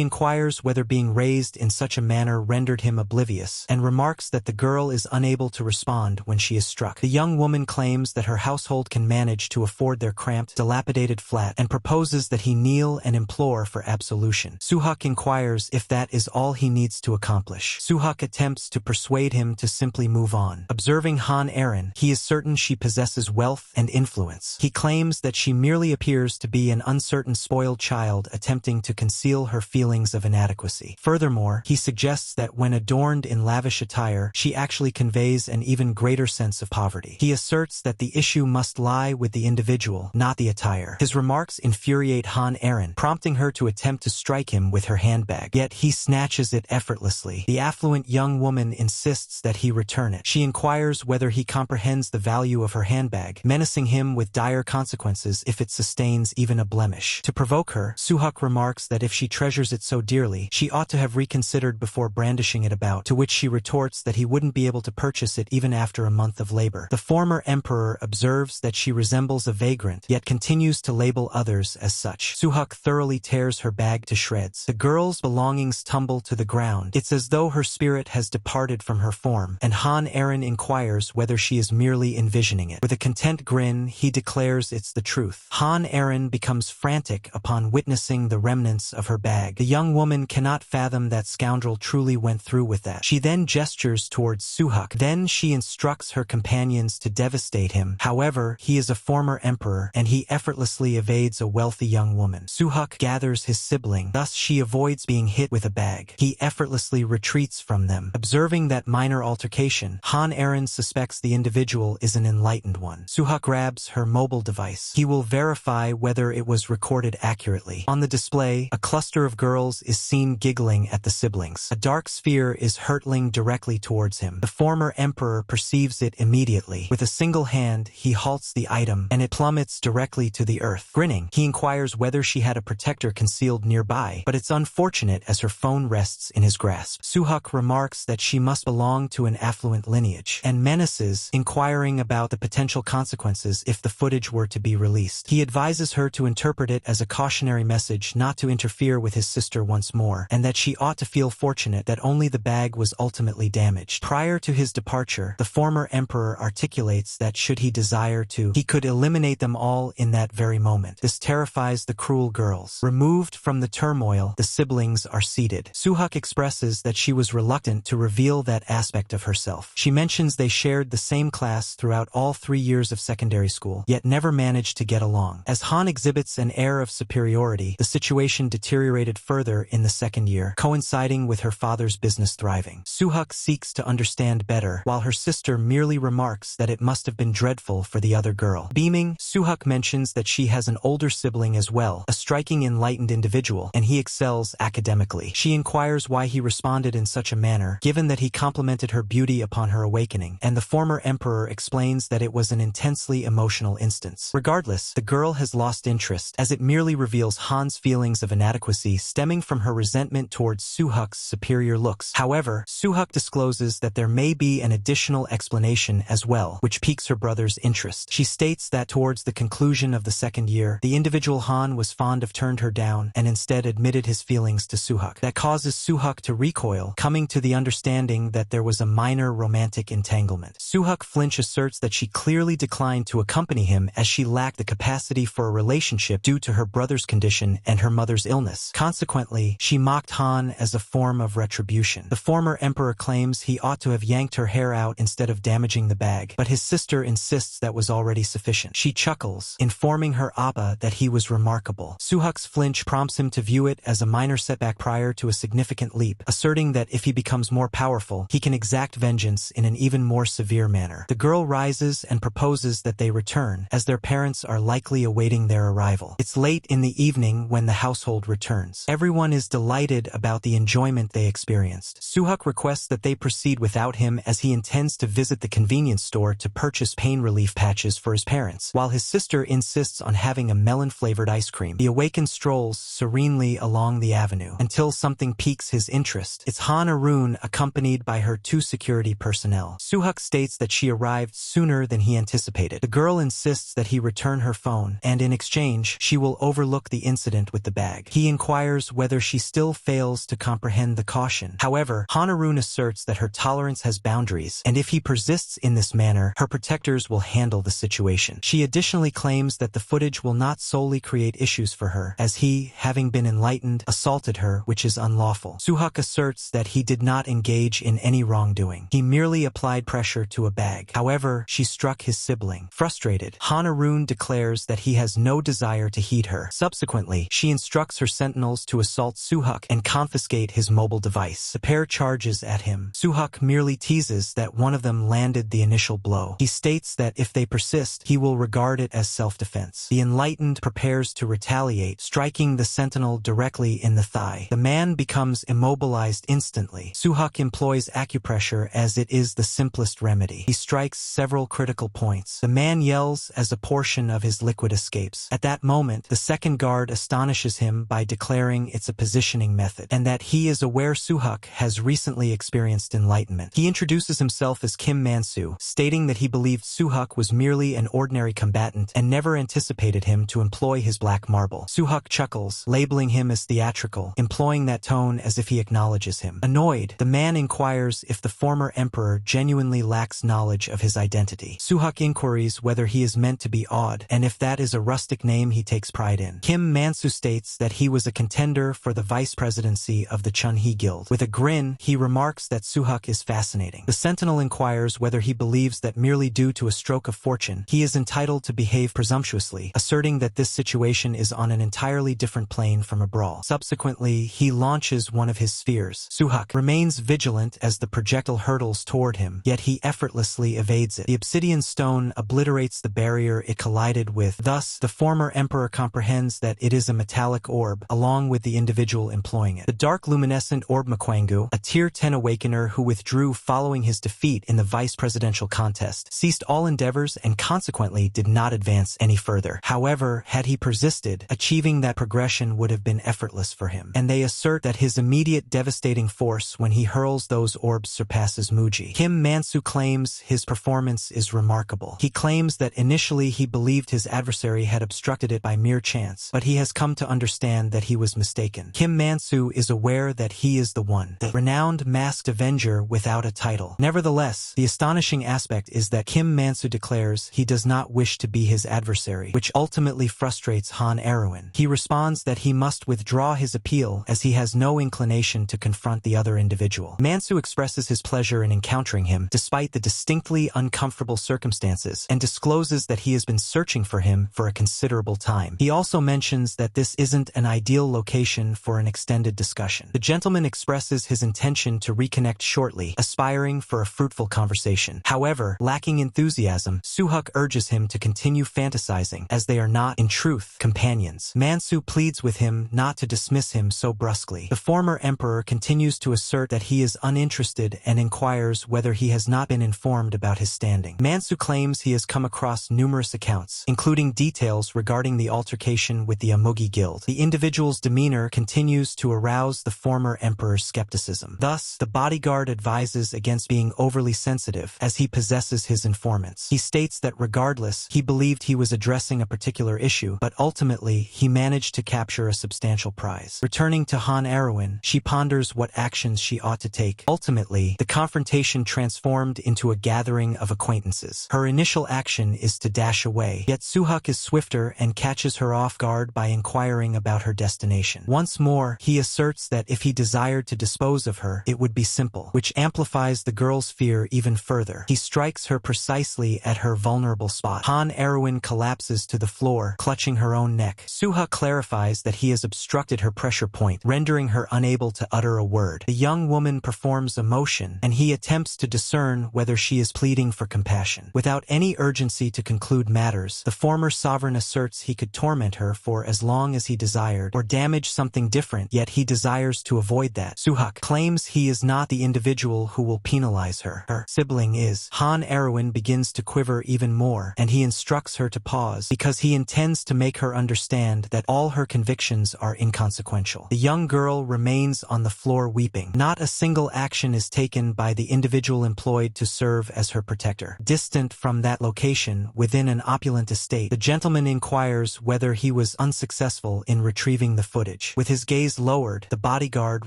inquires whether being raised in such a manner rendered him oblivious, and remarks that the girl is unable to respond when she is struck. The young woman claims that her household can manage to afford their cramped, dilapidated flat, and proposes that he kneel and implore for absolution. Suhak inquires if that is all he needs to accomplish. Suhak attempts to persuade him to simply move on. Observing Han Aaron, he is certain she possesses wealth and influence. He claims that she merely appears to be an uncertain spoiled child attempting to conceal her feelings of inadequacy. Furthermore, he suggests that when adorned in lavish attire, she actually conveys an even greater sense of poverty. He asserts that the issue must lie with the individual, not the attire. His remarks infuriate Han Aaron, prompting her to attempt to strike him with her handbag. Yet he snatches it effortlessly. The affluent young woman insists that he return it. She inquires whether he comprehends the value of her handbag, menacing him with dire consequences if it sustains even a blemish. To provoke her, Suhak remarks that if she treasures it so dearly, she ought to have reconsidered before brandishing it about, to which she retorts that he wouldn't be able to purchase it even after a month of labor. The former emperor observes that she resembles a vagrant, yet continues to label others as such. Suhak thoroughly tears her bag to shreds. The girl's belongings tumble to the ground. It's as though her spirit has departed from her form, and Han Aaron inquires whether she is merely envisioning it. With a content grin, he declares it's the truth. Han Aaron becomes frantic upon witnessing the remnants of her bag. The young woman cannot fathom that scoundrel truly went through with that. She then gestures towards Suhak. Then she instructs her companions to devastate him. However, he is a former emperor, and he effortlessly evades a wealthy young woman. Suhak gathers his sibling, thus she avoids being hit with a bag. He effortlessly retreats from them. Observing that minor altercation, Han Aaron suspects the individual is an enlightened one. Suhak grabs her mobile device. He will verify whether it was recorded accurately. On the display, a cluster of girls is seen giggling at the siblings. A dark sphere is hurtling directly towards him. The former emperor perceives it immediately. With a single hand, he halts the item, and it plummets directly to the earth. Grinning, he inquires whether she had a protector concealed nearby, but it's unfortunate as her phone rests in his grasp. Suhak remarks that she must belong to an affluent lineage, and menaces, inquiring about the potential consequences if the footage were to be released. He advises her to interpret it as a cautionary message not to interfere with his sister once more, and that she ought to feel fortunate that only the bag was ultimately damaged. Prior to his departure, the former emperor articulates that should he desire to, he could eliminate them all in that very moment. This terrifies the cruel girls. Removed from the turmoil, the siblings are seated. Suhak expresses that she was reluctant to reveal that aspect of herself. She mentions they shared the same class throughout all 3 years of secondary school, yet never managed to get along. As Han exhibits an air of superiority, the situation deteriorated further in the second year, coinciding with her father's business thriving. Suhak seeks to understand better, while her sister merely remarks that it must have been dreadful for the other girl. Beaming, Suhak mentions that she has an older sibling as well, a striking enlightened individual, and he excels academically. She inquires why he responded in such a manner, given that he complimented her beauty upon her awakening, and the former emperor explains that it was an intensely emotional instance. Regardless, the girl has lost interest, as it merely reveals Han's feelings of inadequacy stemming from her resentment towards Suhak's superior looks. However, Suhak discloses that there may be an additional explanation as well, which piques her brother's interest. She states that towards the conclusion of the second year, the individual Han was fond of turned her down and instead admitted his feelings to Suhak. That causes Suhak to recoil, coming to the understanding that there was a minor romantic entanglement. Suhak Flinch asserts that she clearly declined to accompany him as she lacked the capacity for a relationship due to her brother's condition and her mother's illness. Consequently, she mocked Han as a form of retribution. The former emperor claims he ought to have yanked her hair out instead of damaging the bag, but his sister insists that was already sufficient. She chuckles, informing her Appa that he was remarkable. Suhak's flinch prompts him to view it as a minor setback prior to a significant leap, asserting that if he becomes more powerful, he can exact vengeance in an even more severe manner. The girl rises and proposes that they return, as their parents are likely awaiting their arrival. It's late in the evening when the household returns. Everyone is delighted about the enjoyment they experienced. Suhak requests that they proceed without him as he intends to visit the convenience store to purchase pain relief patches for his parents, while his sister insists on having a melon-flavored ice cream. The awakened strolls serenely along the avenue until something piques his interest. It's Han Arun accompanied by her 2 security personnel. Suhuk states that she arrived sooner than he anticipated. The girl insists that he return her phone, and in exchange, she will overlook the incident with the bag. He inquires whether she still fails to comprehend the caution. However, Han Arun asserts that her tolerance has boundaries, and if he persists in this manner, her protectors will handle the situation. She additionally claims that the footage will not solely create issues for her, as he, having been enlightened, assaulted her, which is unlawful. Suhuk asserts that he did not engage in any wrongdoing. He merely applied pressure to a bag. However, she struck his sibling. Frustrated, Han Arun declares that he has no desire to heed her. Subsequently, she instructs her sentinels to assault Suhuk and confiscate his mobile device. The pair charges at him. Suhuk merely teases that one of them landed the initial blow. He states that if they persist, he will regard it as self-defense. The enlightened prepares to retaliate, striking the sentinel directly in the thigh. The man becomes immobilized instantly. Suhuk employs acupressure as it is the simplest remedy. He strikes several critical points. The man yells as a portion of his liquid escapes. At that moment, the second guard astonishes him by declaring it's a positioning method, and that he is aware Suhuk has recently experienced enlightenment. He introduces himself as Kim Mansu, stating that he believed Suhuk was merely an ordinary combatant and never anticipated him to employ his black marble. Suhuk chuckles, labeling him as theatrical, employing that tone as if he acknowledges him. Annoyed, the man inquires if the former emperor genuinely lacks knowledge of his identity. Suhuk inquiries whether he is meant to be awed, and if that is a rustic name he takes pride in. Kim Mansu states that he was a contender for the vice presidency of the Chunhee Guild. With a grin, he remarks that Suhuk is fascinating. The sentinel inquires whether he believes that merely due to a stroke of fortune, he is entitled to behave presumptuously, asserting that this situation is on an entirely different plane from a brawl. Subsequently, he launches one of his spheres. Suhuk remains vigilant as the projectile hurtles toward him, yet he effortlessly evades it. The obsidian stone obliterates the barrier it collided with. Thus, the former emperor comprehends that it is a metallic orb, along with the individual employing it. The dark luminescent orb Makwangu, a Tier 10 awakener who withdrew following his defeat in the vice presidential contest, ceased all endeavors and consequently did not advance any further. However, had he persisted, achieving that progression would have been effortless for him, and they assert that his immediate devastating force when he hurls those orbs surpasses Muji. Kim Mansu claims his performance is remarkable. He claims that initially he believed his adversary had obstructed it by mere chance, but he has come to understand that he was mistaken. Kim Mansu is aware that he is the one, the renowned masked avenger without a title. Nevertheless, the astonishing aspect is that Kim Mansu declares he does not wish to be his adversary, which ultimately frustrates Han Arun. He responds that he must withdraw his appeal as he has no inclination to confront the other individual. Mansu expresses his pleasure in encountering him, despite the distinctly uncomfortable circumstances, and discloses that he has been searching for him for a considerable time. He also mentions that this isn't an ideal location for an extended discussion. The gentleman expresses his intention to reconnect shortly, aspiring for a fruitful conversation. However, lacking enthusiasm, Suhuk urges him to continue fantasizing, as they are not, in truth, companions. Mansu pleads with him not to dismiss him so brusquely. The former emperor continues to assert that he is uninterested and inquires whether he has not been informed about his standing. Mansu claims he has come across numerous accounts, including details regarding the altercation with the Amugi Guild. The individual's demeanor continues to arouse the former emperor's skepticism. Thus, the bodyguard advises against being overly sensitive, as he possesses his informants. He states that regardless, he believed he was addressing a particular issue, but ultimately, he managed to capture a substantial prize. Returning to Han Arun, she ponders what actions she ought to take. Ultimately, the confrontation transformed into a gathering of acquaintances. Her initial action is to dash away, yet Suhuk is swifter and catches her off guard by inquiring about her destination. Once more, he asserts that if he desired to dispose of her, it would be simple, which amplifies the girl's fear even further. He strikes her precisely at her vulnerable spot. Han Arun collapses to the floor, clutching her own neck. Suhuk clarifies that he has obstructed her pressure point, rendering her unable to utter a word. The young woman performs a motion, and he attempts to discern whether she is pleading for compassion. Without any urgency to conclude matters, the former sovereign asserts he could torment her for as long as he desired, or damage something different, yet he desires to avoid that. Suhuk claims he is not the individual who will penalize her. Her sibling is. Han Erwin begins to quiver even more, and he instructs her to pause because he intends to make her understand that all her convictions are inconsequential. The young girl remains on the floor weeping. Not a single action is taken by the individual employed to serve as her protector. Distant from that location, within an opulent estate, the gentleman inquires whether he was unsuccessful in retrieving the footage. With his gaze lowered, the bodyguard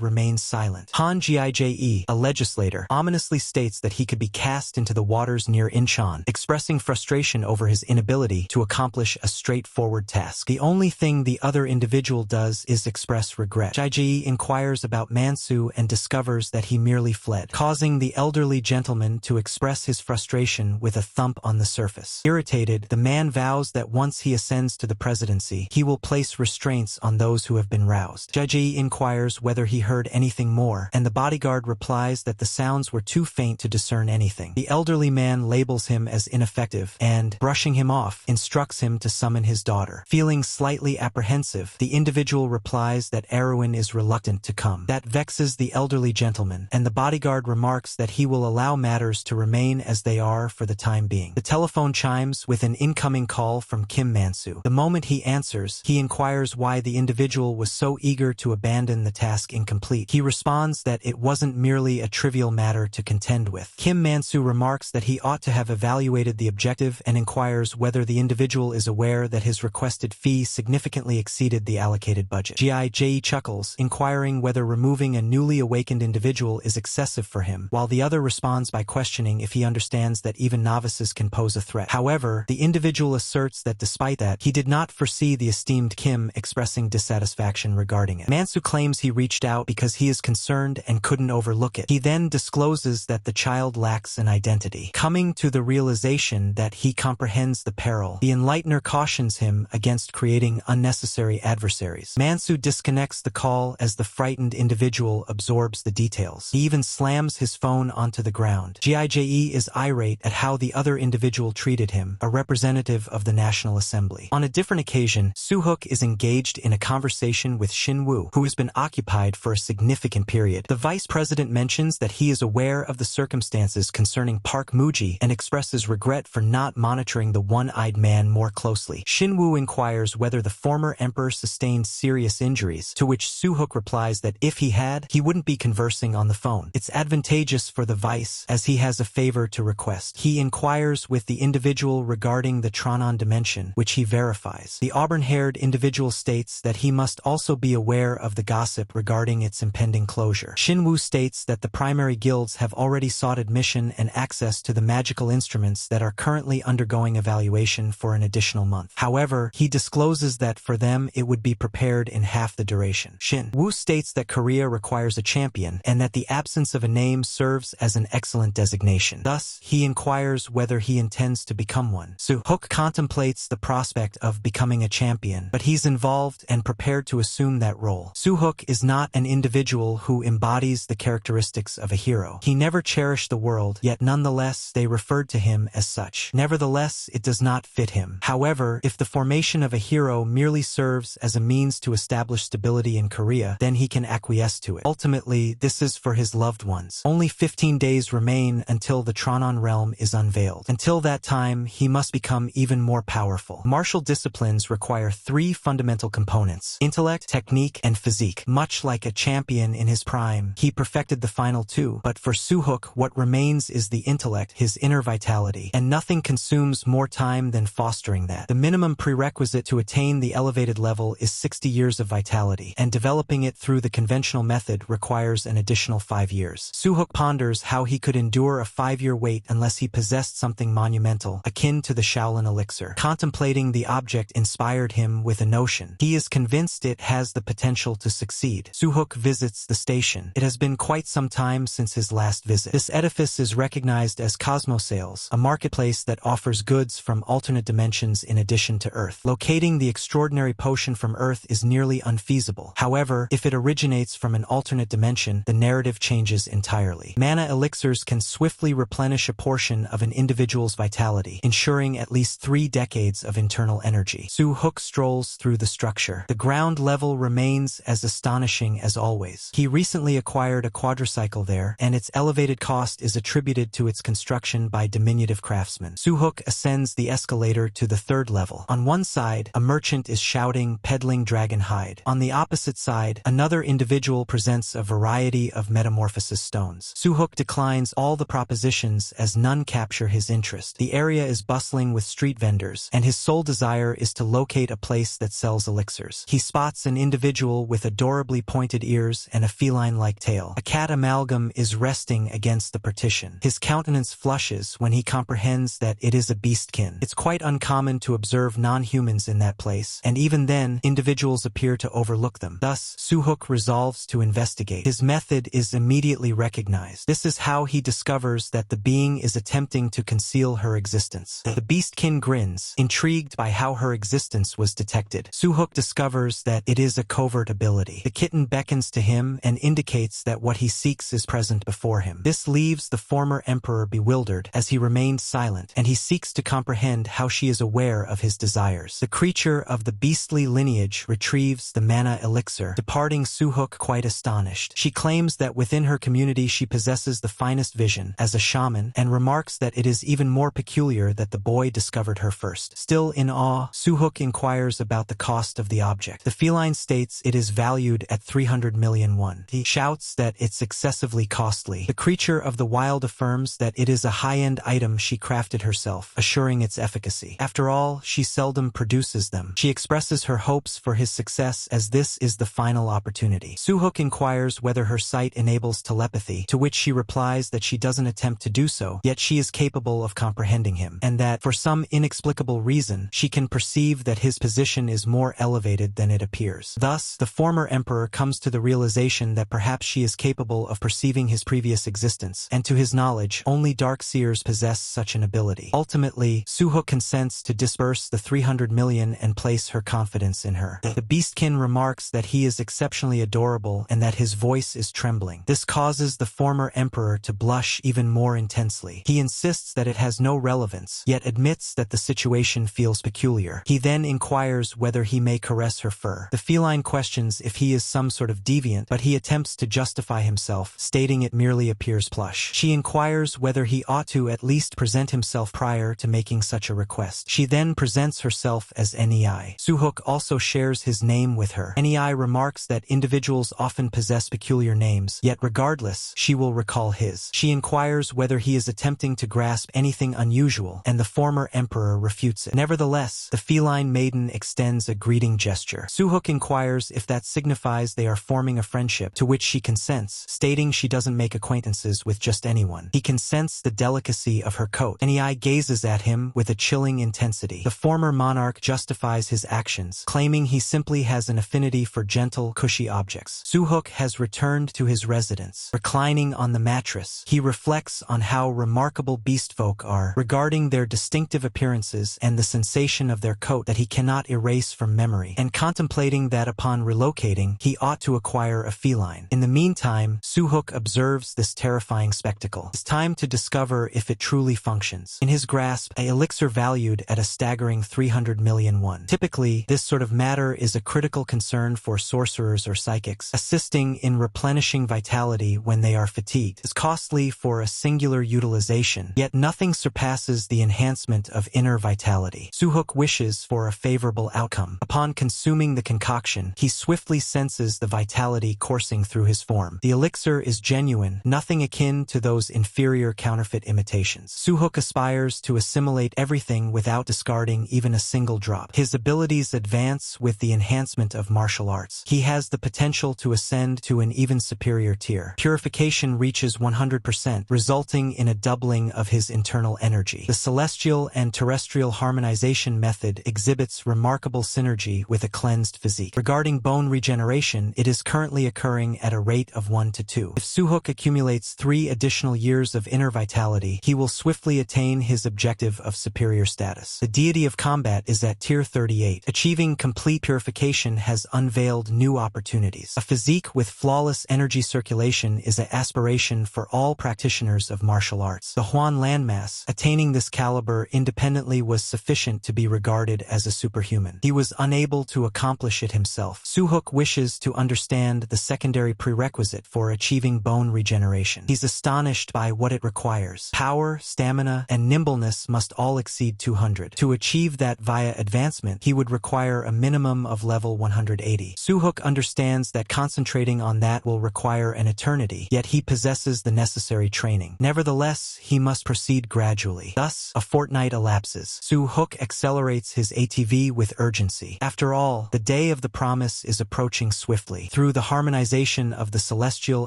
remains silent. Han Gije, a legislator, ominously states that he could be cast into the waters near Incheon, expressing frustration over his inability to accomplish a straightforward task. The only thing the other individual does is express regret. Jije inquires about Mansu and discovers that he merely fled, causing the elderly gentleman to express his frustration with a thump on the surface. Irritated, the man vows that once he ascends to the presidency, he will place restraints on those who have been roused. Jije inquires whether he heard anything more, and the bodyguard replies that the sounds were too faint to discern anything. The elderly man labels him as ineffective and, brushing him off, instructs him to summon his daughter. Feeling slightly apprehensive, the individual replies that Erwin is reluctant to come. That vexes the elderly gentleman, and the bodyguard remarks that he will allow matters to remain as they are for the time being. The telephone chimes with an incoming call from Kim Mansu. The moment he answers, he inquires why the individual was so eager to abandon the task incomplete. He responds that it wasn't merely a trivial matter to contend with. Kim Mansu remarks that he ought to have evaluated the objective and inquires whether the individual is aware that his requested fee significantly exceeded the allocated budget. Gije chuckles, inquiring whether removing a newly awakened individual is excessive for him, while the other responds by questioning if he understands that even novices can pose a threat. However, the individual asserts that despite that, he did not foresee the esteemed Kim expressing dissatisfaction regarding it. Mansu claims he reached out because he is concerned and couldn't overlook it. He then discloses that the child lacks an identity. Coming to the realization that he comprehends the peril, the enlightener cautions him against creating unnecessary adversaries. Mansu disconnects the call as the frightened individual absorbs the details. He even slams his phone onto the ground. Gije is irate at how the other individual treated him, a representative of the National Assembly. On a different occasion, Soo-hook is engaged in a conversation with Shin-woo, who has been occupied for a significant period. The vice president mentions that he is aware of the circumstances concerning Park Muji and expresses regret for not monitoring the one-eyed man more closely. Shin-woo inquires whether the former emperor sustained serious injuries, to which Soo-hook replies that if he had, he wouldn't be conversing on the phone. It's advantageous for the vice, as he has a favor to request. He inquires with the individual regarding the Tronon dimension, which he verifies. The auburn-haired individual states that he must also be aware of the gossip regarding its impending closure. Shin-woo states that the primary guilds have already sought admission and access to the magical instruments that are currently undergoing evaluation for an additional month. However, he discloses that for them it would be prepared in half the duration. Shin-woo states that Korea requires a champion and that the absence of a name serves as an excellent designation. Thus, he inquires whether he intends to become one. Soo-hook contemplates the prospect of becoming a champion, but he's involved and prepared to assume that role. Soo-hook is not an individual who embodies the characteristics of a hero. He never cherished the world, yet nonetheless they referred to him as such. Nevertheless, it does not fit him. However, if the formation of a hero merely serves as a means to establish stability in Korea, then he can acquiesce to it. Ultimately, this is for his loved ones. Only 15 days remain until the Tronon realm is unveiled. Until that time, he must become even more powerful. Martial disciplines require 3 fundamental components: intellect, technique, and physique. Much like a champion in his prime, he perfected the final 2, but for Soo-hook, what remains is the intellect, his inner vitality, and nothing consumes more time than fostering that. The minimum prerequisite to attain the elevated level is 60 years of vitality, and developing it through the conventional method requires an additional 5 years. Soo-hook ponders how he could endure a 5-year wait unless he possessed something monumental, akin to the Shaolin elixir. Contemplating the object inspired him with a notion. He is convinced it has the potential to succeed. Soo-hook visits the station. It has been quite some time since his last visit. This edifice is recognized as Cosmosales, a marketplace that offers goods from alternate dimensions in addition to Earth. Locating the extraordinary potion from Earth is nearly unfeasible. However, if it originates from an alternate dimension, the narrative changes entirely. Mana elixirs can swiftly replenish a portion of an individual's vitality, ensuring at least 3 decades of internal energy. Soo-hook strolls through the structure. The ground level remains as astonishing as always. He recently acquired a quadricycle there, and its elevated cost is attributed to its construction construction by diminutive craftsmen. Suhook ascends the escalator to the 3rd level. On one side, a merchant is shouting, peddling dragon hide. On the opposite side, another individual presents a variety of metamorphosis stones. Suhook declines all the propositions as none capture his interest. The area is bustling with street vendors, and his sole desire is to locate a place that sells elixirs. He spots an individual with adorably pointed ears and a feline-like tail. A cat amalgam is resting against the partition. His countenance flushes when he comprehends that it is a beastkin. It's quite uncommon to observe non-humans in that place, and even then, individuals appear to overlook them. Thus, Suhook resolves to investigate. His method is immediately recognized. This is how he discovers that the being is attempting to conceal her existence. The beastkin grins, intrigued by how her existence was detected. Suhook discovers that it is a covert ability. The kitten beckons to him and indicates that what he seeks is present before him. This leaves the former emperor bewildered as he remained silent, and he seeks to comprehend how she is aware of his desires. The creature of the beastly lineage retrieves the mana elixir, departing Suhook quite astonished. She claims that within her community she possesses the finest vision as a shaman, and remarks that it is even more peculiar that the boy discovered her first. Still in awe, Suhook inquires about the cost of the object. The feline states it is valued at 300 million won. He shouts that it's excessively costly. The creature of the wild affirms that it is a high-end item she crafted herself, assuring its efficacy. After all, she seldom produces them. She expresses her hopes for his success as this is the final opportunity. Suhook inquires whether her sight enables telepathy, to which she replies that she doesn't attempt to do so, yet she is capable of comprehending him, and that, for some inexplicable reason, she can perceive that his position is more elevated than it appears. Thus, the former emperor comes to the realization that perhaps she is capable of perceiving his previous existence, and to his knowledge, only dark seers possess such an ability. Ultimately, Suhook consents to disburse the 300 million and place her confidence in her. The beastkin remarks that he is exceptionally adorable and that his voice is trembling. This causes the former emperor to blush even more intensely. He insists that it has no relevance, yet admits that the situation feels peculiar. He then inquires whether he may caress her fur. The feline questions if he is some sort of deviant, but he attempts to justify himself, stating it merely appears plush. She inquires whether he ought to at least present himself prior to making such a request. She then presents herself as Nei. Suhook also shares his name with her. Nei remarks that individuals often possess peculiar names, yet regardless, she will recall his. She inquires whether he is attempting to grasp anything unusual, and the former emperor refutes it. Nevertheless, the feline maiden extends a greeting gesture. Suhook inquires if that signifies they are forming a friendship, to which she consents, stating she doesn't make acquaintances with just anyone. He can sense the delicacy of her coat. Nei gazes at him with a chilling intensity. The former monarch justifies his actions, claiming he simply has an affinity for gentle, cushy objects. Suhook has returned to his residence. Reclining on the mattress, he reflects on how remarkable beastfolk are, regarding their distinctive appearances and the sensation of their coat that he cannot erase from memory, and contemplating that upon relocating, he ought to acquire a feline. In the meantime, Suhook observes this terrifying spectacle. It's time to discover if it truly functions. In his grasp, an elixir valued at a staggering 300 million won. Typically, this sort of matter is a critical concern for sorcerers or psychics. Assisting in replenishing vitality when they are fatigued is costly for a singular utilization, yet nothing surpasses the enhancement of inner vitality. Suhook wishes for a favorable outcome. Upon consuming the concoction, he swiftly senses the vitality coursing through his form. The elixir is genuine, nothing akin to those inferior counterfeit imitations. Suhook aspires to assimilate everything without discarding even a single drop. His abilities advance with the enhancement of martial arts. He has the potential to ascend to an even superior tier. Purification reaches 100%, resulting in a doubling of his internal energy. The celestial and terrestrial harmonization method exhibits remarkable synergy with a cleansed physique. Regarding bone regeneration, it is currently occurring at a rate of 1 to 2. If Suhook accumulates 3 additional years of inner vitality, he will swiftly attain his objective of superior status. The deity of combat is at tier 38. Achieving complete purification has unveiled new opportunities. A physique with flawless energy circulation is an aspiration for all practitioners of martial arts. The Huan landmass, attaining this caliber independently was sufficient to be regarded as a superhuman. He was unable to accomplish it himself. Suhook wishes to understand the secondary prerequisite for achieving bone regeneration. He's astonished by what it requires requires. Power, stamina, and nimbleness must all exceed 200. To achieve that via advancement, he would require a minimum of level 180. Suhook understands that concentrating on that will require an eternity, yet he possesses the necessary training. Nevertheless, he must proceed gradually. Thus, a fortnight elapses. Suhook accelerates his ATV with urgency. After all, the day of the promise is approaching swiftly. Through the harmonization of the celestial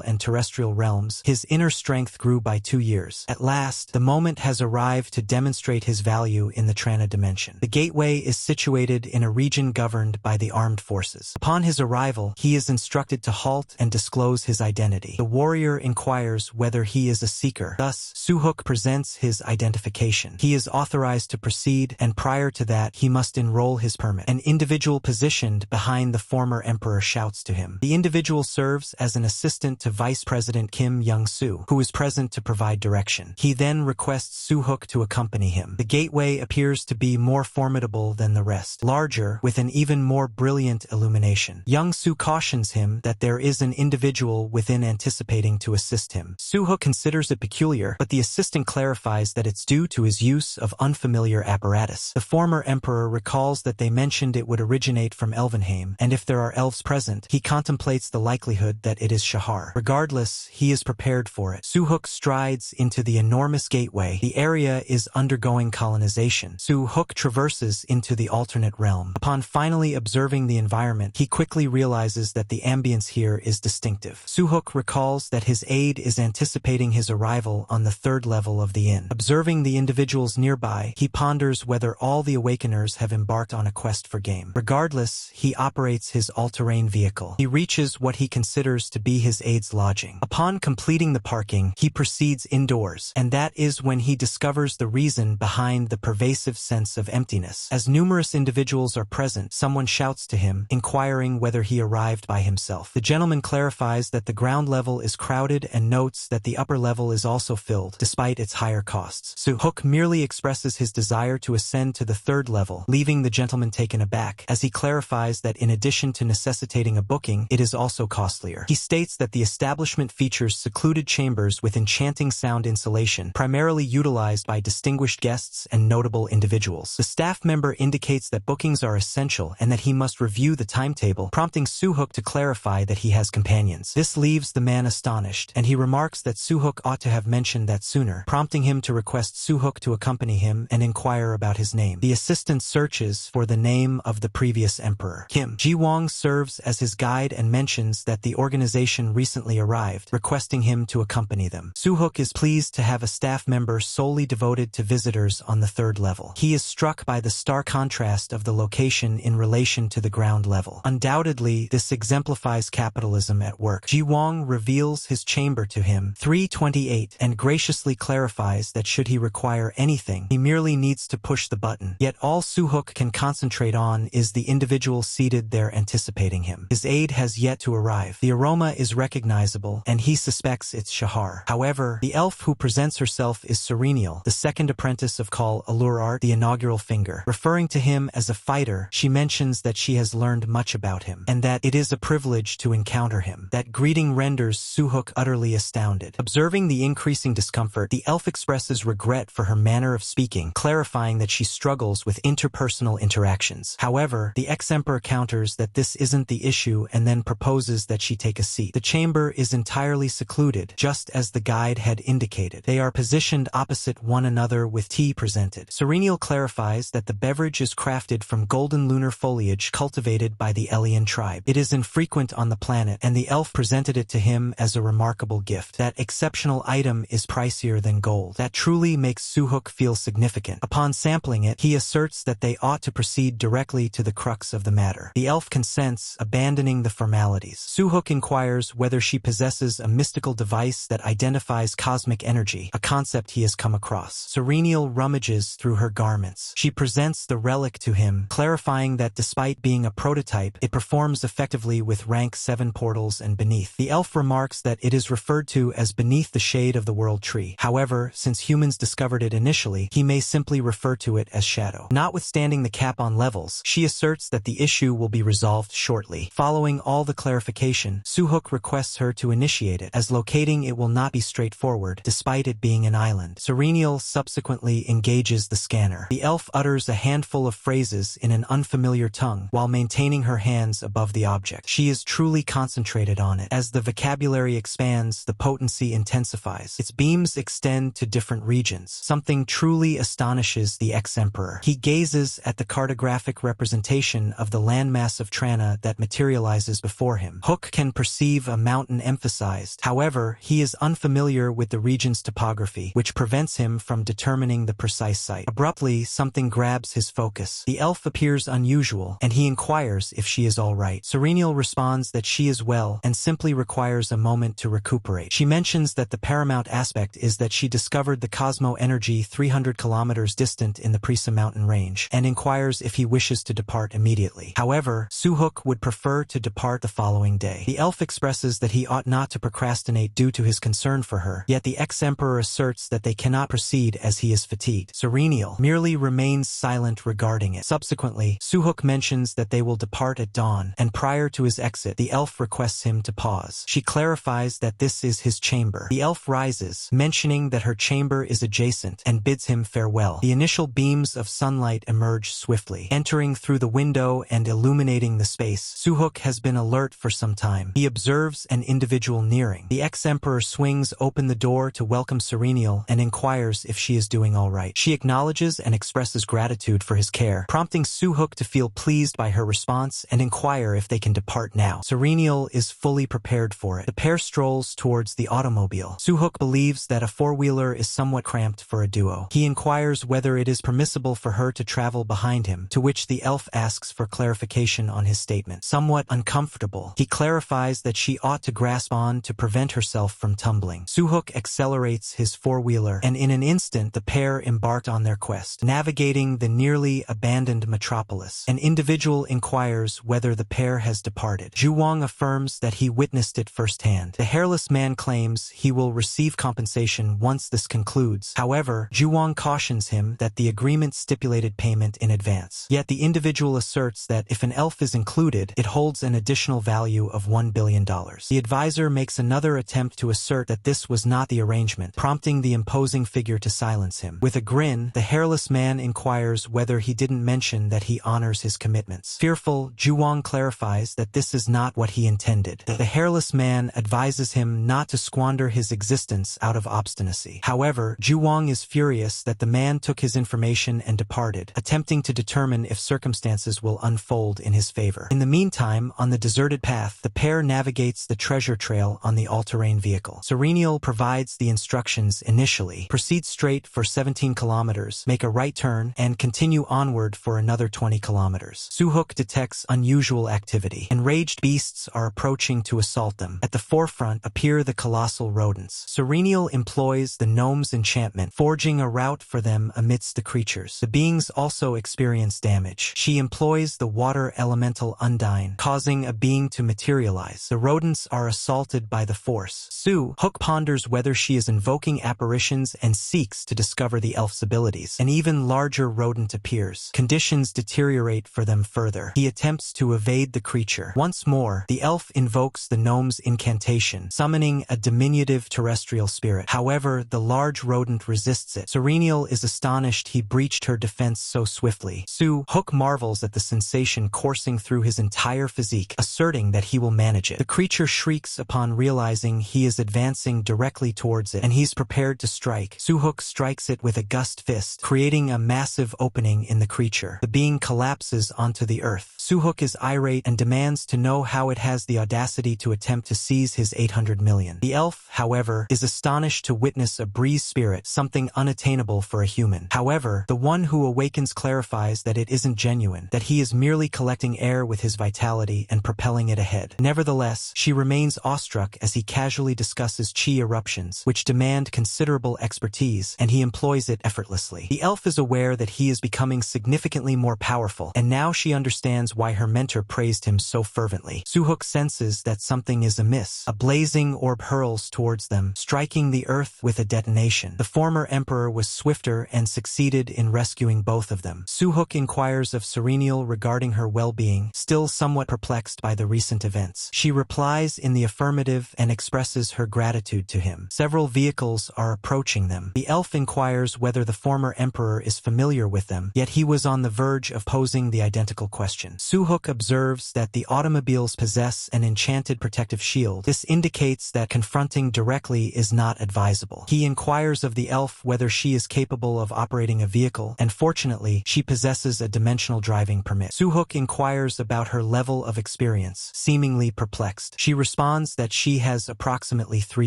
and terrestrial realms, his inner strength grew by 2 years. At last, the moment has arrived to demonstrate his value in the Trana dimension. The gateway is situated in a region governed by the armed forces. Upon his arrival, he is instructed to halt and disclose his identity. The warrior inquires whether he is a seeker. Thus, Suhook presents his identification. He is authorized to proceed, and prior to that, he must enroll his permit. An individual positioned behind the former emperor shouts to him. The individual serves as an assistant to Vice President Kim Young-soo, who is present to provide direction. He then requests Suhook to accompany him. The gateway appears to be more formidable than the rest, larger, with an even more brilliant illumination. Young-soo cautions him that there is an individual within anticipating to assist him. Suhook considers it peculiar, but the assistant clarifies that it's due to his use of unfamiliar apparatus. The former emperor recalls that they mentioned it would originate from Elvenheim, and if there are elves present, he contemplates the likelihood that it is Shahar. Regardless, he is prepared for it. Suhook strides into the enormous gateway. The area is undergoing colonization. Suhook traverses into the alternate realm. Upon finally observing the environment, he quickly realizes that the ambience here is distinctive. Suhook recalls that his aide is anticipating his arrival on the 3rd level of the inn. Observing the individuals nearby, he ponders whether all the Awakeners have embarked on a quest for game. Regardless, he operates his all-terrain vehicle. He reaches what he considers to be his aide's lodging. Upon completing the parking, he proceeds indoors, and that is when he discovers the reason behind the pervasive sense of emptiness. As numerous individuals are present, someone shouts to him, inquiring whether he arrived by himself. The gentleman clarifies that the ground level is crowded and notes that the upper level is also filled, despite its higher costs. Suhook merely expresses his desire to ascend to the 3rd level, leaving the gentleman taken aback, as he clarifies that in addition to necessitating a booking, it is also costlier. He states that the establishment features secluded chambers with enchanting sound insulation, primarily utilized by distinguished guests and notable individuals. The staff member indicates that bookings are essential and that he must review the timetable, prompting Suhook to clarify that he has companions. This leaves the man astonished, and he remarks that Suhook ought to have mentioned that sooner, prompting him to request Suhook to accompany him and inquire about his name. The assistant searches for the name of the previous emperor. Kim Ji-wong serves as his guide and mentions that the organization recently arrived, requesting him to accompany them. Suhook is pleased to have a staff member solely devoted to visitors on the 3rd level. He is struck by the stark contrast of the location in relation to the ground level. Undoubtedly, this exemplifies capitalism at work. Ji-wong reveals his chamber to him, 328, and graciously clarifies that should he require anything, he merely needs to push the button. Yet all Suhook can concentrate on is the individual seated there anticipating him. His aide has yet to arrive. The aroma is recognizable, and he suspects it's Shahar. However, the elf who presents herself is Serenial, the 2nd apprentice of Call Allurart, the inaugural finger. Referring to him as a fighter, she mentions that she has learned much about him, and that it is a privilege to encounter him. That greeting renders Suhook utterly astounded. Observing the increasing discomfort, the elf expresses regret for her manner of speaking, clarifying that she struggles with interpersonal interactions. However, the ex-emperor counters that this isn't the issue and then proposes that she take a seat. The chamber is entirely secluded, just as the guide had indicated. They are positioned opposite one another with tea presented. Serenial clarifies that the beverage is crafted from golden lunar foliage cultivated by the Elian tribe. It is infrequent on the planet, and the elf presented it to him as a remarkable gift. That exceptional item is pricier than gold. That truly makes Suhook feel significant. Upon sampling it, he asserts that they ought to proceed directly to the crux of the matter. The elf consents, abandoning the formalities. Suhook inquires whether she possesses a mystical device that identifies cosmic energy, a concept he has come across. Serenial rummages through her garments. She presents the relic to him, clarifying that despite being a prototype, it performs effectively with rank 7 portals and beneath. The elf remarks that it is referred to as beneath the shade of the world tree. However, since humans discovered it initially, he may simply refer to it as shadow. Notwithstanding the cap on levels, she asserts that the issue will be resolved shortly. Following all the clarification, Suhook requests her to initiate it, as locating it will not be straightforward, despite it being an island. Serenial subsequently engages the scanner. The elf utters a handful of phrases in an unfamiliar tongue while maintaining her hands above the object. She is truly concentrated on it. As the vocabulary expands, the potency intensifies. Its beams extend to different regions. Something truly astonishes the ex-emperor. He gazes at the cartographic representation of the landmass of Trana that materializes before him. Hook can perceive a mountain emphasized. However, he is unfamiliar with the region's topography, which prevents him from determining the precise site. Abruptly, something grabs his focus. The elf appears unusual, and he inquires if she is all right. Serenial responds that she is well and simply requires a moment to recuperate. She mentions that the paramount aspect is that she discovered the Cosmo energy 300 kilometers distant in the Prisa mountain range, and inquires if he wishes to depart immediately. However, Suhook would prefer to depart the following day. The elf expresses that he ought not to procrastinate due to his concern for her, yet the ex-emperor asserts that they cannot proceed as he is fatigued. Serenial merely remains silent regarding it. Subsequently, Suhook mentions that they will depart at dawn, and prior to his exit, the elf requests him to pause. She clarifies that this is his chamber. The elf rises, mentioning that her chamber is adjacent, and bids him farewell. The initial beams of sunlight emerge swiftly, entering through the window and illuminating the space. Suhook has been alert for some time. He observes an individual nearing. The ex-emperor swings open the door to welcome Serenial and inquires if she is doing all right. She acknowledges and expresses gratitude for his care, prompting Suhook to feel pleased by her response and inquire if they can depart now. Serenial is fully prepared for it. The pair strolls towards the automobile. Suhook believes that a four-wheeler is somewhat cramped for a duo. He inquires whether it is permissible for her to travel behind him, to which the elf asks for clarification on his statement. Somewhat uncomfortable, he clarifies that she ought to grasp on to prevent herself from tumbling. Suhook accelerates his four-wheeler, and in an instant the pair embarked on their quest. Navigating the nearly abandoned metropolis, an individual inquires whether the pair has departed. Zhuwang affirms that he witnessed it firsthand. The hairless man claims he will receive compensation once this concludes. However, Zhuwang cautions him that the agreement stipulated payment in advance. Yet the individual asserts that if an elf is included, it holds an additional value of $1 billion. The advisor makes another attempt to assert that this was not the arrangement, prompting the imposing figure to silence him. With a grin, the hairless man inquires whether he didn't mention that he honors his commitments. Fearful, Zhuwang clarifies that this is not what he intended. The hairless man advises him not to squander his existence out of obstinacy. However, Zhuwang is furious that the man took his information and departed, attempting to determine if circumstances will unfold in his favor. In the meantime, on the deserted path, the pair navigates the treasure trail on the all-terrain vehicle. Serenial provides the instructions initially. Proceed straight for 17 kilometers, make a right turn, and continue onward for another 20 kilometers. Suhook detects unusual activity. Enraged beasts are approaching to assault them. At the forefront appear the colossal rodents. Serenial employs the gnome's enchantment, forging a route for them amidst the creatures. The beings also experience damage. She employs the water elemental Undine, causing a being to materialize. The rodents are assaulted by the force. Suhook ponders whether she is invoking apparitions and seeks to discover the elf's abilities. An even larger rodent appears. Conditions deteriorate for them further. He attempts to evade the creature. Once more, the elf invokes the gnome's incantation, summoning a diminutive terrestrial spirit. However, the large rodent resists it. Serenial is astonished he breached her defense so swiftly. Suhook marvels at the sensation coursing through his entire physique, asserting that he will manage it. The creature shrieks upon realizing he is advancing directly towards it, and he's prepared to strike. Suhook strikes it with a gust fist, creating a massive opening in the creature. The being collapses onto the earth. Suhook is irate and demands to know how it has the audacity to attempt to seize his 800 million. The elf, however, is astonished to witness a breeze spirit, something unattainable for a human. However, the one who awakens clarifies that it isn't genuine, that he is merely collecting air with his vitality and propelling it ahead. Nevertheless, she remains awestruck as he casually discusses chi eruptions, which demand considerable expertise, and he employs it effortlessly. The elf is aware that he is becoming significantly more powerful, and now she understands why her mentor praised him so fervently. Suhook senses that something is amiss. A blazing orb hurls towards them, striking the earth with a detonation. The former emperor was swifter and succeeded in rescuing both of them. Suhook inquires of Serenial regarding her well-being, still somewhat perplexed by the recent events. She replies in the affirmative and expresses her gratitude to him. Several vehicles are approaching them. The elf inquires whether the former emperor is familiar with them, yet he was on the verge of posing the identical question. Suhook observes that the automobiles possess an enchanted protective shield. This indicates that confronting directly is not advisable. He inquires of the elf whether she is capable of operating a vehicle, and fortunately, she possesses a dimensional driving permit. Suhook inquires about her level of experience, seemingly perplexed. She responds that she has approximately 3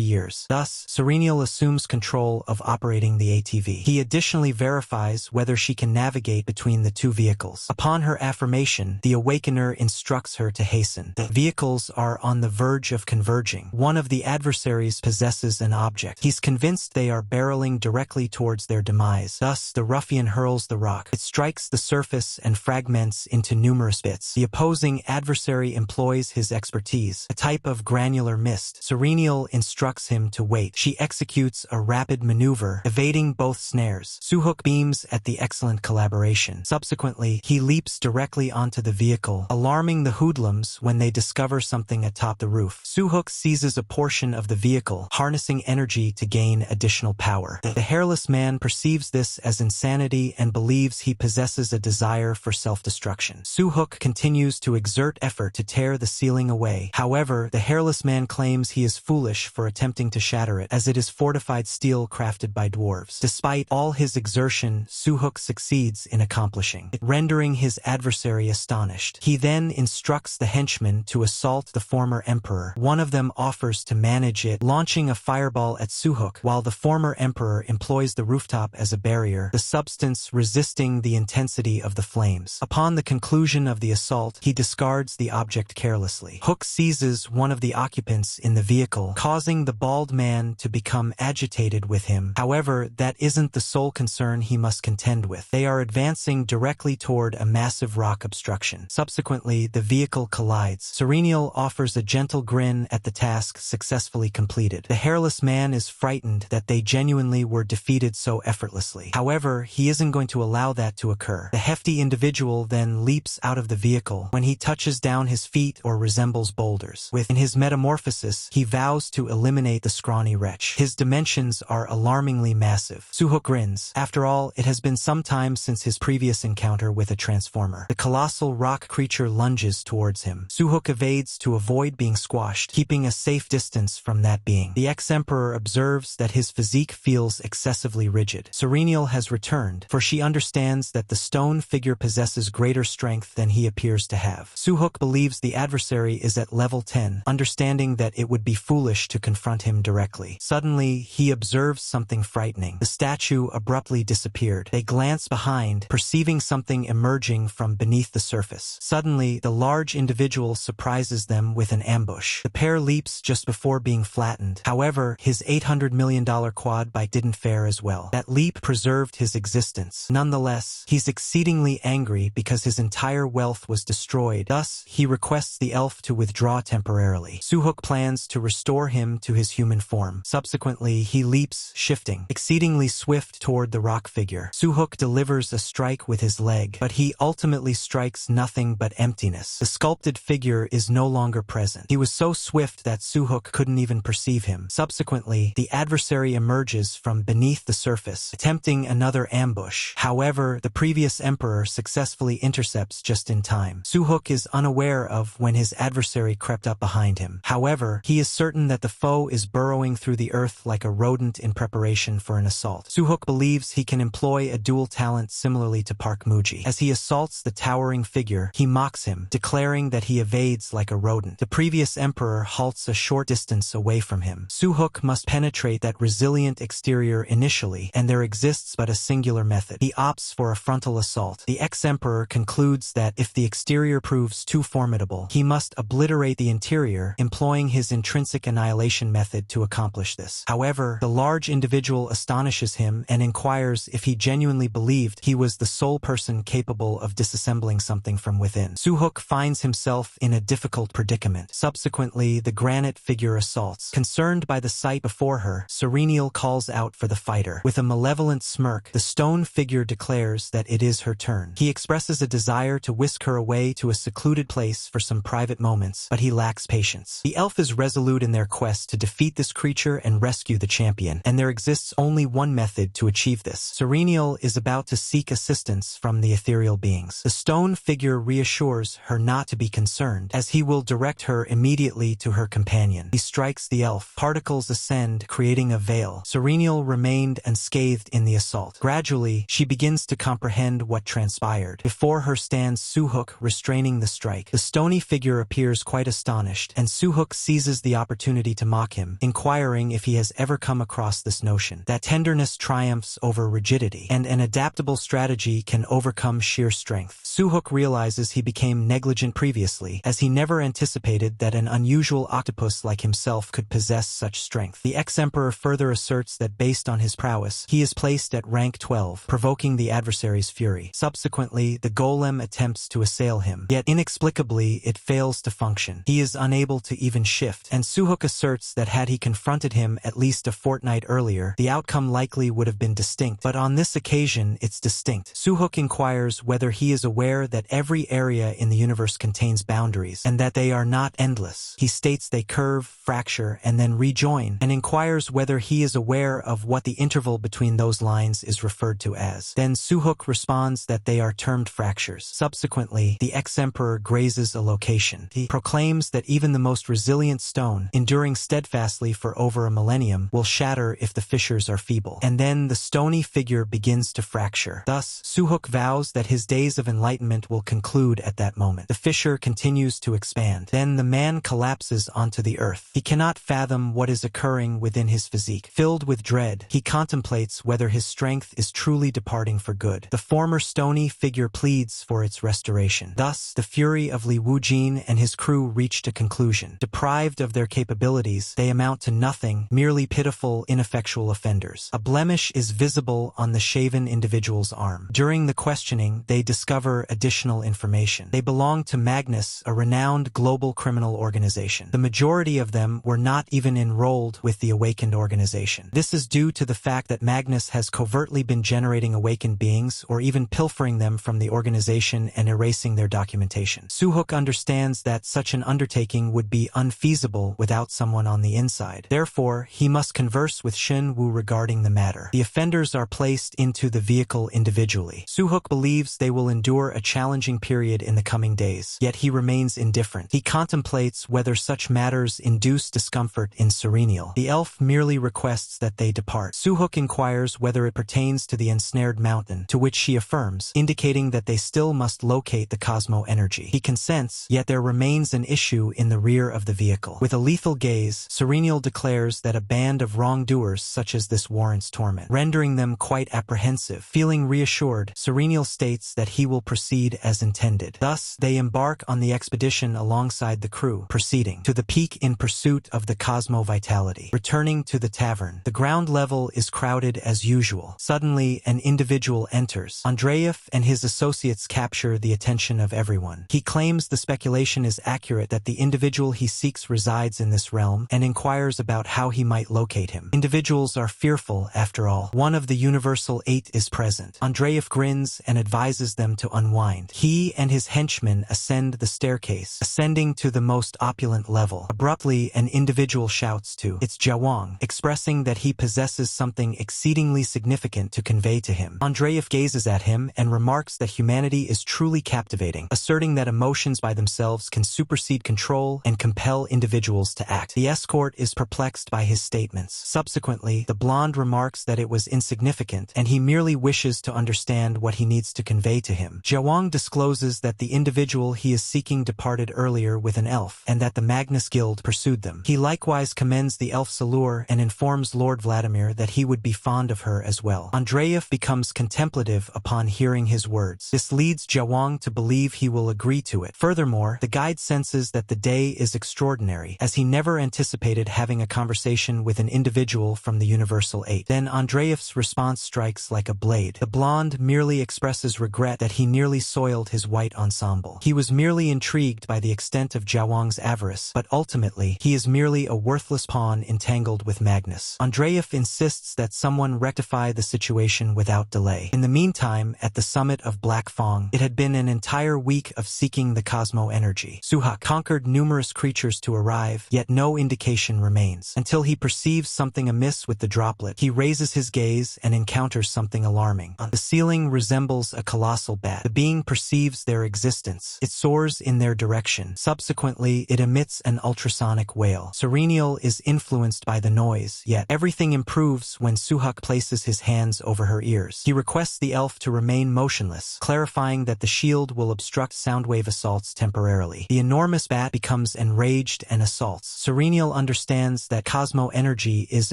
years. Thus, Serenial assumes control of operating the ATV. He additionally verifies whether she can navigate between the two vehicles. Upon her affirmation, the Awakener instructs her to hasten. The vehicles are on the verge of converging. One of the adversaries possesses an object. He's convinced they are barreling directly towards their demise. Thus, the ruffian hurls the rock. It strikes the surface and fragments into numerous bits. The opposing adversary employs his expertise, a type of granular mist. Serenial instructs him to wait. She executes a rapid maneuver, evading both snares. Suhook beams at the excellent collaboration. Subsequently, he leaps directly onto the vehicle, alarming the hoodlums when they discover something atop the roof. Suhook seizes a portion of the vehicle, harnessing energy to gain additional power. The hairless man perceives this as insanity and believes he possesses a desire for self-destruction. Suhook continues to exert effort to tear the ceiling away. However, the hairless man claims he is foolish for attempting to shatter it, as it is fortified steel crafted by dwarves. Despite all his exertion, Suhook succeeds in accomplishing it, rendering his adversary astonished. He then instructs the henchmen to assault the former emperor. One of them offers to manage it, launching a fireball at Suhook, while the former emperor employs the rooftop as a barrier, the substance resisting the intensity of the flames. Upon the conclusion of the assault, he discards the object carelessly. Hook seizes one of the occupants in the vehicle, causing the bald man to become agitated with him. However, that isn't the sole concern he must contend with. They are advancing directly toward a massive rock obstruction. Subsequently, the vehicle collides. Serenial offers a gentle grin at the task successfully completed. The hairless man is frightened that they genuinely were defeated so effortlessly. However, he isn't going to allow that to occur. The hefty individual then leaps out of the vehicle. When he touches down, his feet or resembles boulders. In his metamorphosis, he vows to eliminate the scrawny wretch. His dimensions are alarmingly massive. Suhook grins. After all, it has been some time since his previous encounter with a transformer. The colossal rock creature lunges towards him. Suhook evades to avoid being squashed, keeping a safe distance from that being. The ex-emperor observes that his physique feels excessively rigid. Serenial has returned, for she understands that the stone figure possesses greater strength than he appears to have. Suhook believes the adversary is at level 10, understanding that it would be foolish to confront him directly. Suddenly, he observes something frightening. The statue abruptly disappeared. They glance behind, perceiving something emerging from beneath the surface. Suddenly, the large individual surprises them with an ambush. The pair leaps just before being flattened. However, his $800 million quad bike didn't fare as well. That leap preserved his existence. Nonetheless, he's exceedingly angry because his entire wealth was destroyed. Thus, he requests the elf to withdraw temporarily. Suhook plans to restore him to his human form. Subsequently, he leaps, shifting, exceedingly swift toward the rock figure. Suhook delivers a strike with his leg, but he ultimately strikes nothing but emptiness. The sculpted figure is no longer present. He was so swift that Suhook couldn't even perceive him. Subsequently, the adversary emerges from beneath the surface, attempting another ambush. However, the previous emperor successfully intercepts just in time. Suhook is unaware of when his adversary crept up behind him. However, he is certain that the foe is burrowing through the earth like a rodent in preparation for an assault. Suhook believes he can employ a dual talent similarly to Park Muji. As he assaults the towering figure, he mocks him, declaring that he evades like a rodent. The previous emperor halts a short distance away from him. Suhook must penetrate that resilient exterior initially, and there exists but a singular method. He opts for a frontal assault. The ex-emperor concludes that if the exterior proves too formidable, he must obliterate the interior, employing his intrinsic annihilation method to accomplish this. However, the large individual astonishes him and inquires if he genuinely believed he was the sole person capable of disassembling something something from within. Suhook finds himself in a difficult predicament. Subsequently, the granite figure assaults. Concerned by the sight before her, Serenial calls out for the fighter. With a malevolent smirk, the stone figure declares that it is her turn. He expresses a desire to whisk her away to a secluded place for some private moments, but he lacks patience. The elf is resolute in their quest to defeat this creature and rescue the champion, and there exists only one method to achieve this. Serenial is about to seek assistance from the ethereal beings. The stone figure reassures her not to be concerned, as he will direct her immediately to her companion. He strikes the elf. Particles ascend, creating a veil. Serenial remained unscathed in the assault. Gradually, she begins to comprehend what transpired. Before her stands Suhook, restraining the strike. The stony figure appears quite astonished, and Suhook seizes the opportunity to mock him, inquiring if he has ever come across this notion, that tenderness triumphs over rigidity, and an adaptable strategy can overcome sheer strength. Suhook realizes he became negligent previously, as he never anticipated that an unusual octopus like himself could possess such strength. The ex-emperor further asserts that based on his prowess, he is placed at rank 12, provoking the adversary's fury. Subsequently, the golem attempts to assail him, yet inexplicably it fails to function. He is unable to even shift, and Suhook asserts that had he confronted him at least a fortnight earlier, the outcome likely would have been distinct, but on this occasion it's distinct. Suhook inquires whether he is aware that every area in the universe contains boundaries, and that they are not endless. He states they curve, fracture, and then rejoin, and inquires whether he is aware of what the interval between those lines is referred to as. Then Suhook responds that they are termed fractures. Subsequently, the ex-emperor grazes a location. He proclaims that even the most resilient stone, enduring steadfastly for over a millennium, will shatter if the fissures are feeble. And then the stony figure begins to fracture. Thus, Suhook vows that his days of enlightenment will conclude at that moment. The fissure continues to expand. Then the man collapses onto the earth. He cannot fathom what is occurring within his physique. Filled with dread, he contemplates whether his strength is truly departing for good. The former stony figure pleads for its restoration. Thus, the fury of Li Wujin and his crew reached a conclusion. Deprived of their capabilities, they amount to nothing, merely pitiful, ineffectual offenders. A blemish is visible on the shaven individual's arm. During the questioning, they discover additional information. They belong to Magnus, a renowned global criminal organization. The majority of them were not even enrolled with the Awakened organization. This is due to the fact that Magnus has covertly been generating awakened beings or even pilfering them from the organization and erasing their documentation. Suhook understands that such an undertaking would be unfeasible without someone on the inside. Therefore, he must converse with Shin Wu regarding the matter. The offenders are placed into the vehicle individually. Suhook believes they will endure a challenging period in the coming days, yet he remains indifferent. He contemplates whether such matters induce discomfort in Serenial. The elf merely requests that they depart. Suhook inquires whether it pertains to the ensnared mountain, to which she affirms, indicating that they still must locate the cosmo energy. He consents, yet there remains an issue in the rear of the vehicle. With a lethal gaze, Serenial declares that a band of wrongdoers such as this warrants torment, rendering them quite apprehensive. Feeling reassured, Serenial states that he will proceed as intended. Thus, they embark on the expedition alongside the crew, proceeding to the peak in pursuit of the cosmo vitality. Returning to the tavern, the ground level is crowded as usual. Suddenly, an individual enters. Andreev and his associates capture the attention of everyone. He claims the speculation is accurate that the individual he seeks resides in this realm, and inquires about how he might locate him. Individuals are fearful, after all. One of the Universal Eight is present. Andreev grins and advises them to unwind. He and his henchmen ascend the staircase, ascending to the most opulent level. Abruptly, an individual shouts to "It's Jiawang," expressing that he possesses something exceedingly significant to convey to him. Andreev gazes at him and remarks that humanity is truly captivating, asserting that emotions by themselves can supersede control and compel individuals to act. The escort is perplexed by his statements. Subsequently, the blonde remarks that it was insignificant, and he merely wishes to understand what he needs to convey to him. Jiawang discloses that the individual he is seeking departed earlier with an elf, and that the Magnus Guild pursued them. He likewise commends the elf's allure and informs Lord Vladimir that he would be fond of her as well. Andreev becomes contemplative upon hearing his words. This leads Jiawang to believe he will agree to it. Furthermore, the guide senses that the day is extraordinary, as he never anticipated having a conversation with an individual from the Universal Eight. Then Andreev's response strikes like a blade. The blonde merely expresses regret that he nearly soiled styled his white ensemble. He was merely intrigued by the extent of Jiawang's avarice, but ultimately, he is merely a worthless pawn entangled with Magnus. Andreev insists that someone rectify the situation without delay. In the meantime, at the summit of Black Fong, it had been an entire week of seeking the Cosmo energy. Suhak conquered numerous creatures to arrive, yet no indication remains. Until he perceives something amiss with the droplet, he raises his gaze and encounters something alarming. The ceiling resembles a colossal bat. The being perceives their existence. It soars in their direction. Subsequently, it emits an ultrasonic wail. Serenial is influenced by the noise, yet everything improves when Suhak places his hands over her ears. He requests the elf to remain motionless, clarifying that the shield will obstruct soundwave assaults temporarily. The enormous bat becomes enraged and assaults. Serenial understands that Cosmo energy is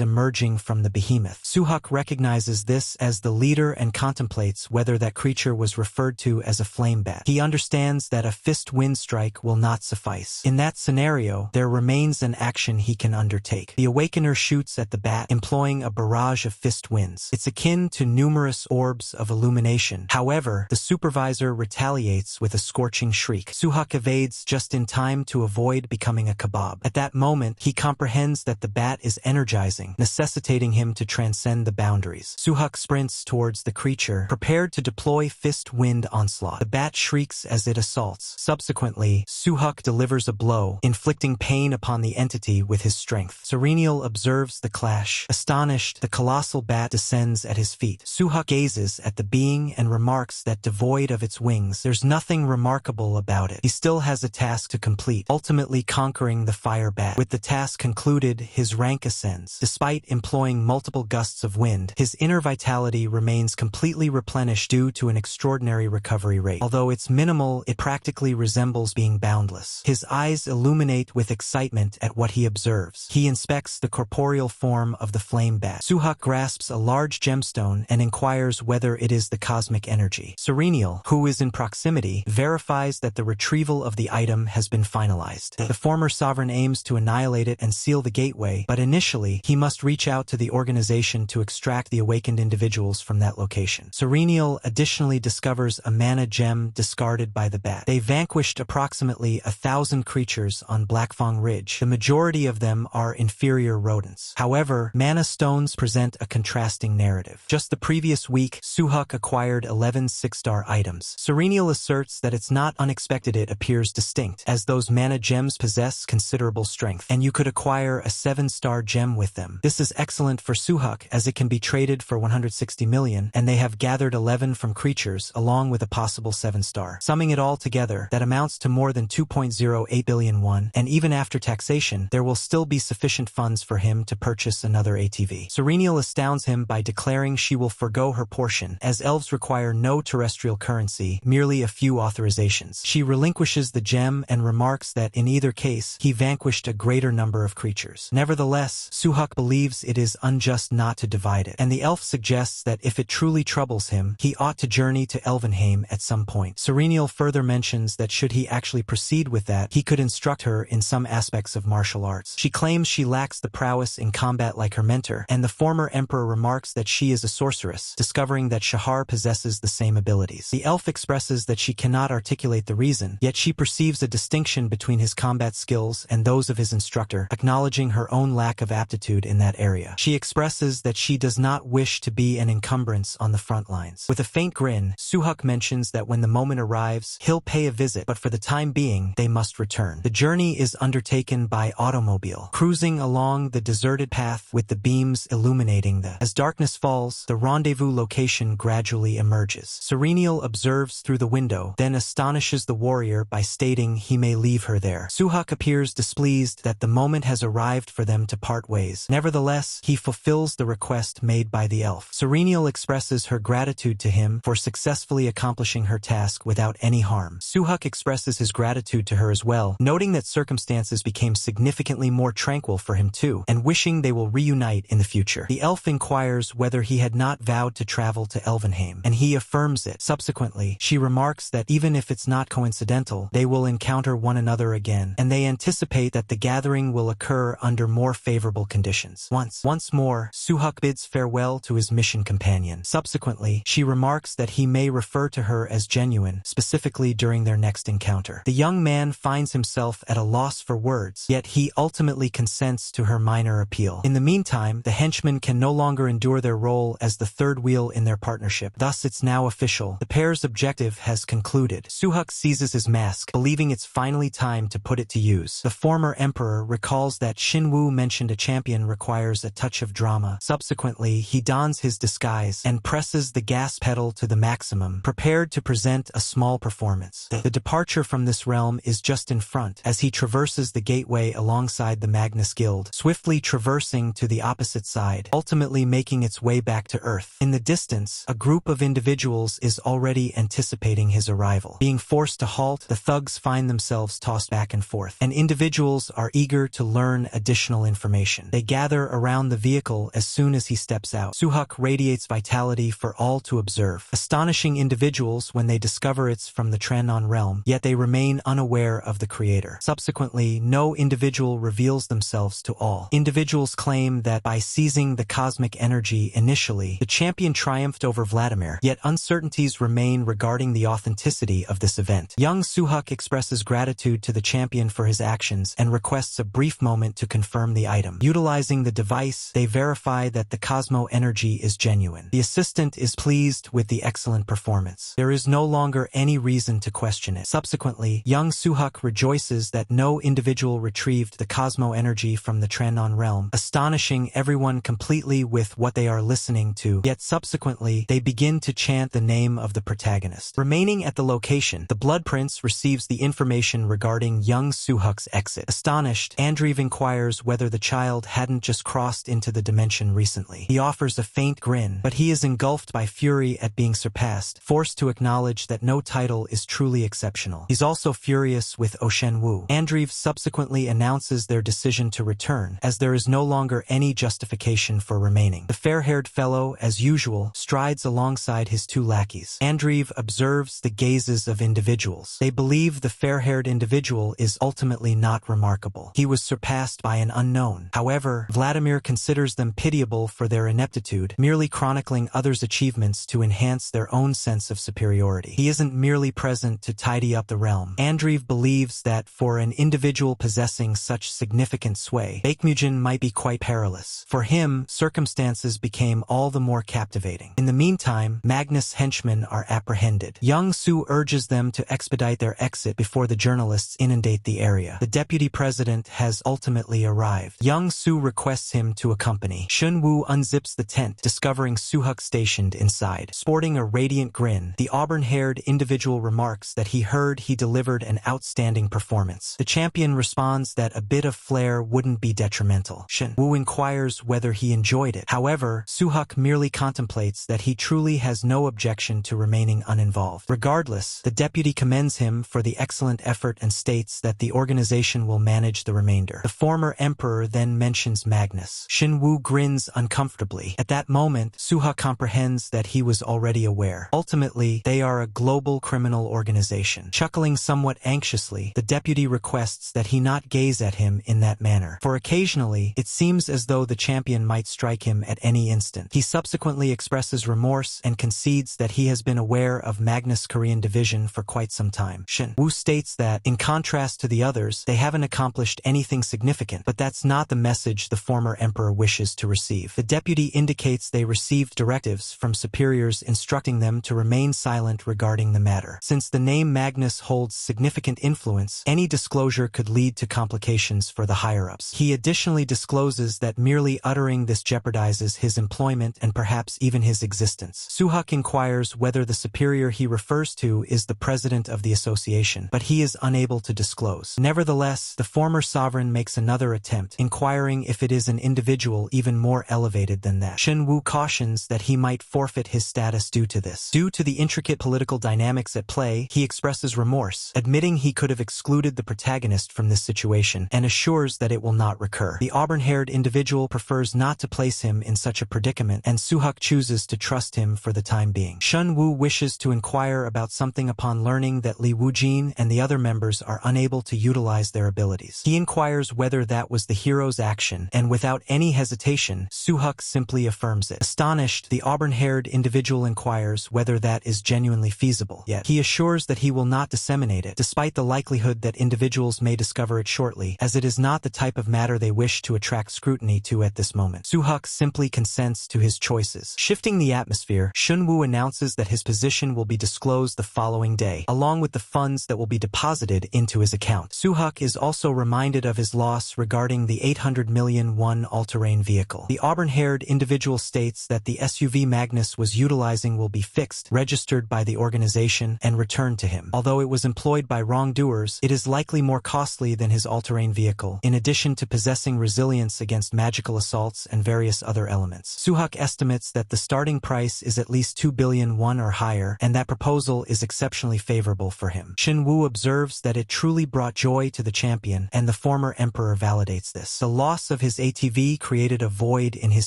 emerging from the behemoth. Suhak recognizes this as the leader and contemplates whether that creature was referred to as a flame bat. He understands that a fist wind strike will not suffice. In that scenario, there remains an action he can undertake. The Awakener shoots at the bat, employing a barrage of fist winds. It's akin to numerous orbs of illumination. However, the supervisor retaliates with a scorching shriek. Suhak evades just in time to avoid becoming a kebab. At that moment, he comprehends that the bat is energizing, necessitating him to transcend the boundaries. Suhak sprints towards the creature, prepared to deploy fist wind onslaught. The bat shrieks as it assaults. Subsequently, Suhak delivers a blow, inflicting pain upon the entity with his strength. Serenial observes the clash. Astonished, the colossal bat descends at his feet. Suhak gazes at the being and remarks that devoid of its wings, there's nothing remarkable about it. He still has a task to complete, ultimately conquering the fire bat. With the task concluded, his rank ascends. Despite employing multiple gusts of wind, his inner vitality remains completely replenished due to an extraordinary recovery rate. Although it's minimal, it practically resembles being boundless. His eyes illuminate with excitement at what he observes. He inspects the corporeal form of the flame bat. Suhak grasps a large gemstone and inquires whether it is the cosmic energy. Serenial, who is in proximity, verifies that the retrieval of the item has been finalized. The former sovereign aims to annihilate it and seal the gateway, but initially, he must reach out to the organization to extract the awakened individuals from that location. Serenial additionally discovers a mana gem discarded by the bat. They vanquished approximately 1,000 creatures on Blackfong Ridge. The majority of them are inferior rodents. However, mana stones present a contrasting narrative. Just the previous week, Suhak acquired 11 6-star items. Serenial asserts that it's not unexpected it appears distinct, as those mana gems possess considerable strength, and you could acquire a 7-star gem with them. This is excellent for Suhak, as it can be traded for 160 million, and they have gathered 11 from creatures, along with a possible 7-star. Summing it all together, that amounts to more than 2.08 billion won, and even after taxation, there will still be sufficient funds for him to purchase another ATV. Serenial astounds him by declaring she will forgo her portion, as elves require no terrestrial currency, merely a few authorizations. She relinquishes the gem and remarks that in either case, he vanquished a greater number of creatures. Nevertheless, Suhak believes it is unjust not to divide it, and the elf suggests that if it truly troubles him, he ought to journey to Elvenheim at some point. Serenial further mentions that should he actually proceed with that, he could instruct her in some aspects of martial arts. She claims she lacks the prowess in combat like her mentor, and the former emperor remarks that she is a sorceress, discovering that Shahar possesses the same abilities. The elf expresses that she cannot articulate the reason, yet she perceives a distinction between his combat skills and those of his instructor, acknowledging her own lack of aptitude in that area. She expresses that she does not wish to be an encumbrance on the front lines. With a faint grin, Suhak mentions that when the moment arrives, he'll pay a visit, but for the time being, they must return. The journey is undertaken by automobile, cruising along the deserted path with the beams illuminating the. As darkness falls, the rendezvous location gradually emerges. Serenial observes through the window, then astonishes the warrior by stating he may leave her there. Suhak appears displeased that the moment has arrived for them to part ways. Nevertheless, he fulfills the request made by the elf. Serenial expresses her gratitude to him for successfully accomplishing her task without any harm. Suhak expresses his gratitude to her as well, noting that circumstances became significantly more tranquil for him too, and wishing they will reunite in the future. The elf inquires whether he had not vowed to travel to Elvenheim, and he affirms it. Subsequently, she remarks that even if it's not coincidental, they will encounter one another again, and they anticipate that the gathering will occur under more favorable conditions. Once more, Suhak bids farewell to his mission companion. Subsequently, she remarks that he may refer to her as genuine, specifically during their next encounter. The young man finds himself at a loss for words, yet he ultimately consents to her minor appeal. In the meantime, the henchmen can no longer endure their role as the third wheel in their partnership. Thus, it's now official. The pair's objective has concluded. Suhuk seizes his mask, believing it's finally time to put it to use. The former emperor recalls that Shinwoo mentioned a champion requires a touch of drama. Subsequently, he dons his disguise and presses the gas pedal to the maximum, prepared to present a small performance. The departure from this realm is just in front, as he traverses the gateway alongside the Magnus Guild, swiftly traversing to the opposite side, ultimately making its way back to Earth. In the distance, a group of individuals is already anticipating his arrival. Being forced to halt, the thugs find themselves tossed back and forth, and individuals are eager to learn additional information. They gather around the vehicle as soon as he steps out. Suhuk radiates vitality for all to observe, astonishing individuals when they discover it's from the Trannon realm, yet they remain unaware of the creator. Subsequently, no individual reveals themselves to all. Individuals claim that by seizing the cosmic energy initially, the champion triumphed over Vladimir, yet uncertainties remain regarding the authenticity of this event. Young Suhuk expresses gratitude to the champion for his actions and requests a brief moment to confirm the item. Utilizing the device, they verify that the Cosmo energy is genuine. The assistant is pleased with the excellent performance. There is no longer any reason to question it. Subsequently, young Suhuk rejoices that no individual retrieved the Cosmo energy from the Trannon realm, astonishing everyone completely with what they are listening to, yet subsequently, they begin to chant the name of the protagonist. Remaining at the location, the Blood Prince receives the information regarding young Suhuk's exit. Astonished, Andreev inquires whether the child hadn't just crossed into the dimension recently. He offers a faint grin, but he is engulfed by fury at being surpassed, forced to acknowledge that no title is truly exceptional. He's also furious with Oshenwu. Andreev subsequently announces their decision to return, as there is no longer any justification for remaining. The fair-haired fellow, as usual, strides alongside his two lackeys. Andreev observes the gazes of individuals. They believe the fair-haired individual is ultimately not remarkable. He was surpassed by an unknown. However, Vladimir considers them pitiable for their ineptitude, merely chronicling others' achievements to enhance their own sense of superiority. He isn't merely present to tidy up the realm. Andreev believes that for an individual possessing such significant sway, Baekmujin might be quite perilous. For him, circumstances became all the more captivating. In the meantime, Magnus' henchmen are apprehended. Young Su urges them to expedite their exit before the journalists inundate the area. The deputy president has ultimately arrived. Young Su requests him to accompany. Shunwoo unzips the tent, discovering Suhuk stationed inside. Sporting a radiant grin, the auburn-haired individual remarks that he heard he delivered an outstanding performance. The champion responds that a bit of flair wouldn't be detrimental. Shunwoo inquires whether he enjoyed it. However, Suhuk merely contemplates that he truly has no objection to remaining uninvolved. Regardless, the deputy commends him for the excellent effort and states that the organization will manage the remainder. The former emperor then mentions Magnus. Shinwoo grins uncomfortably. At that moment, Suhuk comprehends that he was already aware. Ultimately, they are a global criminal organization. Chuckling somewhat anxiously, the deputy requests that he not gaze at him in that manner, for occasionally, it seems as though the champion might strike him at any instant. He subsequently expresses remorse and concedes that he has been aware of Magnus' Korean division for quite some time. Shinwoo states that, in contrast to the others, they haven't accomplished anything significant, but that's not the message the former emperor wishes to receive. The deputy indicates they received directives from superiors instructing them to remain silent regarding the matter. Since the name Magnus holds significant influence, any disclosure could lead to complications for the higher-ups. He additionally discloses that merely uttering this jeopardizes his employment and perhaps even his existence. Suhuk inquires whether the superior he refers to is the president of the association, but he is unable to disclose. Nevertheless, the former sovereign makes another attempt, inquiring if it is an individual even more elevated than that. Shinwoo cautions that he might forfeit his status due to this. Due to the intricate political dynamics at play, he expresses remorse, admitting he could have excluded the protagonist from this situation, and assures that it will not recur. The auburn-haired individual prefers not to place him in such a predicament, and Suhuk chooses to trust him for the time being. Shunwoo wishes to inquire about something upon learning that Li Wujin and the other members are unable to utilize their abilities. He inquires whether that was the hero's action, and without any hesitation, Suhuk simply affirms it. Astonished, the auburn-haired individual inquires whether that is genuinely professionally feasible. Yet, he assures that he will not disseminate it, despite the likelihood that individuals may discover it shortly, as it is not the type of matter they wish to attract scrutiny to at this moment. Suhuk simply consents to his choices. Shifting the atmosphere, Shunwoo announces that his position will be disclosed the following day, along with the funds that will be deposited into his account. Suhuk is also reminded of his loss regarding the 800 million won all-terrain vehicle. The auburn-haired individual states that the SUV Magnus was utilizing will be fixed, registered by the organization, and returned to him. Although it was employed by wrongdoers, it is likely more costly than his all-terrain vehicle, in addition to possessing resilience against magical assaults and various other elements. Suhuk estimates that the starting price is at least 2 billion won or higher, and that proposal is exceptionally favorable for him. Shinwoo observes that it truly brought joy to the champion, and the former emperor validates this. The loss of his ATV created a void in his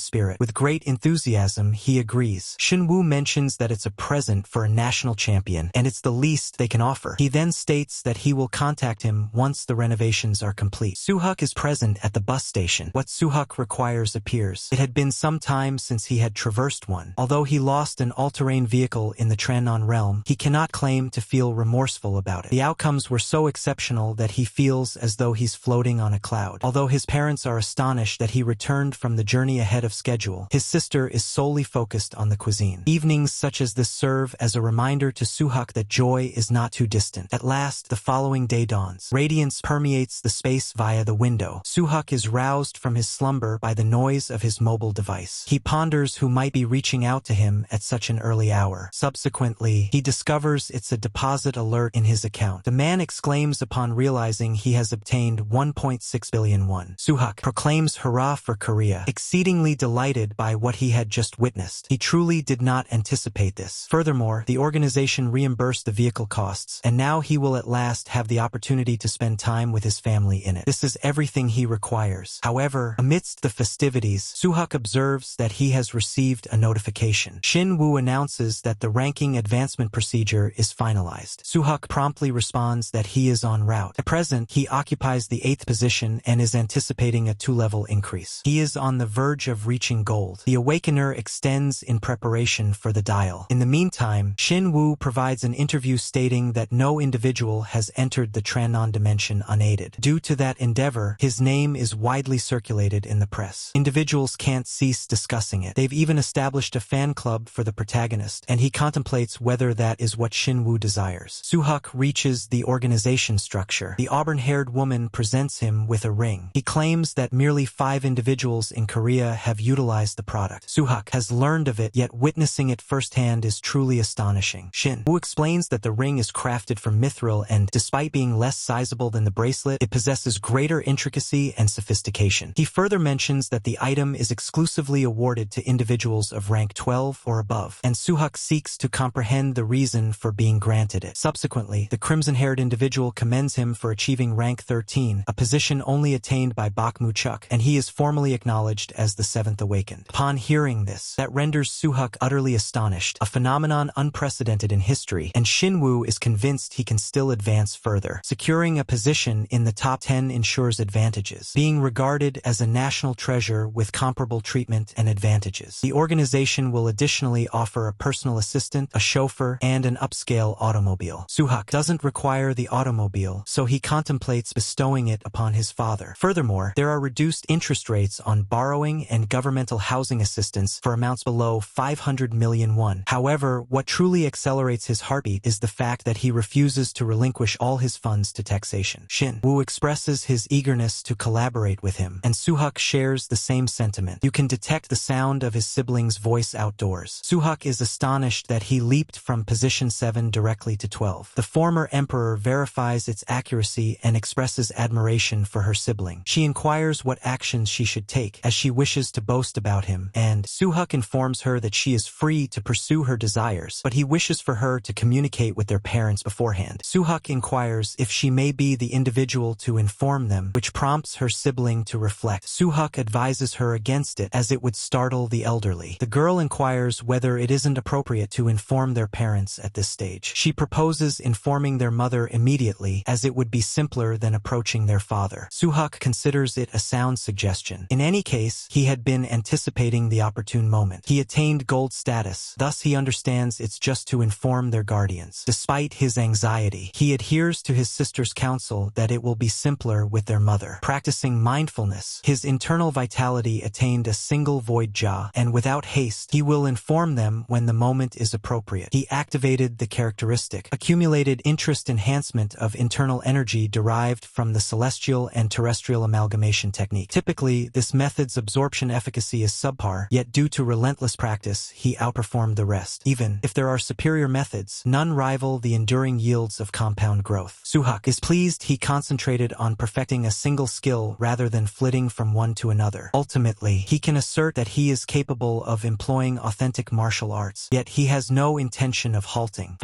spirit. With great enthusiasm, he agrees. Shinwoo mentions that it's a present for a national champion, and it's the least they can offer. He then states that he will contact him once the renovations are complete. Suhuk is present at the bus station. What Suhuk requires appears. It had been some time since he had traversed one. Although he lost an all-terrain vehicle in the Trannon realm, he cannot claim to feel remorseful about it. The outcomes were so exceptional that he feels as though he's floating on a cloud. Although his parents are astonished that he returned from the journey ahead of schedule, his sister is solely focused on the cuisine. Evenings such as this serve as a reminder to Suhuk that joy is not too distant. At last, the following day dawns. Radiance permeates the space via the window. Suhuk is roused from his slumber by the noise of his mobile device. He ponders who might be reaching out to him at such an early hour. Subsequently, he discovers it's a deposit alert in his account. The man exclaims upon realizing he has obtained 1.6 billion won. Suhuk proclaims hurrah for Korea, exceedingly delighted by what he had just witnessed. He truly did not anticipate this. Furthermore, the organization reimbursed the vehicle costs, and now he will at last have the opportunity to spend time with his family in it. This is everything he requires. However, amidst the festivities, Suhuk observes that he has received a notification. Shin-woo announces that the ranking advancement procedure is finalized. Suhuk promptly responds that he is en route. At present, he occupies the 8th position and is anticipating a 2-level increase. He is on the verge of reaching gold. The Awakener extends in preparation for the dial. In the meantime, Shin-woo provides an interview stating that no individual has entered the Trannon dimension unaided. Due to that endeavor, his name is widely circulated in the press. Individuals can't cease discussing it. They've even established a fan club for the protagonist, and he contemplates whether that is what Shin-woo desires. Suhuk reaches the organization structure. The auburn-haired woman presents him with a ring. He claims that merely 5 individuals in Korea have utilized the product. Suhuk has learned of it, yet witnessing it firsthand is truly astonishing. Shin-woo explains that the ring is crafted from mithril and, despite being less sizable than the bracelet, it possesses greater intricacy and sophistication. He further mentions that the item is exclusively awarded to individuals of rank 12 or above, and Suhuk seeks to comprehend the reason for being granted it. Subsequently, the crimson-haired individual commends him for achieving rank 13, a position only attained by Bakmu-chuk, and he is formally acknowledged as the 7th Awakened. Upon hearing this, that renders Suhuk utterly astonished, a phenomenon unprecedented in history, and Shin-woo is convinced he can still advance further. Securing a position in the top 10 ensures advantages, being regarded as a national treasure with comparable treatment and advantages. The organization will additionally offer a personal assistant, a chauffeur, and an upscale automobile. Suhuk doesn't require the automobile, so he contemplates bestowing it upon his father. Furthermore, there are reduced interest rates on borrowing and governmental housing assistance for amounts below 500 million won. However, what truly accelerates his heartbeat is the fact that he refuses to relinquish all his funds to taxation. Shin-woo expresses his eagerness to collaborate with him, and Suhuk shares the same sentiment. You can detect the sound of his sibling's voice outdoors. Suhuk is astonished that he leaped from position 7 directly to 12. The former emperor verifies its accuracy and expresses admiration for her sibling. She inquires what actions she should take, as she wishes to boast about him, and Suhuk informs her that she is free to pursue her desires, but he wishes for her to communicate with their parents beforehand. Suhuk inquires if she may be the individual to inform them, which prompts her sibling to reflect. Suhuk advises her against it, as it would startle the elderly. The girl inquires whether it isn't appropriate to inform their parents at this stage. She proposes informing their mother immediately, as it would be simpler than approaching their father. Suhuk considers it a sound suggestion. In any case, he had been anticipating the opportune moment. He attained gold status, thus he understands it's just to inform their guardians. Despite his anxiety, he adheres to his sister's counsel that it will be simpler with their mother. Practicing mindfulness, his internal vitality attained a single void jaw, and without haste, he will inform them when the moment is appropriate. He activated the characteristic, accumulated interest enhancement of internal energy derived from the celestial and terrestrial amalgamation technique. Typically, this method's absorption efficacy is subpar, yet due to relentless practice, he outperformed the rest. Even if there are superior methods, none rival the enduring yields of compound growth. Suhak is pleased he concentrated on perfecting a single skill rather than flitting from one to another. Ultimately, he can assert that he is capable of employing authentic martial arts, yet he has no intention of halting.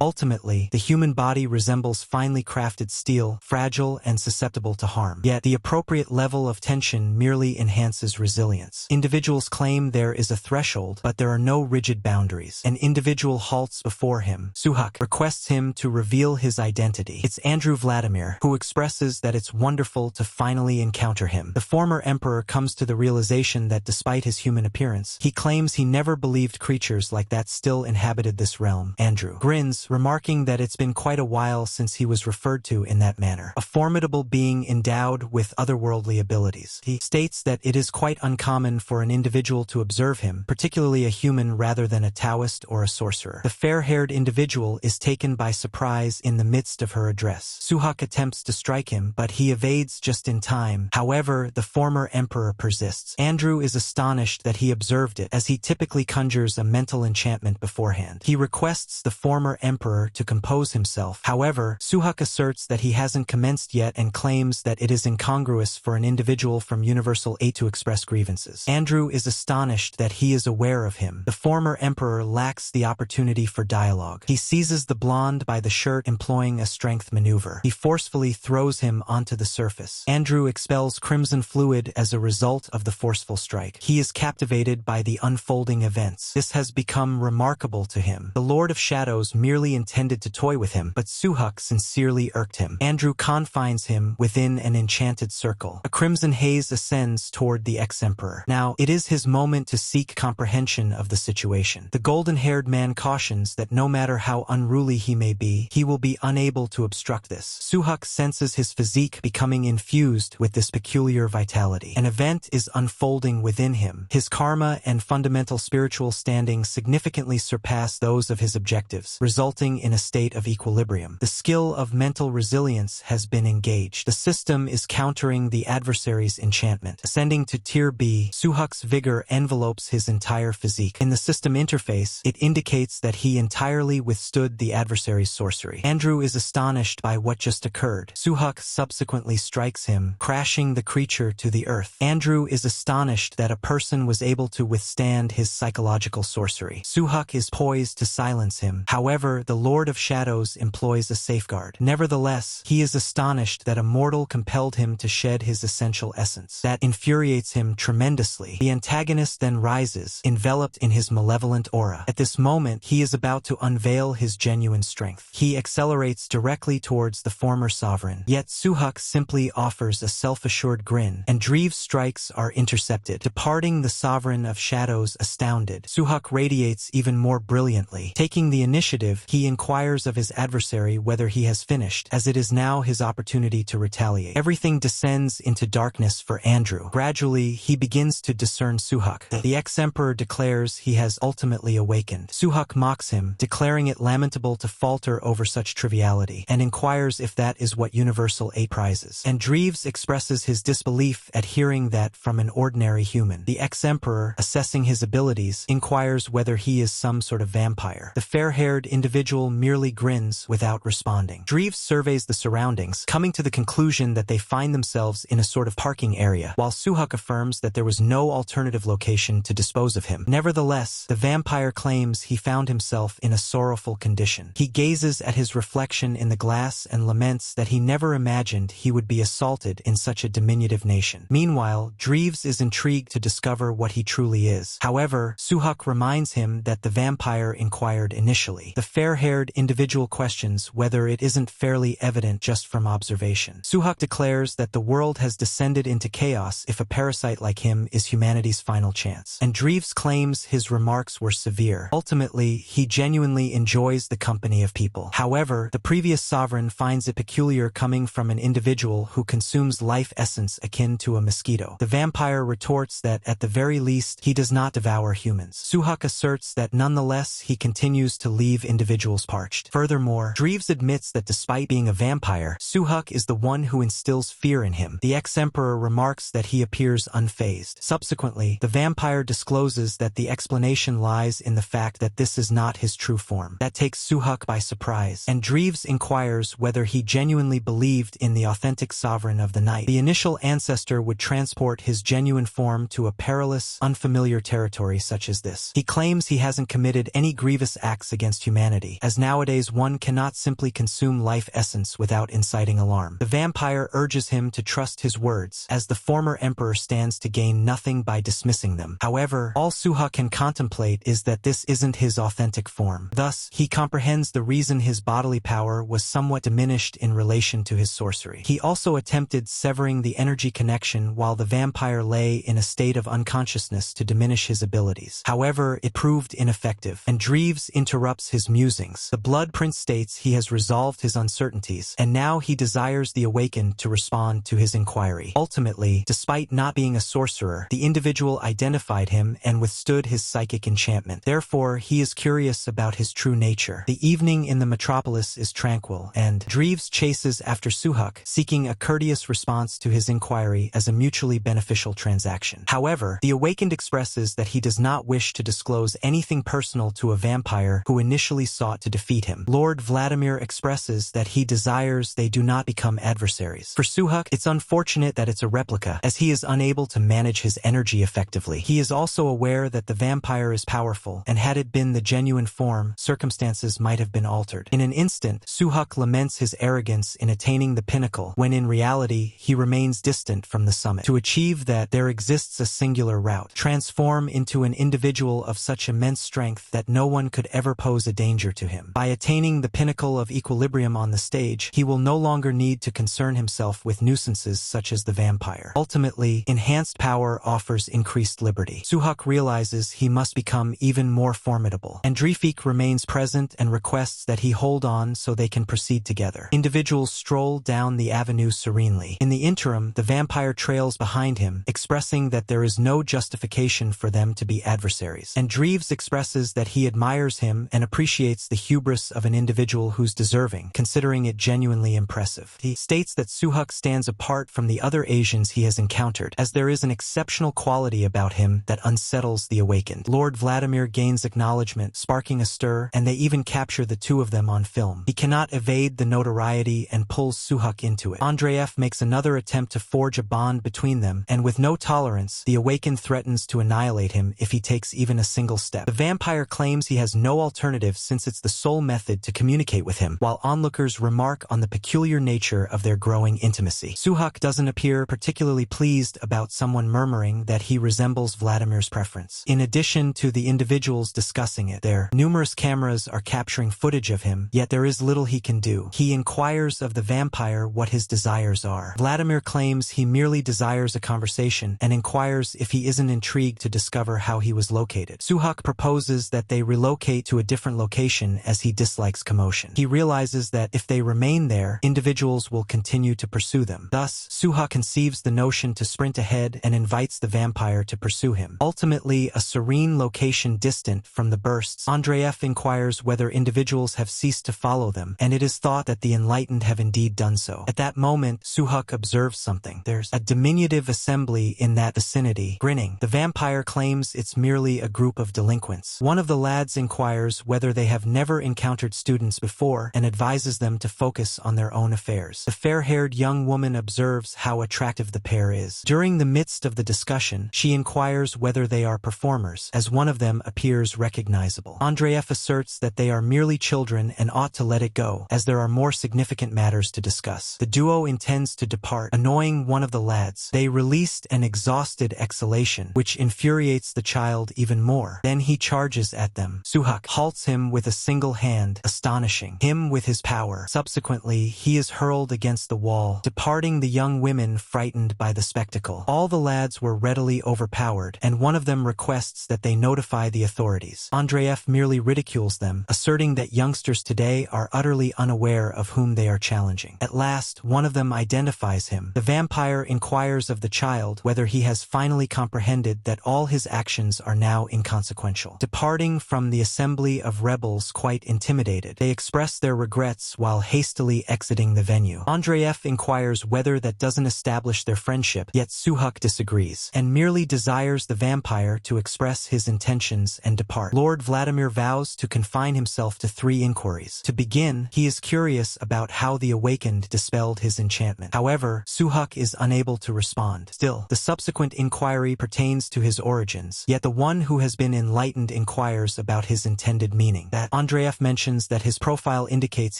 Ultimately, the human body resembles finely crafted steel, fragile and susceptible to harm. Yet the appropriate level of tension merely enhances resilience. Individuals claim there is a threshold, but there are no rigid boundaries. An individual halts before him. Suhak requests him to reveal his identity. It's Andrew Vladimir, who expresses that it's wonderful to finally encounter him. The former emperor comes to the realization that despite his human appearance, he claims he never believed creatures like that still inhabited this realm. Andrew grins, remarking that it's been quite a while since he was referred to in that manner. A formidable being endowed with otherworldly abilities. He states that it is quite uncommon for an individual to observe him, particularly a human rather than a Taoist or a sorcerer. The fair-haired individual is taken by surprise in the midst of her address. Suhak attempts to strike him, but he evades just in time. However, the former emperor persists. Andrew is astonished that he observed it, as he typically conjures a mental enchantment beforehand. He requests the former emperor to compose himself. However, Suhak asserts that he hasn't commenced yet and claims that it is incongruous for an individual from Universal 8 to express grievances. Andrew is astonished that he is aware of him. The former emperor lacks the opportunity for dialogue. He seizes the blonde by the shirt, employing a strength maneuver. He forcefully throws him onto the surface. Andrew expels crimson fluid as a result of the forceful strike. He is captivated by the unfolding events. This has become remarkable to him. The Lord of Shadows merely intended to toy with him, but Suhak sincerely irked him. Andrew confines him within an enchanted circle. A crimson haze ascends toward the ex-emperor. Now, it is his moment to seek comprehension of the situation. The golden-haired man cautions that no matter how unruly he may be, he will be unable to obstruct this. Suhak senses his physique becoming infused with this peculiar vitality. An event is unfolding within him. His karma and fundamental spiritual standing significantly surpass those of his objectives, resulting in a state of equilibrium. The skill of mental resilience has been engaged. The system is countering the adversary's enchantment. Ascending to Tier B, Suhak's vigor envelopes his entire physique. In the system interface, it indicates that he entirely withstood the adversary's sorcery. Andrew is astonished by what just occurred. Suhak subsequently strikes him, crashing the creature to the earth. Andrew is astonished that a person was able to withstand his psychological sorcery. Suhak is poised to silence him. However, the Lord of Shadows employs a safeguard. Nevertheless, he is astonished that a mortal compelled him to shed his essential essence. That infuriates him tremendously. The antagonist then rises, enveloped in his malevolent aura. At this moment, he is about to unveil his genuine strength. He accelerates directly towards the former sovereign. Yet Suhak simply offers a self-assured grin, and Dreve's strikes are intercepted, departing the sovereign of shadows astounded. Suhak radiates even more brilliantly. Taking the initiative, he inquires of his adversary whether he has finished, as it is now his opportunity to retaliate. Everything descends into darkness for Andrew. Gradually, he begins to discern Suhak. The ex-emperor declares he has ultimately awakened. Suhak mocks him, declaring it lamentable to falter over such triviality, and inquires if that is what Universal 8 prizes. And Dreves expresses his disbelief at hearing that from an ordinary human. The ex-emperor, assessing his abilities, inquires whether he is some sort of vampire. The fair-haired individual merely grins without responding. Dreves surveys the surroundings, coming to the conclusion that they find themselves in a sort of parking area, while Suhak affirms that there was no alternative location to dispose of him. Nevertheless, the vampire claims he found himself in a sorrowful condition. He gazes at his reflection in the glass and laments that he never imagined he would be assaulted in such a diminutive nation. Meanwhile, Dreves is intrigued to discover what he truly is. However, Suhak reminds him that the vampire inquired initially. The fair-haired individual questions whether it isn't fairly evident just from observation. Suhak declares that the world has descended into chaos if a parasite like him is humanity's final chance. And Dreves claims his remarks were severe. Ultimately, he genuinely enjoys the company of people. However, the previous sovereign finds it peculiar coming from an individual who consumes life essence akin to a mosquito. The vampire retorts that, at the very least, he does not devour humans. Suhuk asserts that nonetheless he continues to leave individuals parched. Furthermore, Dreves admits that despite being a vampire, Suhuk is the one who instills fear in him. The ex-emperor remarks that he appears unfazed. Subsequently, the vampire discloses that the explanation lies in the fact that this is not his true form. That takes Suhuk by surprise, and Dreves inquires whether he genuinely believed in the authentic sovereign of the night. The initial ancestor would transport his genuine form to a perilous, unfamiliar territory such as this. He claims he hasn't committed any grievous acts against humanity, as nowadays one cannot simply consume life essence without inciting alarm. The vampire urges him to trust his words, as the former emperor stands to gain nothing by dismissing them. However, all Suhuk can contemplate is that this isn't his authentic form. Thus, he comprehends the reason his bodily power was somewhat diminished in relation to his sorcery. He also attempted severing the energy connection while the vampire lay in a state of unconsciousness to diminish his abilities. However, it proved ineffective, and Dreves interrupts his musings. The Blood Prince states he has resolved his uncertainties, and now he desires the awakened to respond to his inquiry. Ultimately, despite not being a sorcerer, the individual identified him and withstood his psychic enchantment. Therefore, he is curious about his true nature. The evening in the metropolis is tranquil, and Dreves chases after Suhuk, seeking a courteous response to his inquiry as a mutually beneficial transaction. However, the awakened expresses that he does not wish to disclose anything personal to a vampire who initially sought to defeat him. Lord Vladimir expresses that he desires they do not become adversaries. For Suhuk, it's unfortunate that it's a replica, as he is unable to manage his energy effectively. He is also aware that the vampire is powerful, and had it been the genuine form, circumstances might have been altered. In an instant, Suhuk laments his arrogance in attaining the pinnacle, when in reality, he remains distant from the summit. To achieve that, there exists a singular route: transform into an individual of such immense strength that no one could ever pose a danger to him. By attaining the pinnacle of equilibrium on the stage, he will no longer need to concern himself with nuisances such as the vampire. Ultimately, enhanced power offers increased liberty. Suhuk realizes he must become even more formidable, and Drefik remains present and requests that he hold on so they can proceed together. Individuals stroll down the avenue serenely. In the interim, the vampire trails behind him, expressing that there is no justification for them to be adversaries. And Dreves expresses that he admires him and appreciates the hubris of an individual who's deserving, considering it genuinely impressive. He states that Suhuk stands apart from the other Asians he has encountered, as there is an exceptional quality about him that unsettles the awakened. Lord Vladimir gains acknowledgement, sparking a stir, and they even capture the two of them on film. He cannot evade the notoriety and pulls Suhuk into it. Andreev makes another attempt to forge a bond between them, and with no tolerance, the awakened threatens to annihilate him if he takes even a single step. The vampire claims he has no alternative since it's the sole method to communicate with him, while onlookers remark on the peculiar nature of their growing intimacy. Suhuk doesn't appear particularly pleased about someone murmuring that he resembles Vladimir's preference. In addition to the individuals discussing it, their numerous cameras are capturing footage of him, yet there is little he can do. He inquires of the vampire what his desires are. Vladimir claims he merely desires a conversation and inquires if he isn't intrigued to discover how he was located. Suhuk proposes that they relocate to a different location as he dislikes commotion. He realizes that if they remain there, individuals will continue to pursue them. Thus, Suhuk conceives the notion to sprint ahead and invites the vampire to pursue him. Ultimately, a serene location distant from the bursts, Andreev inquires whether individuals have ceased to follow them, and it is thought that the enlightened have indeed done so. At that moment, Suhuk observes something. There's a diminutive assembly in that vicinity. Grinning, the vampire claims it's merely a group of delinquents. One of the lads inquires whether they have never encountered students before and advises them to focus on their own affairs. The fair-haired young woman observes how attractive the pair is. During the midst of the discussion, she inquires whether they are performers, as one of them appears recognizable. Andreev asserts that they are merely children and ought to let it go, as there are more significant matters to discuss. The duo intends to depart, annoying one of the lads. They released an exhausted exhalation, which infuriates the child even more. Then he charges at them. Suhuk halts him with a single hand, astonishing him with his power. Subsequently, he is hurled against the wall, departing the young women frightened by the spectacle. All the lads were readily overpowered, and one of them requests that they notify the authorities. Andreev Andreev merely ridicules them, asserting that youngsters today are utterly unaware of whom they are challenging. At last, one of them identifies him. The vampire inquires of the child whether he has finally comprehended that all his actions are now inconsequential. Departing from the assembly of rebels quite intimidated, they express their regrets while hastily exiting the venue. Andreev inquires whether that doesn't establish their friendship, yet Suhuk disagrees, and merely desires the vampire to express his intentions and depart. Lord Vladimir vows to confine himself to 3 inquiries. To begin, he is curious about how the awakened dispelled his enchantment. However, Suhuk is unable to respond. Still, the subsequent inquiry pertains to his origins, yet the one who has been enlightened inquires about his intended meaning. That Andreev mentions that his profile indicates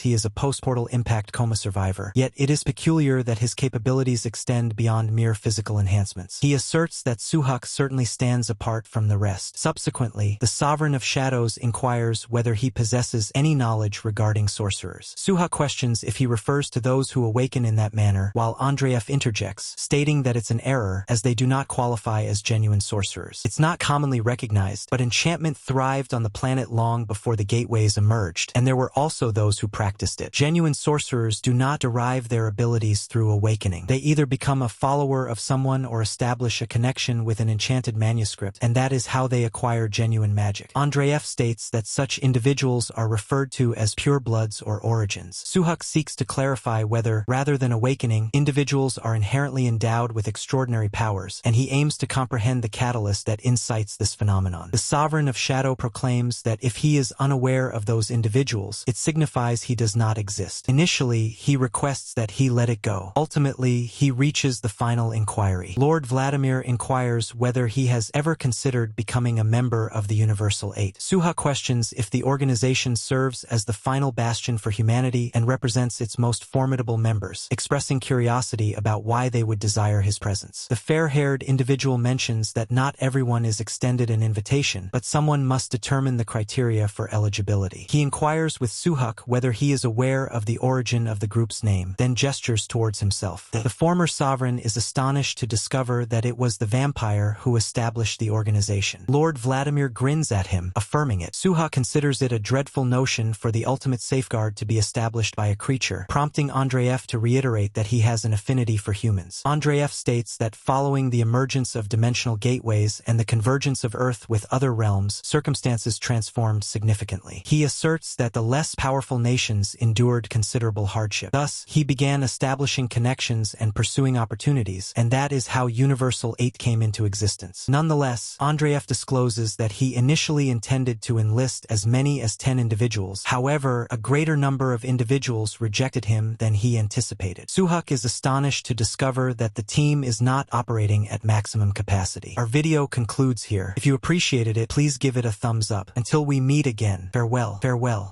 he is a post-portal impact coma survivor, yet it is peculiar that his capabilities extend beyond mere physical enhancements. He asserts that Suhuk certainly stands apart from the rest. Subsequently, the Sovereign of Shadows inquires whether he possesses any knowledge regarding sorcerers. Suhuk questions if he refers to those who awaken in that manner, while Andreev interjects, stating that it's an error as they do not qualify as genuine sorcerers. It's not commonly recognized, but enchantment thrived on the planet long before the gateways emerged, and there were also those who practiced it. Genuine sorcerers do not derive their abilities through awakening. They either become a follower of someone or establish a connection with an enchanted manuscript, and that is how they acquire genuine magic. Andreev states that such individuals are referred to as purebloods or origins. Suhuk seeks to clarify whether, rather than awakening, individuals are inherently endowed with extraordinary powers, and he aims to comprehend the catalyst that incites this phenomenon. The Sovereign of Shadow proclaims that if he is unaware of those individuals, it signifies he does not exist. Initially, he requests that he let it go. Ultimately, he reaches the final inquiry. Lord Vladimir inquires whether he has ever considered becoming a member of the Universal Eight. Suha questions if the organization serves as the final bastion for humanity and represents its most formidable members, expressing curiosity about why they would desire his presence. The fair-haired individual mentions that not everyone is extended an invitation, but someone must determine the criteria for eligibility. He inquires with Suhuk whether he is aware of the origin of the group's name, then gestures towards himself. The former sovereign is astonished to discover that it was the vampire who established the organization. Lord Vladimir grins at him, affirming it. Suha considers it a dreadful notion for the ultimate safeguard to be established by a creature, prompting Andreev to reiterate that he has an affinity for humans. Andreev states that following the emergence of dimensional gateways and the convergence of Earth with other realms, circumstances transformed significantly. He asserts that the less powerful nations endured considerable hardship. Thus, he began establishing connections and pursuing opportunities, and that is how Universal 8 came into existence. Nonetheless, Andreev discloses that he initially intended to enlist as many as 10 individuals. However, a greater number of individuals rejected him than he anticipated. Suhuk is astonished to discover that the team is not operating at maximum capacity. Our video concludes here. If you appreciated it, please give it a thumbs up. Until we meet again, farewell. Farewell.